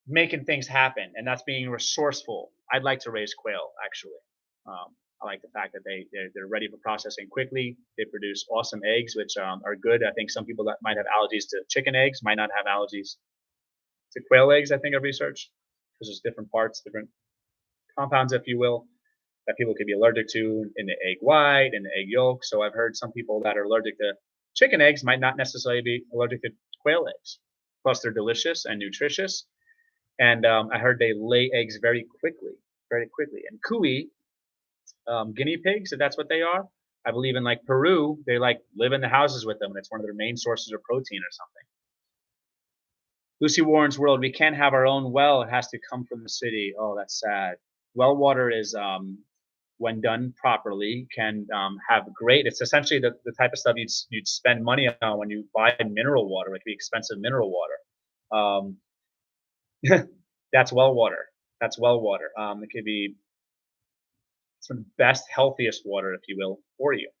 making things happen, and that's being resourceful. I'd like to raise quail, actually. I like the fact that they're ready for processing quickly. They produce awesome eggs, which are good. I think some people that might have allergies to chicken eggs might not have allergies to quail eggs, I think I've researched, because there's different parts, different compounds, if you will, that people could be allergic to in the egg white and the egg yolk. So I've heard some people that are allergic to chicken eggs might not necessarily be allergic to quail eggs. Plus, they're delicious and nutritious. And I heard they lay eggs very quickly. And cooey, guinea pigs, if that's what they are, I believe in like Peru, they like live in the houses with them, and it's one of their main sources of protein or something. Lucy Warren's world. We can't have our own well. It has to come from the city. Oh, that's sad. Well water is, when done properly, can have great. It's essentially the type of stuff you'd spend money on when you buy mineral water. It could be expensive mineral water. That's well water. That's well water. It could be some best, healthiest water, if you will, for you.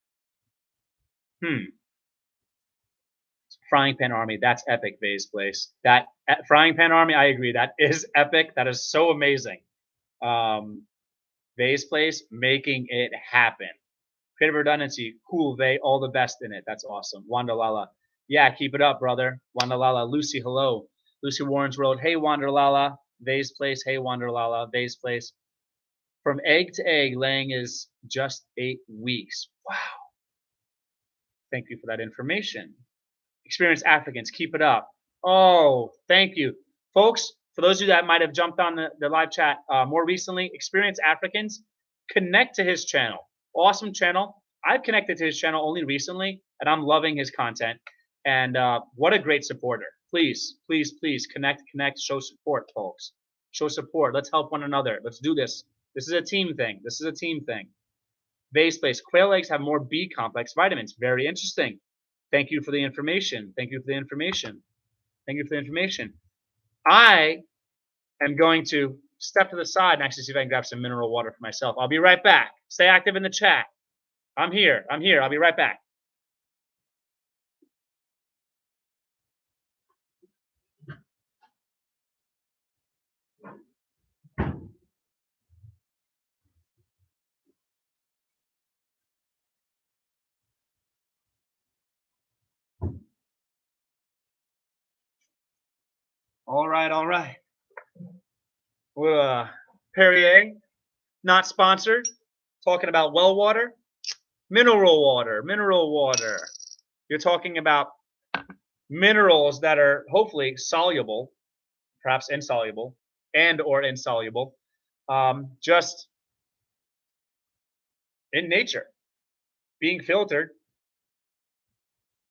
Frying Pan Army, that's epic, Vase Place. That Frying Pan Army, I agree. That is epic. That is so amazing. Vase Place, making it happen. Creative redundancy, cool, Vay, all the best in it. That's awesome. Wanderlala, yeah, keep it up, brother. Wanderlala, Lucy, hello. Lucy Warren's World, hey, Wanderlala. Vase Place, hey, Wanderlala. Vase Place. From egg to egg, laying is just 8 weeks. Wow. Thank you for that information. Experienced Africans, keep it up. Oh, thank you. Folks, for those of you that might have jumped on the live chat more recently, Experienced Africans, connect to his channel. Awesome channel. I've connected to his channel only recently, and I'm loving his content. And what a great supporter. Please, please, please connect, show support, folks. Show support. Let's help one another. Let's do this. This is a team thing. This is a team thing. Vase place. Quail eggs have more B complex vitamins. Very interesting. Thank you for the information. Thank you for the information. Thank you for the information. I am going to step to the side and actually see if I can grab some mineral water for myself. I'll be right back. Stay active in the chat. I'm here. I'm here. I'll be right back. All right, all right. Perrier, not sponsored. Talking about well water, mineral water, mineral water. You're talking about minerals that are hopefully soluble, perhaps insoluble, and or insoluble, just in nature, being filtered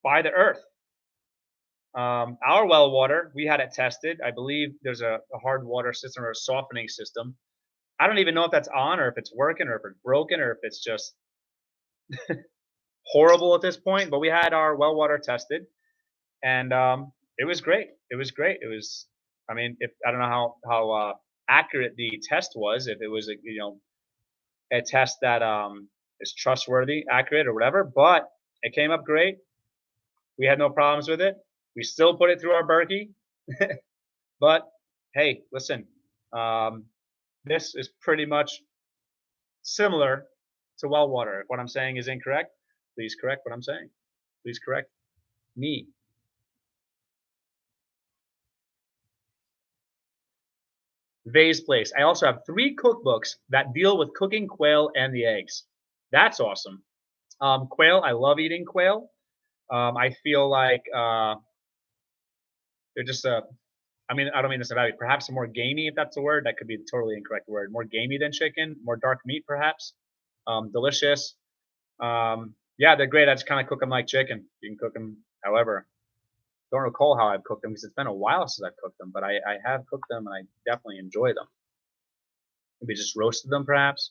by the earth. Our well water, we had it tested. I believe there's a hard water system or a softening system. I don't even know if that's on or if it's working or if it's broken or if it's just horrible at this point. But we had our well water tested, and it was great. It was great. It was. I mean, if I don't know how accurate the test was, if it was a test that is trustworthy, accurate, or whatever, but it came up great. We had no problems with it. We still put it through our Berkey. But hey, listen, this is pretty much similar to well water. If what I'm saying is incorrect, please correct what I'm saying. Please correct me. Vase place. I also have 3 cookbooks that deal with cooking quail and the eggs. That's awesome. Quail, I love eating quail. I feel like they're just I mean, I don't mean this about it. Perhaps more gamey, if that's a word. That could be the totally incorrect word. More gamey than chicken. More dark meat, perhaps. Delicious. Yeah, they're great. I just kind of cook them like chicken. You can cook them however. Don't recall how I've cooked them because it's been a while since I've cooked them. But I have cooked them, and I definitely enjoy them. Maybe just roasted them, perhaps.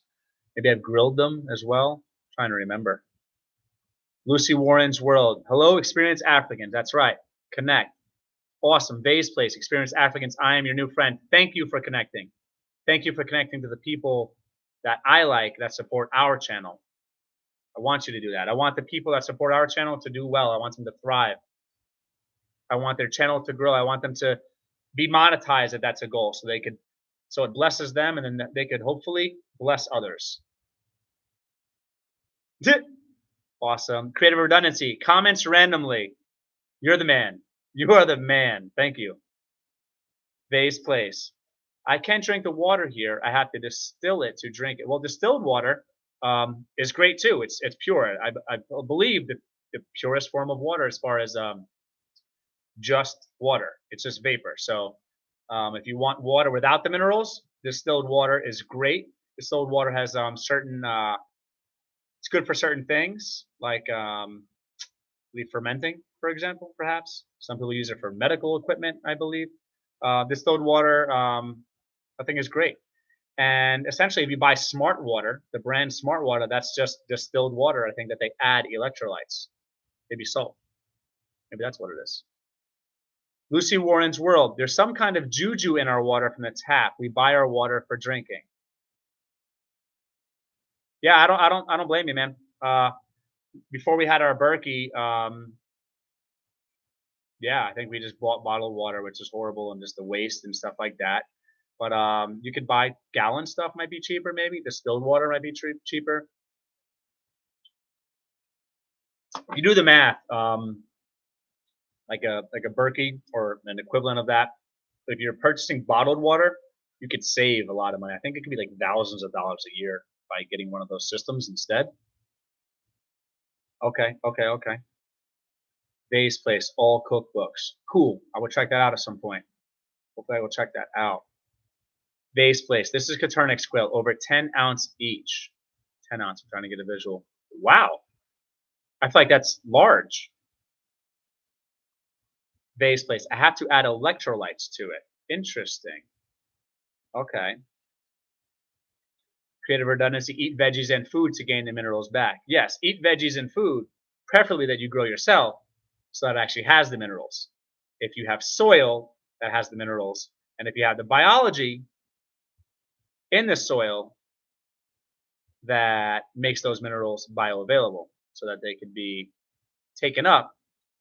Maybe I've grilled them as well. I'm trying to remember. Lucy Warren's World. Hello, experienced Africans. That's right. Connect. Awesome. Vase Place. Experienced Africans. I am your new friend. Thank you for connecting. Thank you for connecting to the people that I like that support our channel. I want you to do that. I want the people that support our channel to do well. I want them to thrive. I want their channel to grow. I want them to be monetized if that's a goal. So it blesses them and then they could hopefully bless others. Awesome. Creative redundancy. Comments randomly. You're the man. You are the man. Thank you. Vase Place. I can't drink the water here. I have to distill it to drink it. Well, distilled water is great too. It's pure. I believe that the purest form of water as far as just water. It's just vapor. So if you want water without the minerals, distilled water is great. Distilled water has certain it's good for certain things like fermenting, for example, perhaps. Some people use it for medical equipment, I believe. Distilled water, I think is great. And essentially, if you buy Smart Water, the brand Smart Water, that's just distilled water. I think that they add electrolytes, maybe salt. Maybe that's what it is. Lucy Warren's World. There's some kind of juju in our water from the tap. We buy our water for drinking. Yeah, I don't blame you, man. Before we had our Berkey, yeah, I think we just bought bottled water, which is horrible and just the waste and stuff like that. But you could buy gallon stuff, might be cheaper, maybe. Distilled water might be cheaper. You do the math, like a Berkey or an equivalent of that. If you're purchasing bottled water, you could save a lot of money. I think it could be like thousands of dollars a year by getting one of those systems instead. Okay. Vase Place, all cookbooks. Cool. I will check that out at some point. Hopefully I will check that out. Vase Place. This is Coturnix quail, over 10 ounce each. 10 ounce. I'm trying to get a visual. Wow. I feel like that's large. Vase place. I have to add electrolytes to it. Interesting. Okay. Creative redundancy. Eat veggies and food to gain the minerals back. Yes, eat veggies and food, preferably that you grow yourself, so that it actually has the minerals. If you have soil that has the minerals, and if you have the biology in the soil that makes those minerals bioavailable, so that they can be taken up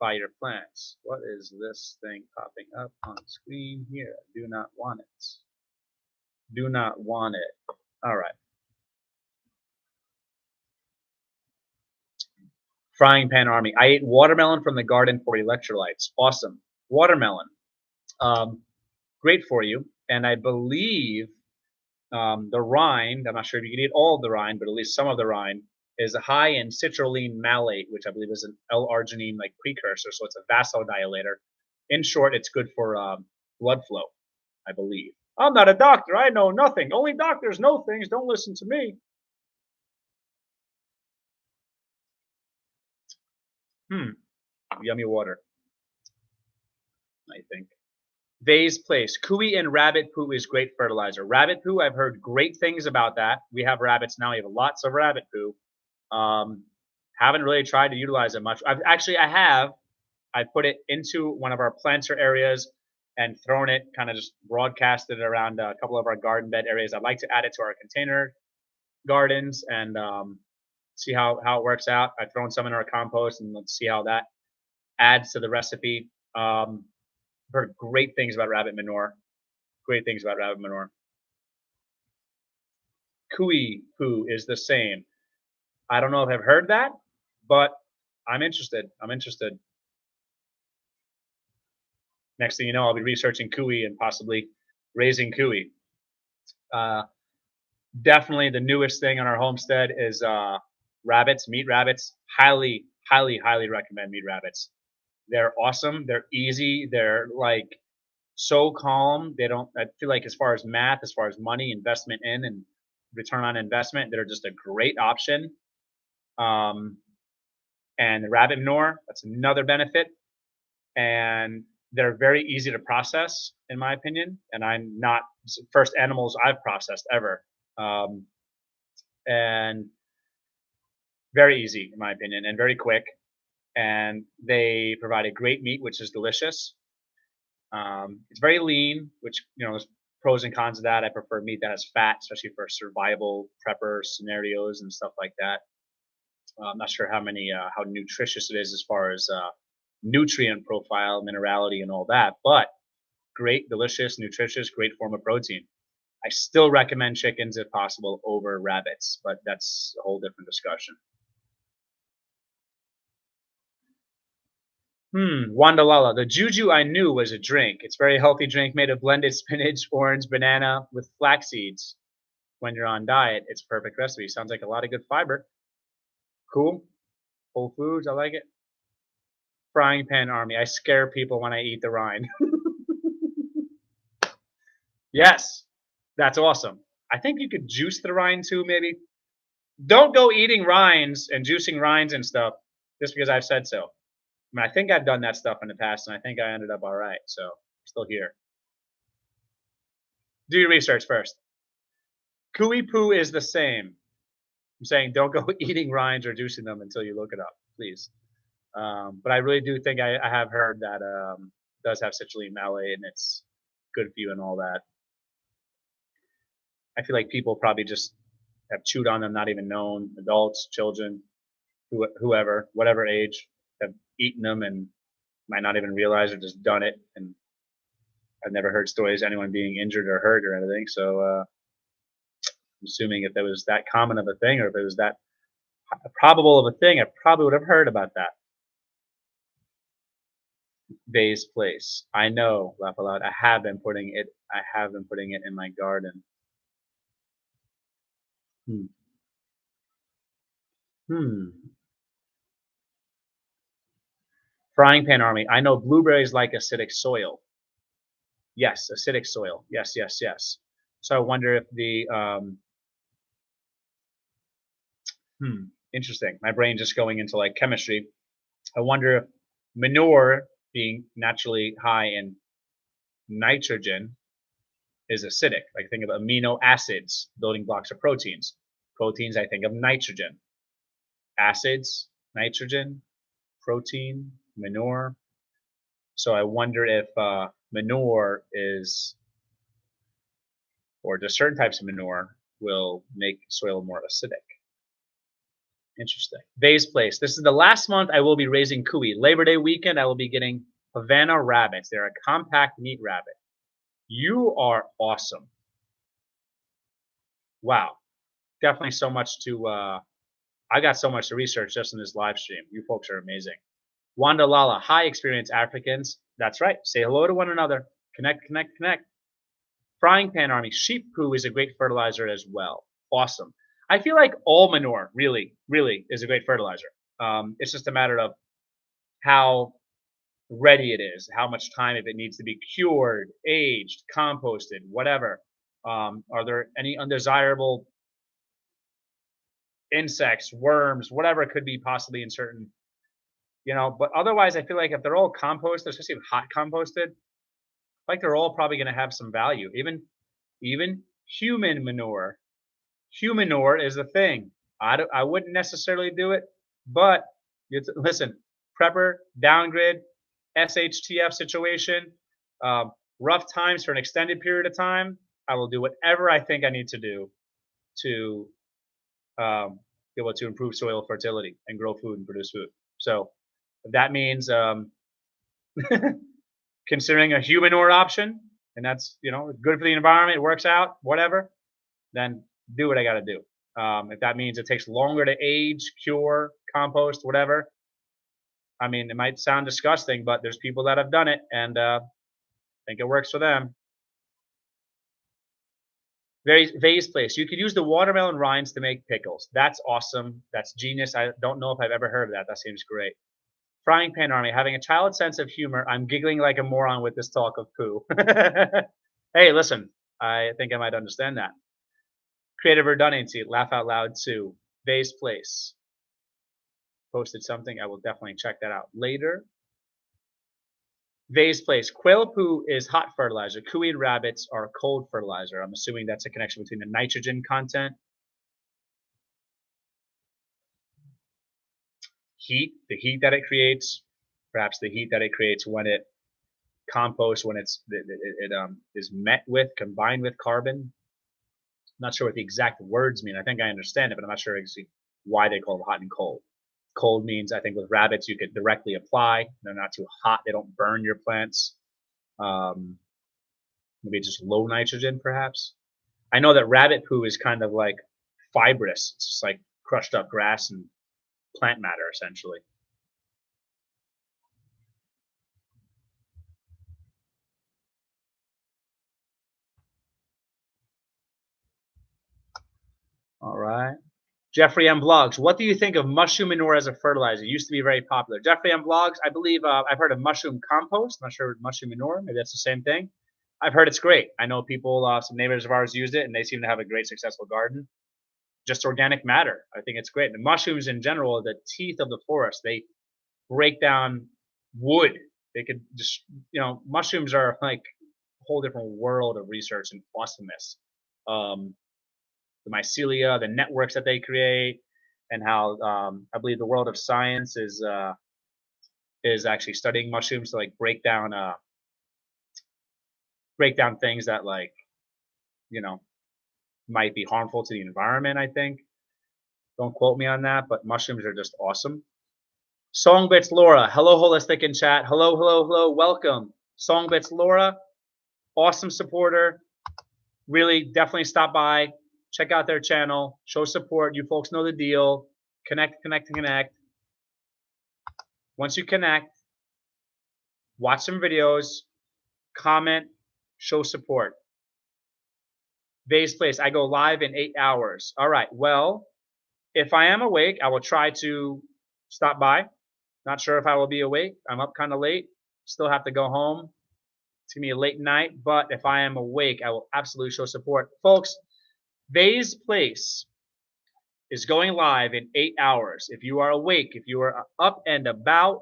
by your plants. What is this thing popping up on screen here? Do not want it. Do not want it. All right. Frying pan army. I ate watermelon from the garden for electrolytes. Awesome. Watermelon. Um, great for you. And I believe the rind, I'm not sure if you can eat all of the rind, but at least some of the rind, is high in citrulline malate, which I believe is an L-arginine like precursor. So it's a vasodilator. In short, it's good for blood flow, I believe. I'm not a doctor. I know nothing. Only doctors know things. Don't listen to me. Yummy water, I think. Vase place. Cooey and rabbit poo is great fertilizer. Rabbit poo, I've heard great things about that. We have rabbits now. We have lots of rabbit poo. Haven't really tried to utilize it much. I have. I put it into one of our planter areas and thrown it, kind of just broadcasted it around a couple of our garden bed areas. I'd like to add it to our container gardens and see how it works out. I've thrown some in our compost and let's see how that adds to the recipe. Heard great things about rabbit manure. Great things about rabbit manure. Cooey poo is the same. I don't know if I've heard that, but I'm interested. I'm interested. Next thing you know, I'll be researching cooey and possibly raising cooey. Definitely the newest thing on our homestead is rabbits, meat rabbits. Highly, highly, highly recommend meat rabbits. They're awesome. They're easy. They're like so calm. They don't, I feel like as far as math, as far as money, investment in and return on investment, they're just a great option. And the rabbit manure, that's another benefit. And they're very easy to process, in my opinion. And I'm not first animals I've processed ever. And very easy, in my opinion, and very quick. And they provide a great meat, which is delicious. It's very lean, which, you know, there's pros and cons of that. I prefer meat that has fat, especially for survival prepper scenarios and stuff like that. I'm not sure how nutritious it is as far as nutrient profile, minerality, and all that, but great, delicious, nutritious, great form of protein. I still recommend chickens if possible over rabbits, but that's a whole different discussion. Wandalala. The juju I knew was a drink. It's a very healthy drink made of blended spinach, orange, banana with flax seeds. When you're on diet, it's a perfect recipe. Sounds like a lot of good fiber. Cool. Whole Foods, I like it. Frying pan army. I scare people when I eat the rind. Yes, that's awesome. I think you could juice the rind too, maybe. Don't go eating rinds and juicing rinds and stuff just because I've said so. I mean, I think I've done that stuff in the past, and I think I ended up all right. So, still here. Do your research first. Cooey poo is the same. I'm saying don't go eating rinds or juicing them until you look it up, please. But I really do think I have heard that does have citrulline malate and it's good for you and all that. I feel like people probably just have chewed on them, not even known. Adults, children, whoever, whatever age, have eaten them and might not even realize or just done it. And I've never heard stories of anyone being injured or hurt or anything. So I'm assuming if it was that common of a thing or if it was that probable of a thing, I probably would have heard about that. Vase place. I know, laugh aloud. I have been putting it in my garden. Hmm. Hmm. Frying pan army. I know blueberries like acidic soil. Yes, acidic soil. Yes, yes, yes. So I wonder if the interesting. My brain just going into like chemistry. I wonder if manure being naturally high in nitrogen is acidic. Like think of amino acids, building blocks of proteins. Proteins, I think of nitrogen. Acids, nitrogen, protein, manure. So I wonder if manure is, or just certain types of manure will make soil more acidic. Interesting. Vase Place. This is the last month I will be raising cuy. Labor Day weekend, I will be getting Havana rabbits. They're a compact meat rabbit. You are awesome. Wow. Definitely so much to, I got so much to research just in this live stream. You folks are amazing. Wanda Lala, high experience Africans. That's right. Say hello to one another. Connect, connect, connect. Frying Pan Army. Sheep poo is a great fertilizer as well. Awesome. I feel like all manure really, really is a great fertilizer. It's just a matter of how ready it is, how much time, if it needs to be cured, aged, composted, whatever. Are there any undesirable insects, worms, whatever it could be possibly in certain, but otherwise I feel like if they're all composted, especially if hot composted, like they're all probably going to have some value. Even human manure. Humanure is a thing. I wouldn't necessarily do it, but listen, prepper, downgrade, SHTF situation, rough times for an extended period of time, I will do whatever I think I need to do to be able to improve soil fertility and grow food and produce food. So if that means considering a humanure option, and that's good for the environment, it works out, whatever, then do what I got to do. If that means it takes longer to age, cure, compost, whatever. I mean, it might sound disgusting, but there's people that have done it, and think it works for them. Vase Place. You could use the watermelon rinds to make pickles. That's awesome. That's genius. I don't know if I've ever heard of that. That seems great. Frying Pan Army. Having a child's sense of humor. I'm giggling like a moron with this talk of poo. Hey, listen. I think I might understand that. Creative redundancy. Laugh out loud too. Vase Place. Posted something. I will definitely check that out later. Vase Place. Quail poo is hot fertilizer. Cuy and rabbits are cold fertilizer. I'm assuming that's a connection between the nitrogen content. Heat, the heat that it creates, perhaps the heat that it creates when it composts, when it is met with, combined with carbon. I'm not sure what the exact words mean. I think I understand it, but I'm not sure exactly why they call it hot and cold. Cold means, I think with rabbits, you could directly apply. They're not too hot. They don't burn your plants. Maybe just low nitrogen, perhaps. I know that rabbit poo is kind of like fibrous. It's just like crushed up grass and plant matter, essentially. All right. Jeffrey M. Blogs, what do you think of mushroom manure as a fertilizer? It used to be very popular. Jeffrey M. Blogs, I believe I've heard of mushroom compost. I'm not sure mushroom manure. Maybe that's the same thing. I've heard it's great. I know people, some neighbors of ours used it, and they seem to have a great, successful garden. Just organic matter. I think it's great. The mushrooms in general, the teeth of the forest, they break down wood. They could just, mushrooms are like a whole different world of research and awesomeness. The mycelia, the networks that they create, and how I believe the world of science is actually studying mushrooms to like break down things that might be harmful to the environment. I think. Don't quote me on that, but mushrooms are just awesome. Songbits Laura, hello holistic in chat. Hello, hello, hello, welcome. Songbits Laura, awesome supporter. Really, definitely stop by. Check out their channel, show support. You folks know the deal. Connect, connect, connect. Once you connect, watch some videos, comment, show support. Vase Place, I go live in 8 hours. All right, well, if I am awake, I will try to stop by. Not sure if I will be awake. I'm up kind of late. Still have to go home. It's going to be a late night, but if I am awake, I will absolutely show support. Folks, Vase Place is going live in 8 hours. If you are awake, if you are up and about,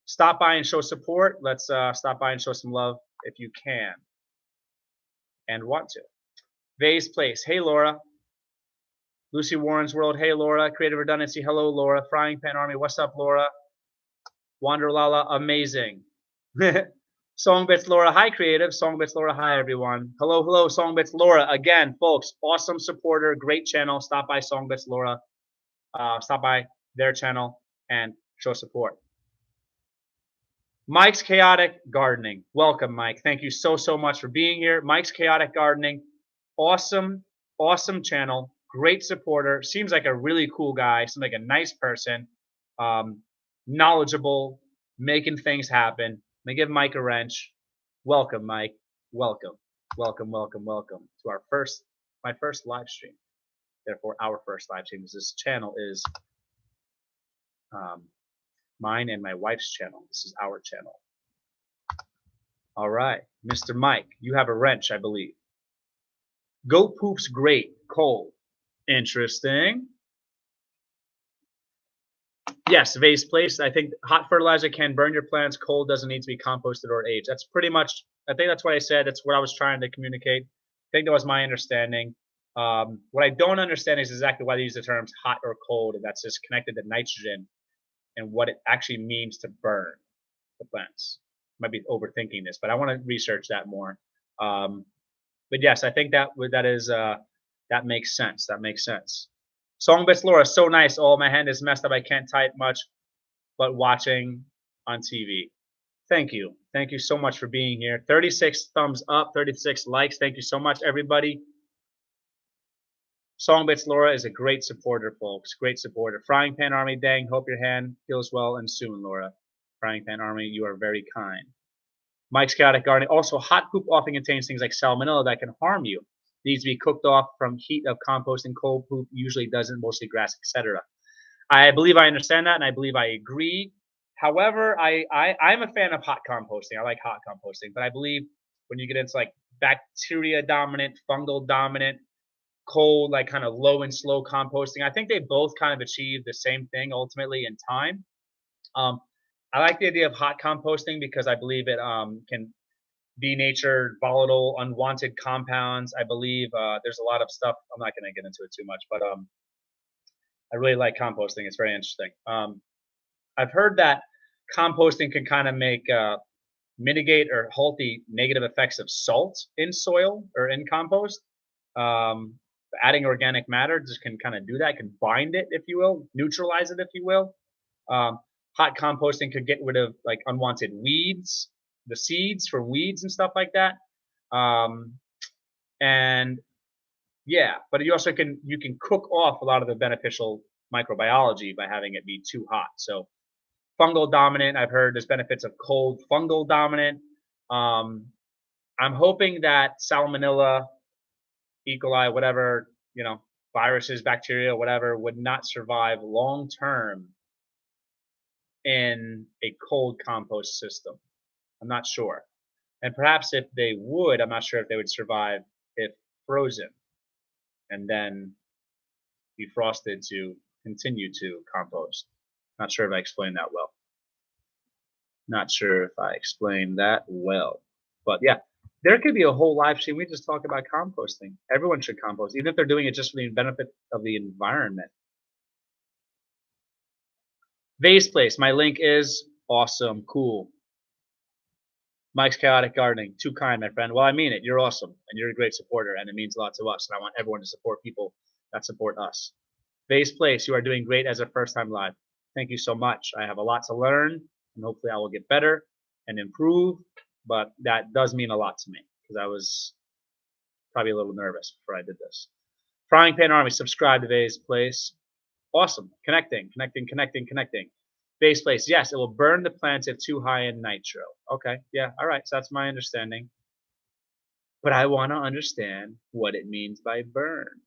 Stop by and show support. Let's stop by and show some love if you can and want to. Vay's Place. Hey, Laura. Lucy Warren's World. Hey, Laura. Creative Redundancy. Hello, Laura. Frying Pan Army. What's up, Laura? Wanderlala. Amazing. Songbits Laura. Hi, Creative. Songbits Laura. Hi, everyone. Hello, hello, Songbits Laura. Again, folks, awesome supporter. Great channel. Stop by Songbits Laura. Stop by their channel and show support. Mike's Chaotic Gardening. Welcome, Mike. Thank you so much for being here. Mike's Chaotic Gardening. Awesome, awesome channel. Great supporter. Seems like a really cool guy. Seems like a nice person. Knowledgeable, making things happen. Let me give Mike a wrench. Welcome, Mike. Welcome. Welcome, welcome, welcome to my first live stream. Therefore, our first live stream. This channel is mine and my wife's channel. This is our channel. All right, Mr. Mike, you have a wrench, I believe. Goat poop's great, cold. Interesting. Yes, Vay's Place. I think hot fertilizer can burn your plants. Cold doesn't need to be composted or aged. That's pretty much, I think that's what I said. That's what I was trying to communicate. I think that was my understanding. What I don't understand is exactly why they use the terms hot or cold, and that's just connected to nitrogen and what it actually means to burn the plants. Might be overthinking this, but I want to research that more. But yes, I think that makes sense. That makes sense. Songbits Laura, so nice. Oh, my hand is messed up. I can't type much, but watching on TV. Thank you. Thank you so much for being here. 36 thumbs up, 36 likes. Thank you so much, everybody. Songbits Laura is a great supporter, folks. Great supporter. Frying Pan Army, dang. Hope your hand heals well and soon, Laura. Frying Pan Army, you are very kind. Mike's Chaotic Gardening. Also, hot poop often contains things like salmonella that can harm you. Needs to be cooked off from heat of composting. Cold poop usually doesn't, mostly grass, etc. I believe I understand that, and I believe I agree. However, I'm a fan of hot composting. I like hot composting, but I believe when you get into like bacteria dominant, fungal dominant, cold, like kind of low and slow composting, I think they both kind of achieve the same thing ultimately in time. I like the idea of hot composting because I believe it can denatured, volatile, unwanted compounds. I believe there's a lot of stuff. I'm not going to get into it too much, but I really like composting. It's very interesting. I've heard that composting can kind of mitigate or halt the negative effects of salt in soil or in compost. Adding organic matter just can kind of do that. It can bind it, if you will, neutralize it, if you will. Hot composting could get rid of like unwanted weeds, the seeds for weeds and stuff like that. And yeah, but you also can cook off a lot of the beneficial microbiology by having it be too hot. So fungal dominant, I've heard there's benefits of cold fungal dominant. I'm hoping that salmonella, E. coli, whatever, viruses, bacteria, whatever, would not survive long term in a cold compost system. I'm not sure. And perhaps if they would, I'm not sure if they would survive if frozen and then defrosted to continue to compost. Not sure if I explained that well. Not sure if I explained that well. But yeah, there could be a whole live stream. We just talk about composting. Everyone should compost, even if they're doing it just for the benefit of the environment. Vay's Place. My link is awesome. Cool. Mike's Chaotic Gardening. Too kind, my friend. Well, I mean it. You're awesome, and you're a great supporter, and it means a lot to us. And I want everyone to support people that support us. Vay's Place. You are doing great as a first-time live. Thank you so much. I have a lot to learn, and hopefully I will get better and improve. But that does mean a lot to me because I was probably a little nervous before I did this. Frying Pan Army. Subscribe to Vay's Place. Awesome. Connecting. Vay's Place. Yes, it will burn the plants if too high in nitro. Okay. Yeah. All right. So that's my understanding. But I want to understand what it means by burn.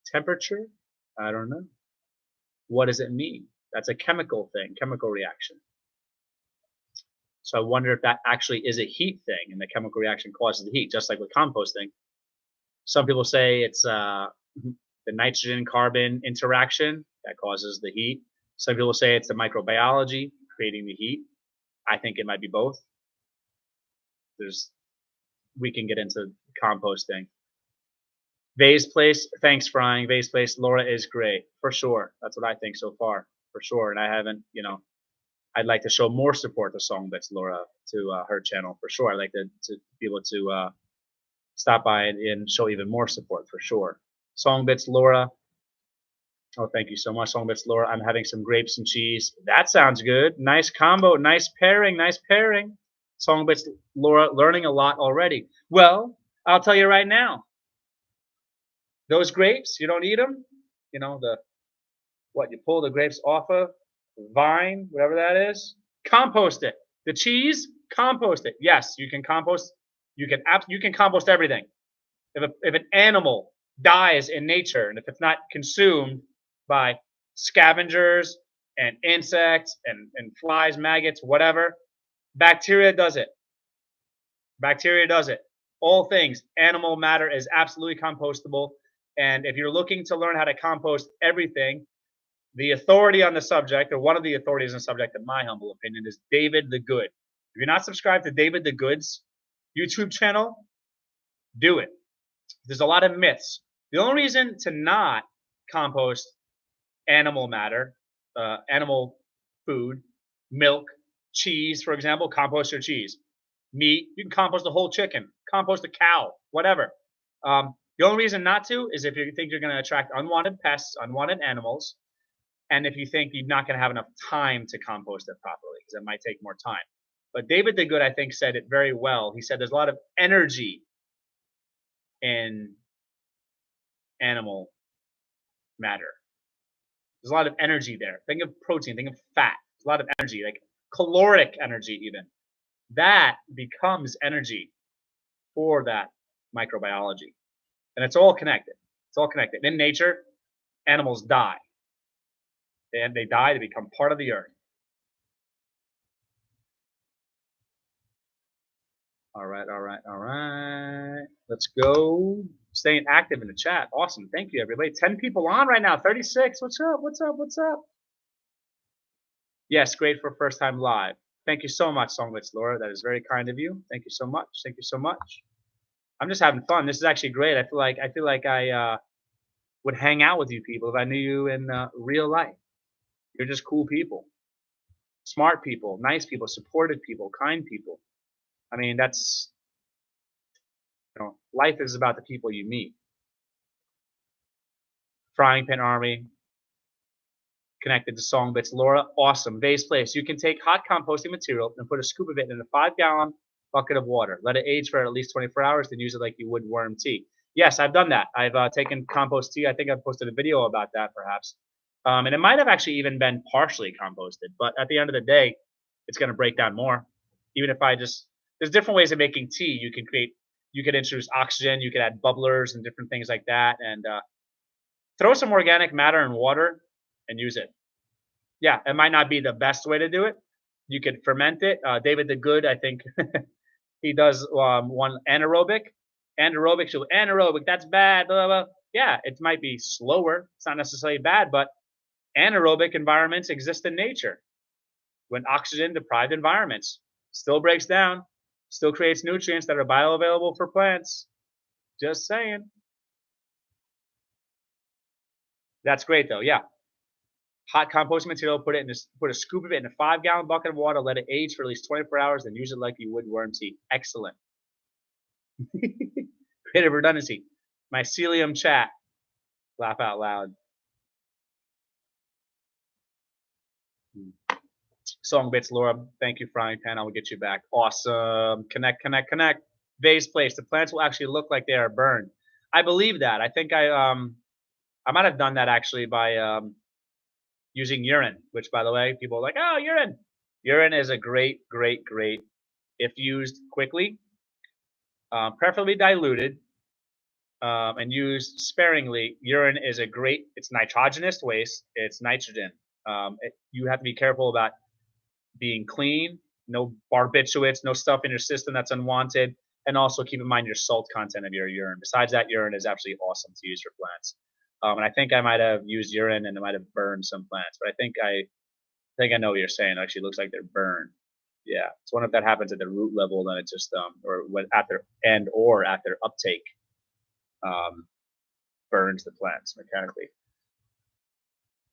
Temperature? I don't know. What does it mean? That's a chemical thing, chemical reaction. So I wonder if that actually is a heat thing and the chemical reaction causes the heat, just like with composting. Some people say it's the nitrogen-carbon interaction that causes the heat. Some people say it's the microbiology creating the heat. I think it might be both. We can get into composting. Vase place, thanks, Frying. Vase place, Laura is great for sure. That's what I think so far, for sure. And I haven't, I'd like to show more support to Songbits Laura to her channel for sure. I'd like to be able to stop by and show even more support for sure. Songbits Laura. Oh, thank you so much, Songbits Laura. I'm having some grapes and cheese. That sounds good. Nice combo. Nice pairing. Nice pairing. Songbits Laura, learning a lot already. Well, I'll tell you right now. Those grapes, you don't eat them. You know, you pull the grapes off of the vine, whatever that is. Compost it. The cheese, compost it. Yes, you can compost. You can compost everything. If an animal dies in nature and if it's not consumed by scavengers and insects and flies, maggots, whatever, bacteria does it. Bacteria does it. All things, animal matter is absolutely compostable. And if you're looking to learn how to compost everything, the authority on the subject, or one of the authorities on the subject, in my humble opinion, is David the Good. If you're not subscribed to David the Good's YouTube channel, do it. There's a lot of myths. The only reason to not compost animal matter, animal food, milk, cheese, for example, compost your cheese. Meat, you can compost a whole chicken, compost a cow, whatever. The only reason not to is if you think you're going to attract unwanted pests, unwanted animals, and if you think you're not going to have enough time to compost it properly, because it might take more time. But David the Good, I think, said it very well. He said there's a lot of energy in animal matter. There's a lot of energy there. Think of protein, think of fat. There's a lot of energy, like caloric energy even. That becomes energy for that microbiology. And it's all connected. It's all connected. In nature, animals die. And they die to become part of the earth. All right, all right, all right. Let's go. Staying active in the chat. Awesome. Thank you, everybody. 10 people on right now. 36. What's up? What's up? What's up? Yes, great for first time live. Thank you so much, Songlets Laura. That is very kind of you. Thank you so much. Thank you so much. I'm just having fun. This is actually great. I feel like I would hang out with you people if I knew you in real life. You're just cool people, smart people, nice people, supportive people, kind people. I mean, that's, life is about the people you meet. Frying Pan Army, connected to Songbits Laura, awesome. Vase Place, you can take hot composting material and put a scoop of it in a 5-gallon bucket of water. Let it age for at least 24 hours, then use it like you would worm tea. Yes, I've done that. I've taken compost tea. I think I've posted a video about that, perhaps. And it might have actually even been partially composted. But at the end of the day, it's going to break down more. Even if there's different ways of making tea. You could introduce oxygen. You could add bubblers and different things like that. And throw some organic matter in water and use it. Yeah, it might not be the best way to do it. You could ferment it. David the Good, I think, he does one anaerobic. Anaerobic, that's bad. Blah, blah, blah. Yeah, it might be slower. It's not necessarily bad, but anaerobic environments exist in nature. When oxygen-deprived environments still breaks down, still creates nutrients that are bioavailable for plants. Just saying. That's great, though. Yeah. Hot composting material, put a scoop of it in a 5-gallon bucket of water, let it age for at least 24 hours, then use it like you would worm tea. Excellent. Creative redundancy. Mycelium chat. Laugh out loud. Songbits Laura, thank you, Frying Pan. I will get you back. Awesome. Connect. Vase Place. The plants will actually look like they are burned. I believe that. I think I might have done that actually by using urine, which, by the way, people are like, oh, urine. Urine is a great, if used quickly, preferably diluted, and used sparingly. Urine is it's nitrogenous waste. It's nitrogen. You have to be careful about being clean, no barbiturates, no stuff in your system that's unwanted, and also keep in mind your salt content of your urine. Besides that, urine is absolutely awesome to use for plants. And I think I might have used urine and it might have burned some plants, but I think I know what you're saying. It actually looks like they're burned. Yeah. So what if that happens at the root level, then it just or when at their end or at their uptake um, burns the plants mechanically.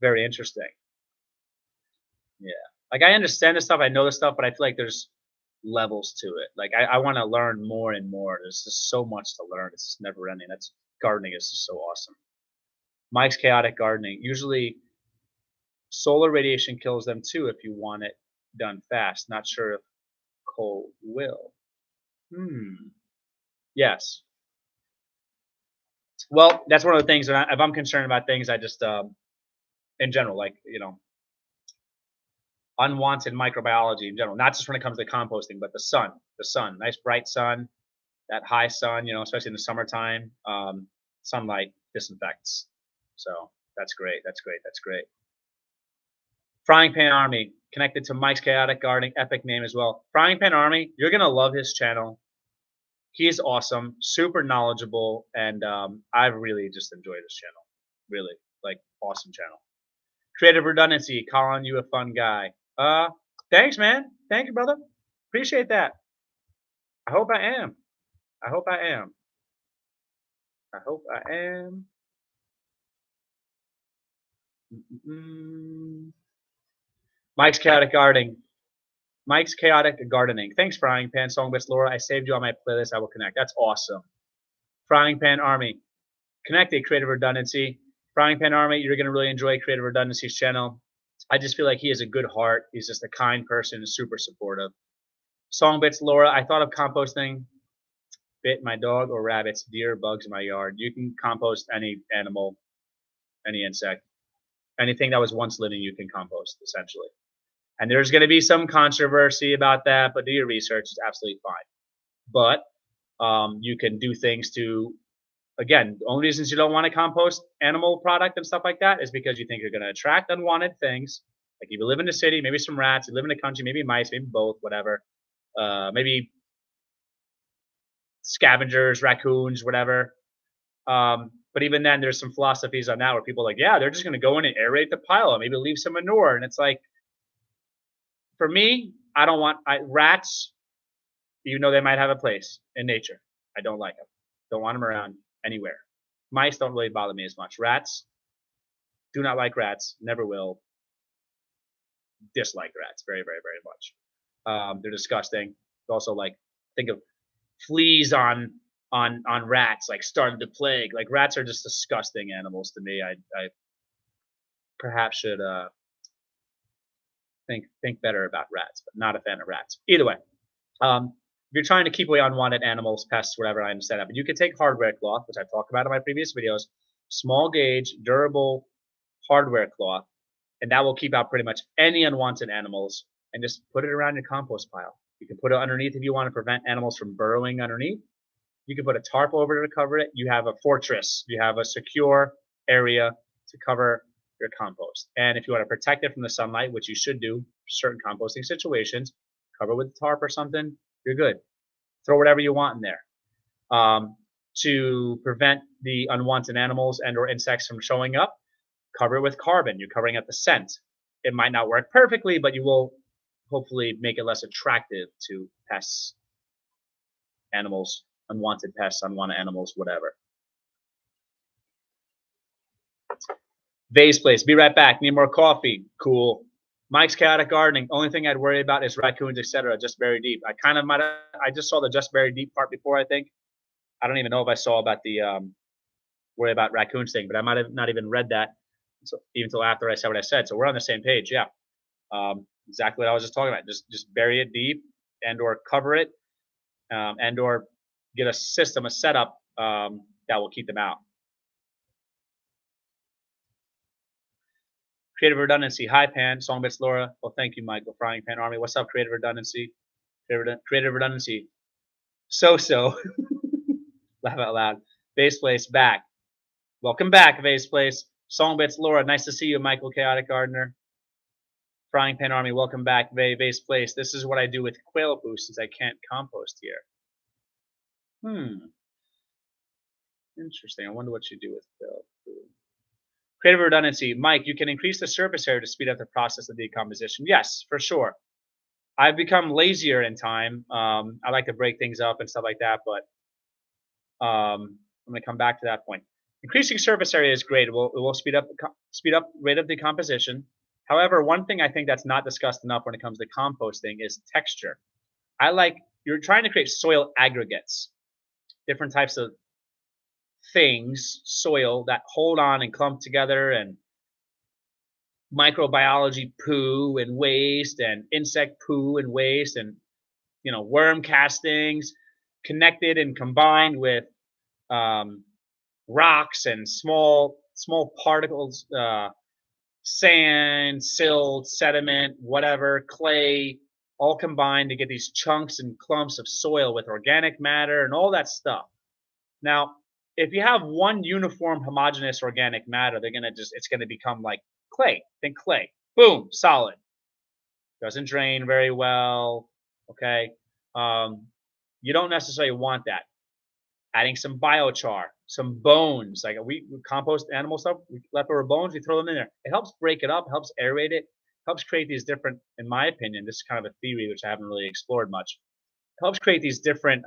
Very interesting. Yeah. Like I understand this stuff, I know this stuff, but I feel like there's levels to it. Like I want to learn more and more. There's just so much to learn. It's just never ending. That's gardening is just so awesome. Mike's chaotic gardening. Usually solar radiation kills them too if you want it done fast. Not sure if coal will. Hmm. Yes. Well, that's one of the things that if I'm concerned about things, I just in general, like unwanted microbiology in general, not just when it comes to composting, but the sun, nice bright sun, that high sun, especially in the summertime, sunlight disinfects. So that's great. That's great. That's great. Frying Pan Army, connected to Mike's Chaotic Gardening, epic name as well. Frying Pan Army, you're going to love his channel. He's awesome, super knowledgeable, and I've really just enjoyed his channel. Really, like, awesome channel. Creative Redundancy, calling you a fun guy. Thanks, man. Thank you, brother. Appreciate that. I hope I am. I hope I am. I hope I am. Mm-mm. Mike's Chaotic Gardening. Mike's Chaotic Gardening. Thanks, Frying Pan Songbits Laura. I saved you on my playlist. I will connect. That's awesome. Frying Pan Army. Connected Creative Redundancy. Frying Pan Army, you're going to really enjoy Creative Redundancy's channel. I just feel like he has a good heart. He's just a kind person and super supportive. Songbits Laura, I thought of composting. Bit my dog or rabbits, deer, bugs in my yard. You can compost any animal, any insect, anything that was once living. You can compost essentially. And there's going to be some controversy about that, but do your research. It's absolutely fine. But you can do things to, again, the only reasons you don't want to compost animal product and stuff like that is because you think you're going to attract unwanted things. Like if you live in the city, maybe some rats. You live in the country, maybe mice, maybe both, whatever. Maybe scavengers, raccoons, whatever. But even then, there's some philosophies on that where people are like, yeah, they're just going to go in and aerate the pile and maybe leave some manure. And it's like, for me, I don't want rats, even though they might have a place in nature. I don't like them. Don't want them around anywhere. Mice don't really bother me as much. Rats, do not like rats. Never will. Dislike rats very, very, very much. They're disgusting. Also, like, think of fleas on rats, like started the plague. Like rats are just disgusting animals to me. I perhaps should think better about rats, but not a fan of rats. Either way, if you're trying to keep away unwanted animals, pests, whatever, I understand that. But you can take hardware cloth, which I've talked about in my previous videos, small gauge, durable hardware cloth, and that will keep out pretty much any unwanted animals, and just put it around your compost pile. You can put it underneath if you want to prevent animals from burrowing underneath. You can put a tarp over it to cover it. You have a fortress. You have a secure area to cover your compost. And if you want to protect it from the sunlight, which you should do for certain composting situations, cover with a tarp or something, you're good. Throw whatever you want in there. To prevent the unwanted animals and or insects from showing up, cover it with carbon. You're covering up the scent. It might not work perfectly, but you will hopefully make it less attractive to pests, animals, unwanted pests, unwanted animals, whatever. Vase place. Be right back. Need more coffee. Cool. Mike's Chaotic Gardening. Only thing I'd worry about is raccoons, etc. Just very deep. I kind of might have. I just saw the just very deep part before. I think. I don't even know if I saw about the worry about raccoons thing, but I might have not even read that even until after I said what I said. So we're on the same page. Yeah. Exactly what I was just talking about. Just bury it deep and or cover it and or get a system, a setup that will keep them out. Creative Redundancy. Hi, Pan. Songbits Laura. Well, thank you, Michael. Frying Pan Army. What's up, Creative Redundancy? Creative Redundancy. So. Laugh out loud. Vase Place back. Welcome back, Vase Place. Songbits Laura. Nice to see you, Michael Chaotic Gardener. Frying Pan Army. Welcome back, Vase Place. This is what I do with quail poo since I can't compost here. Interesting. I wonder what you do with quail poo. Creative Redundancy. Mike, you can increase the surface area to speed up the process of decomposition. Yes, for sure. I've become lazier in time. I like to break things up and stuff like that, but I'm going to come back to that point. Increasing surface area is great. It will speed up rate of decomposition. However, one thing I think that's not discussed enough when it comes to composting is texture. You're trying to create soil aggregates, different types of things, soil that hold on and clump together, and microbiology poo and waste, and insect poo and waste, and worm castings connected and combined with rocks and small particles, sand, silt, sediment, whatever, clay, all combined to get these chunks and clumps of soil with organic matter and all that stuff. Now, if you have one uniform homogeneous organic matter, it's gonna become like clay. Think clay. Boom, solid. Doesn't drain very well. Okay. You don't necessarily want that. Adding some biochar, some bones, like we compost animal stuff, leftover bones, we throw them in there. It helps break it up, helps aerate it, helps create these different, in my opinion, this is kind of a theory which I haven't really explored much, helps create these different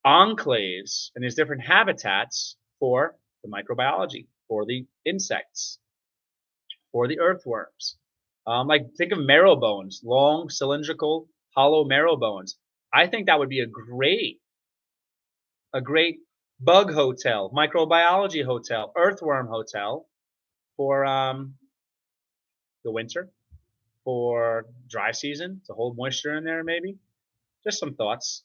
enclaves and these different habitats for the microbiology, for the insects, for the earthworms. Like think of marrow bones, long, cylindrical, hollow marrow bones. I think that would be a great bug hotel, microbiology hotel, earthworm hotel for the winter, for dry season, to hold moisture in there maybe. Just some thoughts.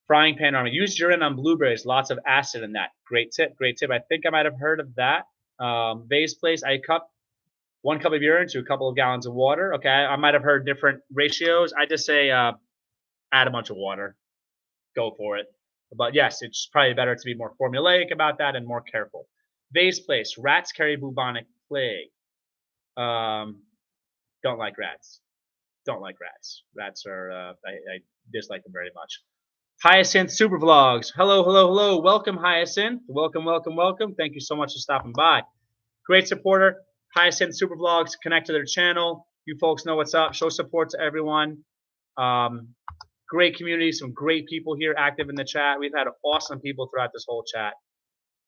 Frying pan army. Use urine on blueberries. Lots of acid in that. Great tip. I think I might have heard of that. Vase place. 1 cup of urine to a couple of gallons of water. Okay, I might have heard different ratios. I just say add a bunch of water. Go for it. But yes, it's probably better to be more formulaic about that and more careful. Vase place. Rats carry bubonic plague. Don't like rats. Rats are, I dislike them very much. Hyacinth Super Vlogs. Hello. Welcome, Hyacinth. Welcome. Thank you so much for stopping by. Great supporter. Hyacinth Super Vlogs. Connect to their channel. You folks know what's up. Show support to everyone. Great community. Some great people here active in the chat. We've had awesome people throughout this whole chat.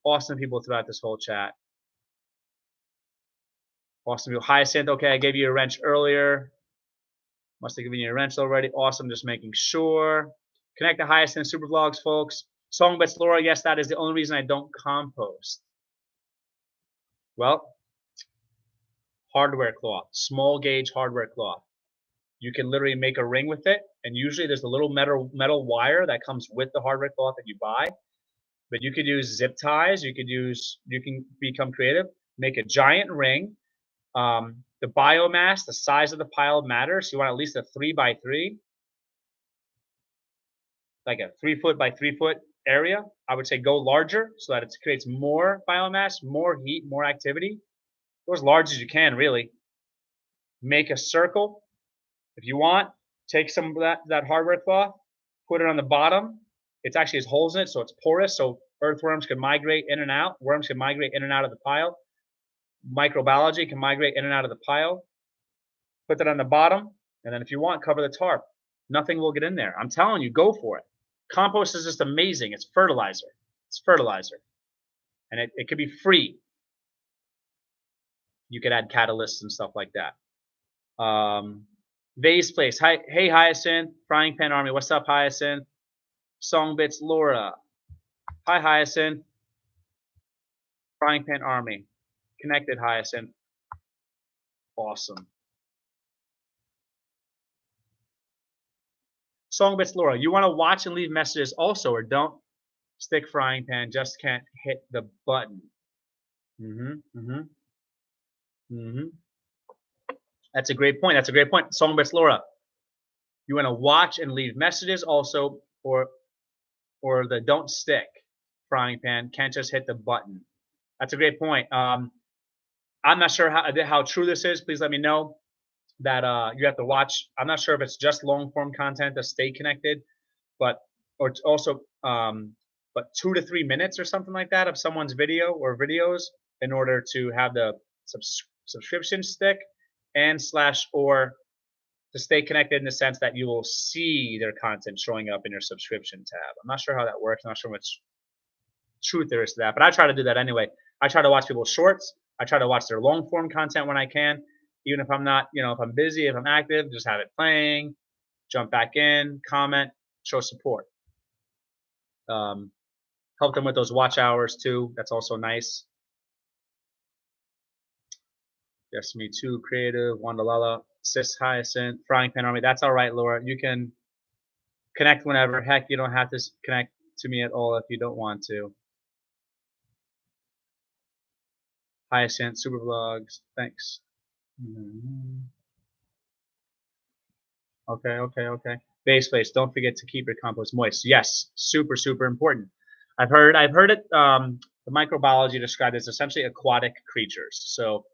Awesome people. Hyacinth. Okay, I gave you a wrench earlier. Must have given you a wrench already. Awesome. Just making sure. Connect to Hyacinth Super Vlogs, folks. Songbits Laura, yes, that is the only reason I don't compost. Well, hardware cloth, small gauge hardware cloth. You can literally make a ring with it, and usually there's a little metal wire that comes with the hardware cloth that you buy. But you could use zip ties. You can become creative. Make a giant ring. The biomass, the size of the pile matters. So you want at least a 3x3. Like a 3 foot by 3 foot area. I would say go larger so that it creates more biomass, more heat, more activity. Go as large as you can, really. Make a circle. If you want, take some of that hardware cloth, put it on the bottom. It actually has holes in it, so it's porous, so earthworms can migrate in and out. Worms can migrate in and out of the pile. Microbiology can migrate in and out of the pile. Put that on the bottom, and then if you want, cover the tarp. Nothing will get in there. I'm telling you, go for it. Compost is just amazing. It's fertilizer. And it could be free. You could add catalysts and stuff like that. Vase place. Hi, hey Hyacinth. Frying Pan Army. What's up, Hyacinth? Songbits Laura. Hi, Hyacinth. Frying Pan Army. Connected, Hyacinth. Awesome. Songbits Laura, you want to watch and leave messages also, or don't stick frying pan, just can't hit the button. That's a great point. Songbits Laura, you want to watch and leave messages also, or the don't stick frying pan, can't just hit the button. That's a great point. I'm not sure how true this is. Please let me know. That you have to watch. I'm not sure if it's just long form content to stay connected, but 2 to 3 minutes or something like that of someone's video or videos in order to have the subscription stick. and slash or to stay connected in the sense that you will see their content showing up in your subscription tab. I'm not sure how that works. I'm not sure how much truth there is to that, but I try to do that anyway. I try to watch people's shorts. I try to watch their long form content when I can, even if I'm not, if I'm busy, if I'm active, just have it playing, jump back in, comment, show support. Help them with those watch hours too. That's also nice. Yes, me too. Creative, Wandalala, Sis Hyacinth, Frying Pan Army. That's all right, Laura. You can connect whenever. Heck, you don't have to connect to me at all if you don't want to. Hyacinth, Super Vlogs. Thanks. Okay. Base place. Don't forget to keep your compost moist. Yes, super, super important. I've heard it. The microbiology described as essentially aquatic creatures. So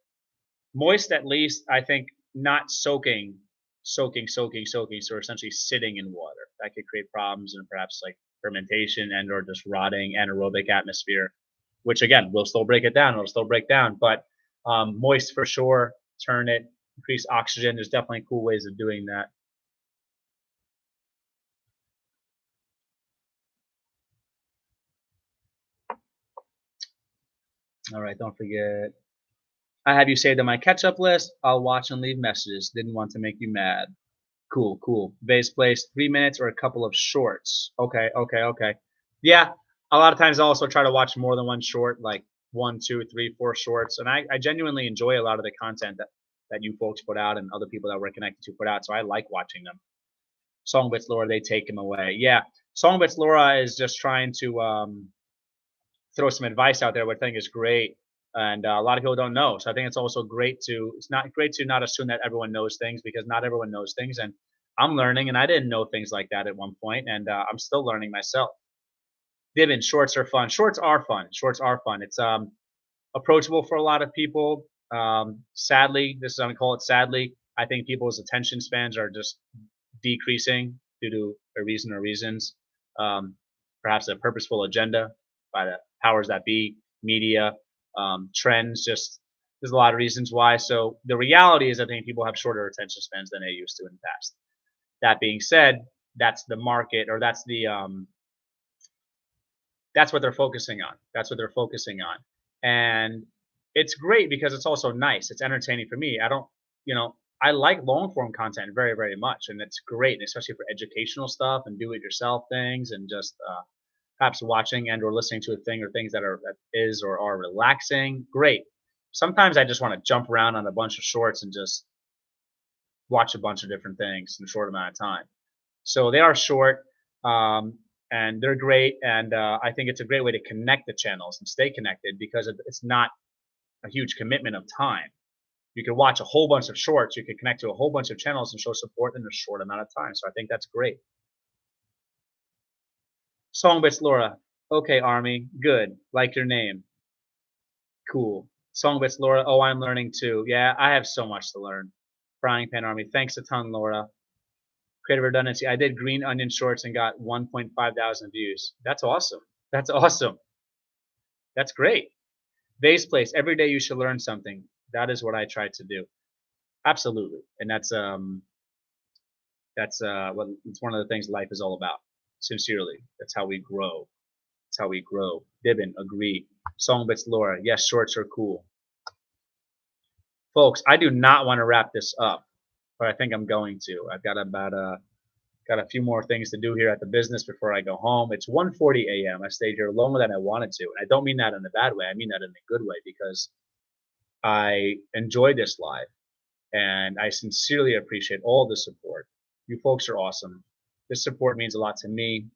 moist, at least, I think, not soaking. So essentially sitting in water. That could create problems and perhaps like fermentation and or just rotting anaerobic atmosphere, which again will still break it down. It'll still break down, but moist for sure. Turn it, increase oxygen. There's definitely cool ways of doing that. All right, don't forget. I have you saved on my catch-up list. I'll watch and leave messages. Didn't want to make you mad. Cool. Base place, 3 minutes or a couple of shorts. Okay. Yeah, a lot of times I also try to watch more than one short, like 1, 2, 3, 4 shorts. And I genuinely enjoy a lot of the content that you folks put out and other people that we're connected to put out. So I like watching them. Songbits Laura, they take them away. Yeah, Songbits Laura is just trying to throw some advice out there, which I think is great. And a lot of people don't know. So I think it's also great to, it's not great to not assume that everyone knows things because not everyone knows things. And I'm learning and I didn't know things like that at one point, and I'm still learning myself. Dibbin, shorts are fun. Shorts are fun. Shorts are fun. It's approachable for a lot of people. Sadly, this is, I'm going to call it sadly, I think people's attention spans are just decreasing due to a reason or reasons. Perhaps a purposeful agenda by the powers that be, media, trends, just there's a lot of reasons why. So the reality is I think people have shorter attention spans than they used to in the past. That being said, that's the market, or that's the that's what they're focusing on. That's what they're focusing on. And it's great because it's also nice. It's entertaining for me. I don't, I like long form content very, very much. And it's great, especially for educational stuff and do it yourself things and just perhaps watching and or listening to a thing or things that are relaxing. Great. Sometimes I just want to jump around on a bunch of shorts and just watch a bunch of different things in a short amount of time. So they are short. And they're great, and I think it's a great way to connect the channels and stay connected because it's not a huge commitment of time. You can watch a whole bunch of shorts, you can connect to a whole bunch of channels and show support in a short amount of time. So I think that's great. Songbits Laura. Okay, Army. Good. Like your name. Cool. Songbits Laura. Oh, I'm learning too. Yeah, I have so much to learn. Frying Pan Army. Thanks a ton, Laura. Creative redundancy. I did green onion shorts and got 1.5 thousand views. That's awesome. That's awesome. That's great. Base place. Every day you should learn something. That is what I try to do. Absolutely. And that's what it's one of the things life is all about. Sincerely. That's how we grow. That's how we grow. Dibbin, agree. Songbits Laura. Yes, shorts are cool. Folks, I do not want to wrap this up, but I think I'm going to. I've got got a few more things to do here at the business before I go home. It's 1:40 a.m. I stayed here longer than I wanted to. And I don't mean that in a bad way. I mean that in a good way because I enjoy this live and I sincerely appreciate all the support. You folks are awesome. This support means a lot to me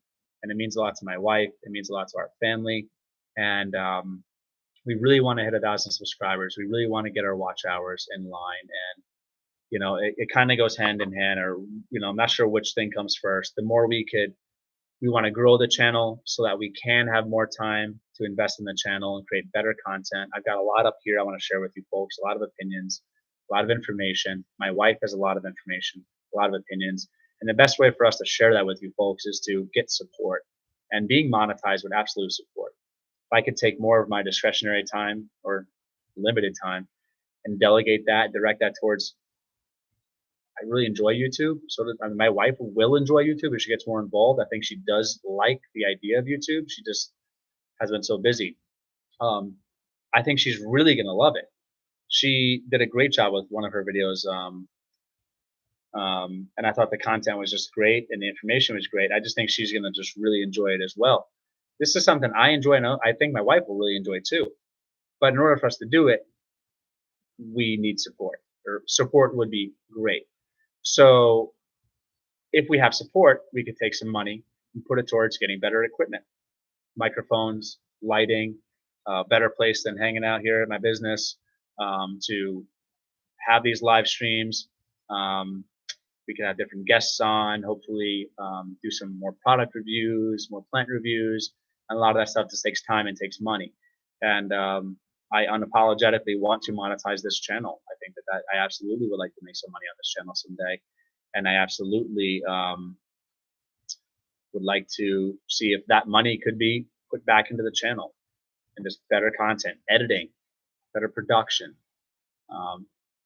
and it means a lot to my wife. It means a lot to our family. And we really want to hit 1,000 subscribers. We really want to get our watch hours in line. And it kind of goes hand in hand, or I'm not sure which thing comes first. The more we want to grow the channel so that we can have more time to invest in the channel and create better content. I've got a lot up here I want to share with you folks, a lot of opinions, a lot of information. My wife has a lot of information, a lot of opinions. And the best way for us to share that with you folks is to get support. And being monetized with absolute support. If I could take more of my discretionary time or limited time and delegate that, direct that towards I really enjoy YouTube. I mean, my wife will enjoy YouTube if she gets more involved. I think she does like the idea of YouTube. She just has been so busy. Um, I think she's really gonna love it. She did a great job with one of her videos, and I thought the content was just great and the information was great. I just think she's gonna just really enjoy it as well. This is something I enjoy, and I think my wife will really enjoy too. But in order for us to do it, we need support, or support would be great. So if we have support, we could take some money and put it towards getting better equipment, microphones, lighting, better place than hanging out here at my business, to have these live streams. Um, we can have different guests on, hopefully do some more product reviews, more plant reviews, and a lot of that stuff just takes time and takes money. And I unapologetically want to monetize this channel. I think that I absolutely would like to make some money on this channel someday, and I absolutely would like to see if that money could be put back into the channel and just better content, editing, better production. I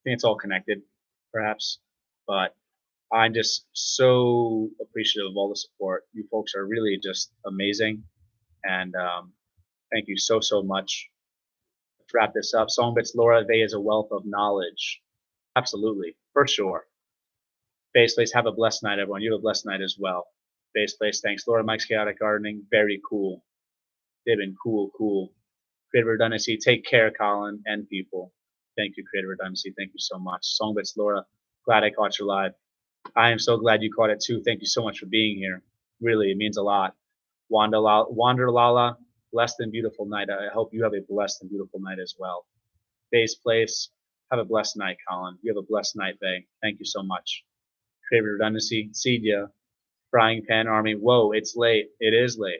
think it's all connected, perhaps, but I'm just so appreciative of all the support. You folks are really just amazing, and thank you so much. Let's wrap this up. Songbits Laura Vey is a wealth of knowledge. Absolutely, for sure. Base Place, have a blessed night, everyone. You have a blessed night as well. Base Place, thanks. Laura Mike's Chaotic Gardening, very cool. They've been cool. Creative Redundancy, take care, Colin and people. Thank you, Creative Redundancy. Thank you so much. Songbits Laura, glad I caught you live. I am so glad you caught it too. Thank you so much for being here. Really, it means a lot. Wander Lala, blessed and beautiful night. I hope you have a blessed and beautiful night as well. Bay's Place, have a blessed night, Colin. You have a blessed night, Bay. Thank you so much. Creative Redundancy, Cedia, Frying Pan Army. Whoa, it's late. It is late.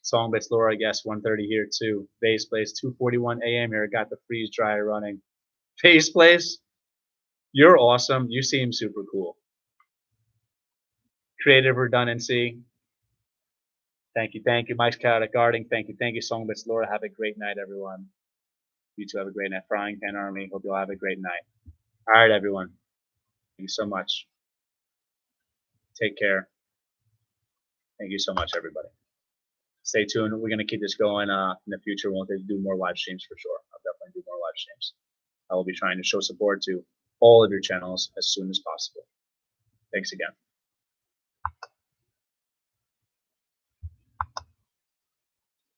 Songbits Laura, I guess 1:30 here too. Bay's Place, 2:41 a.m. here. Got the freeze dryer running. Bay's Place, you're awesome. You seem super cool. Creative Redundancy. Thank you. Mike's Chaotic Gardening. Thank you. Songbits Laura. Have a great night, everyone. You too have a great night. Frying Pan Army. Hope you all have a great night. All right, everyone. Thank you so much. Take care. Thank you so much, everybody. Stay tuned. We're going to keep this going in the future. We'll do more live streams for sure. I'll definitely do more live streams. I will be trying to show support to all of your channels as soon as possible. Thanks again.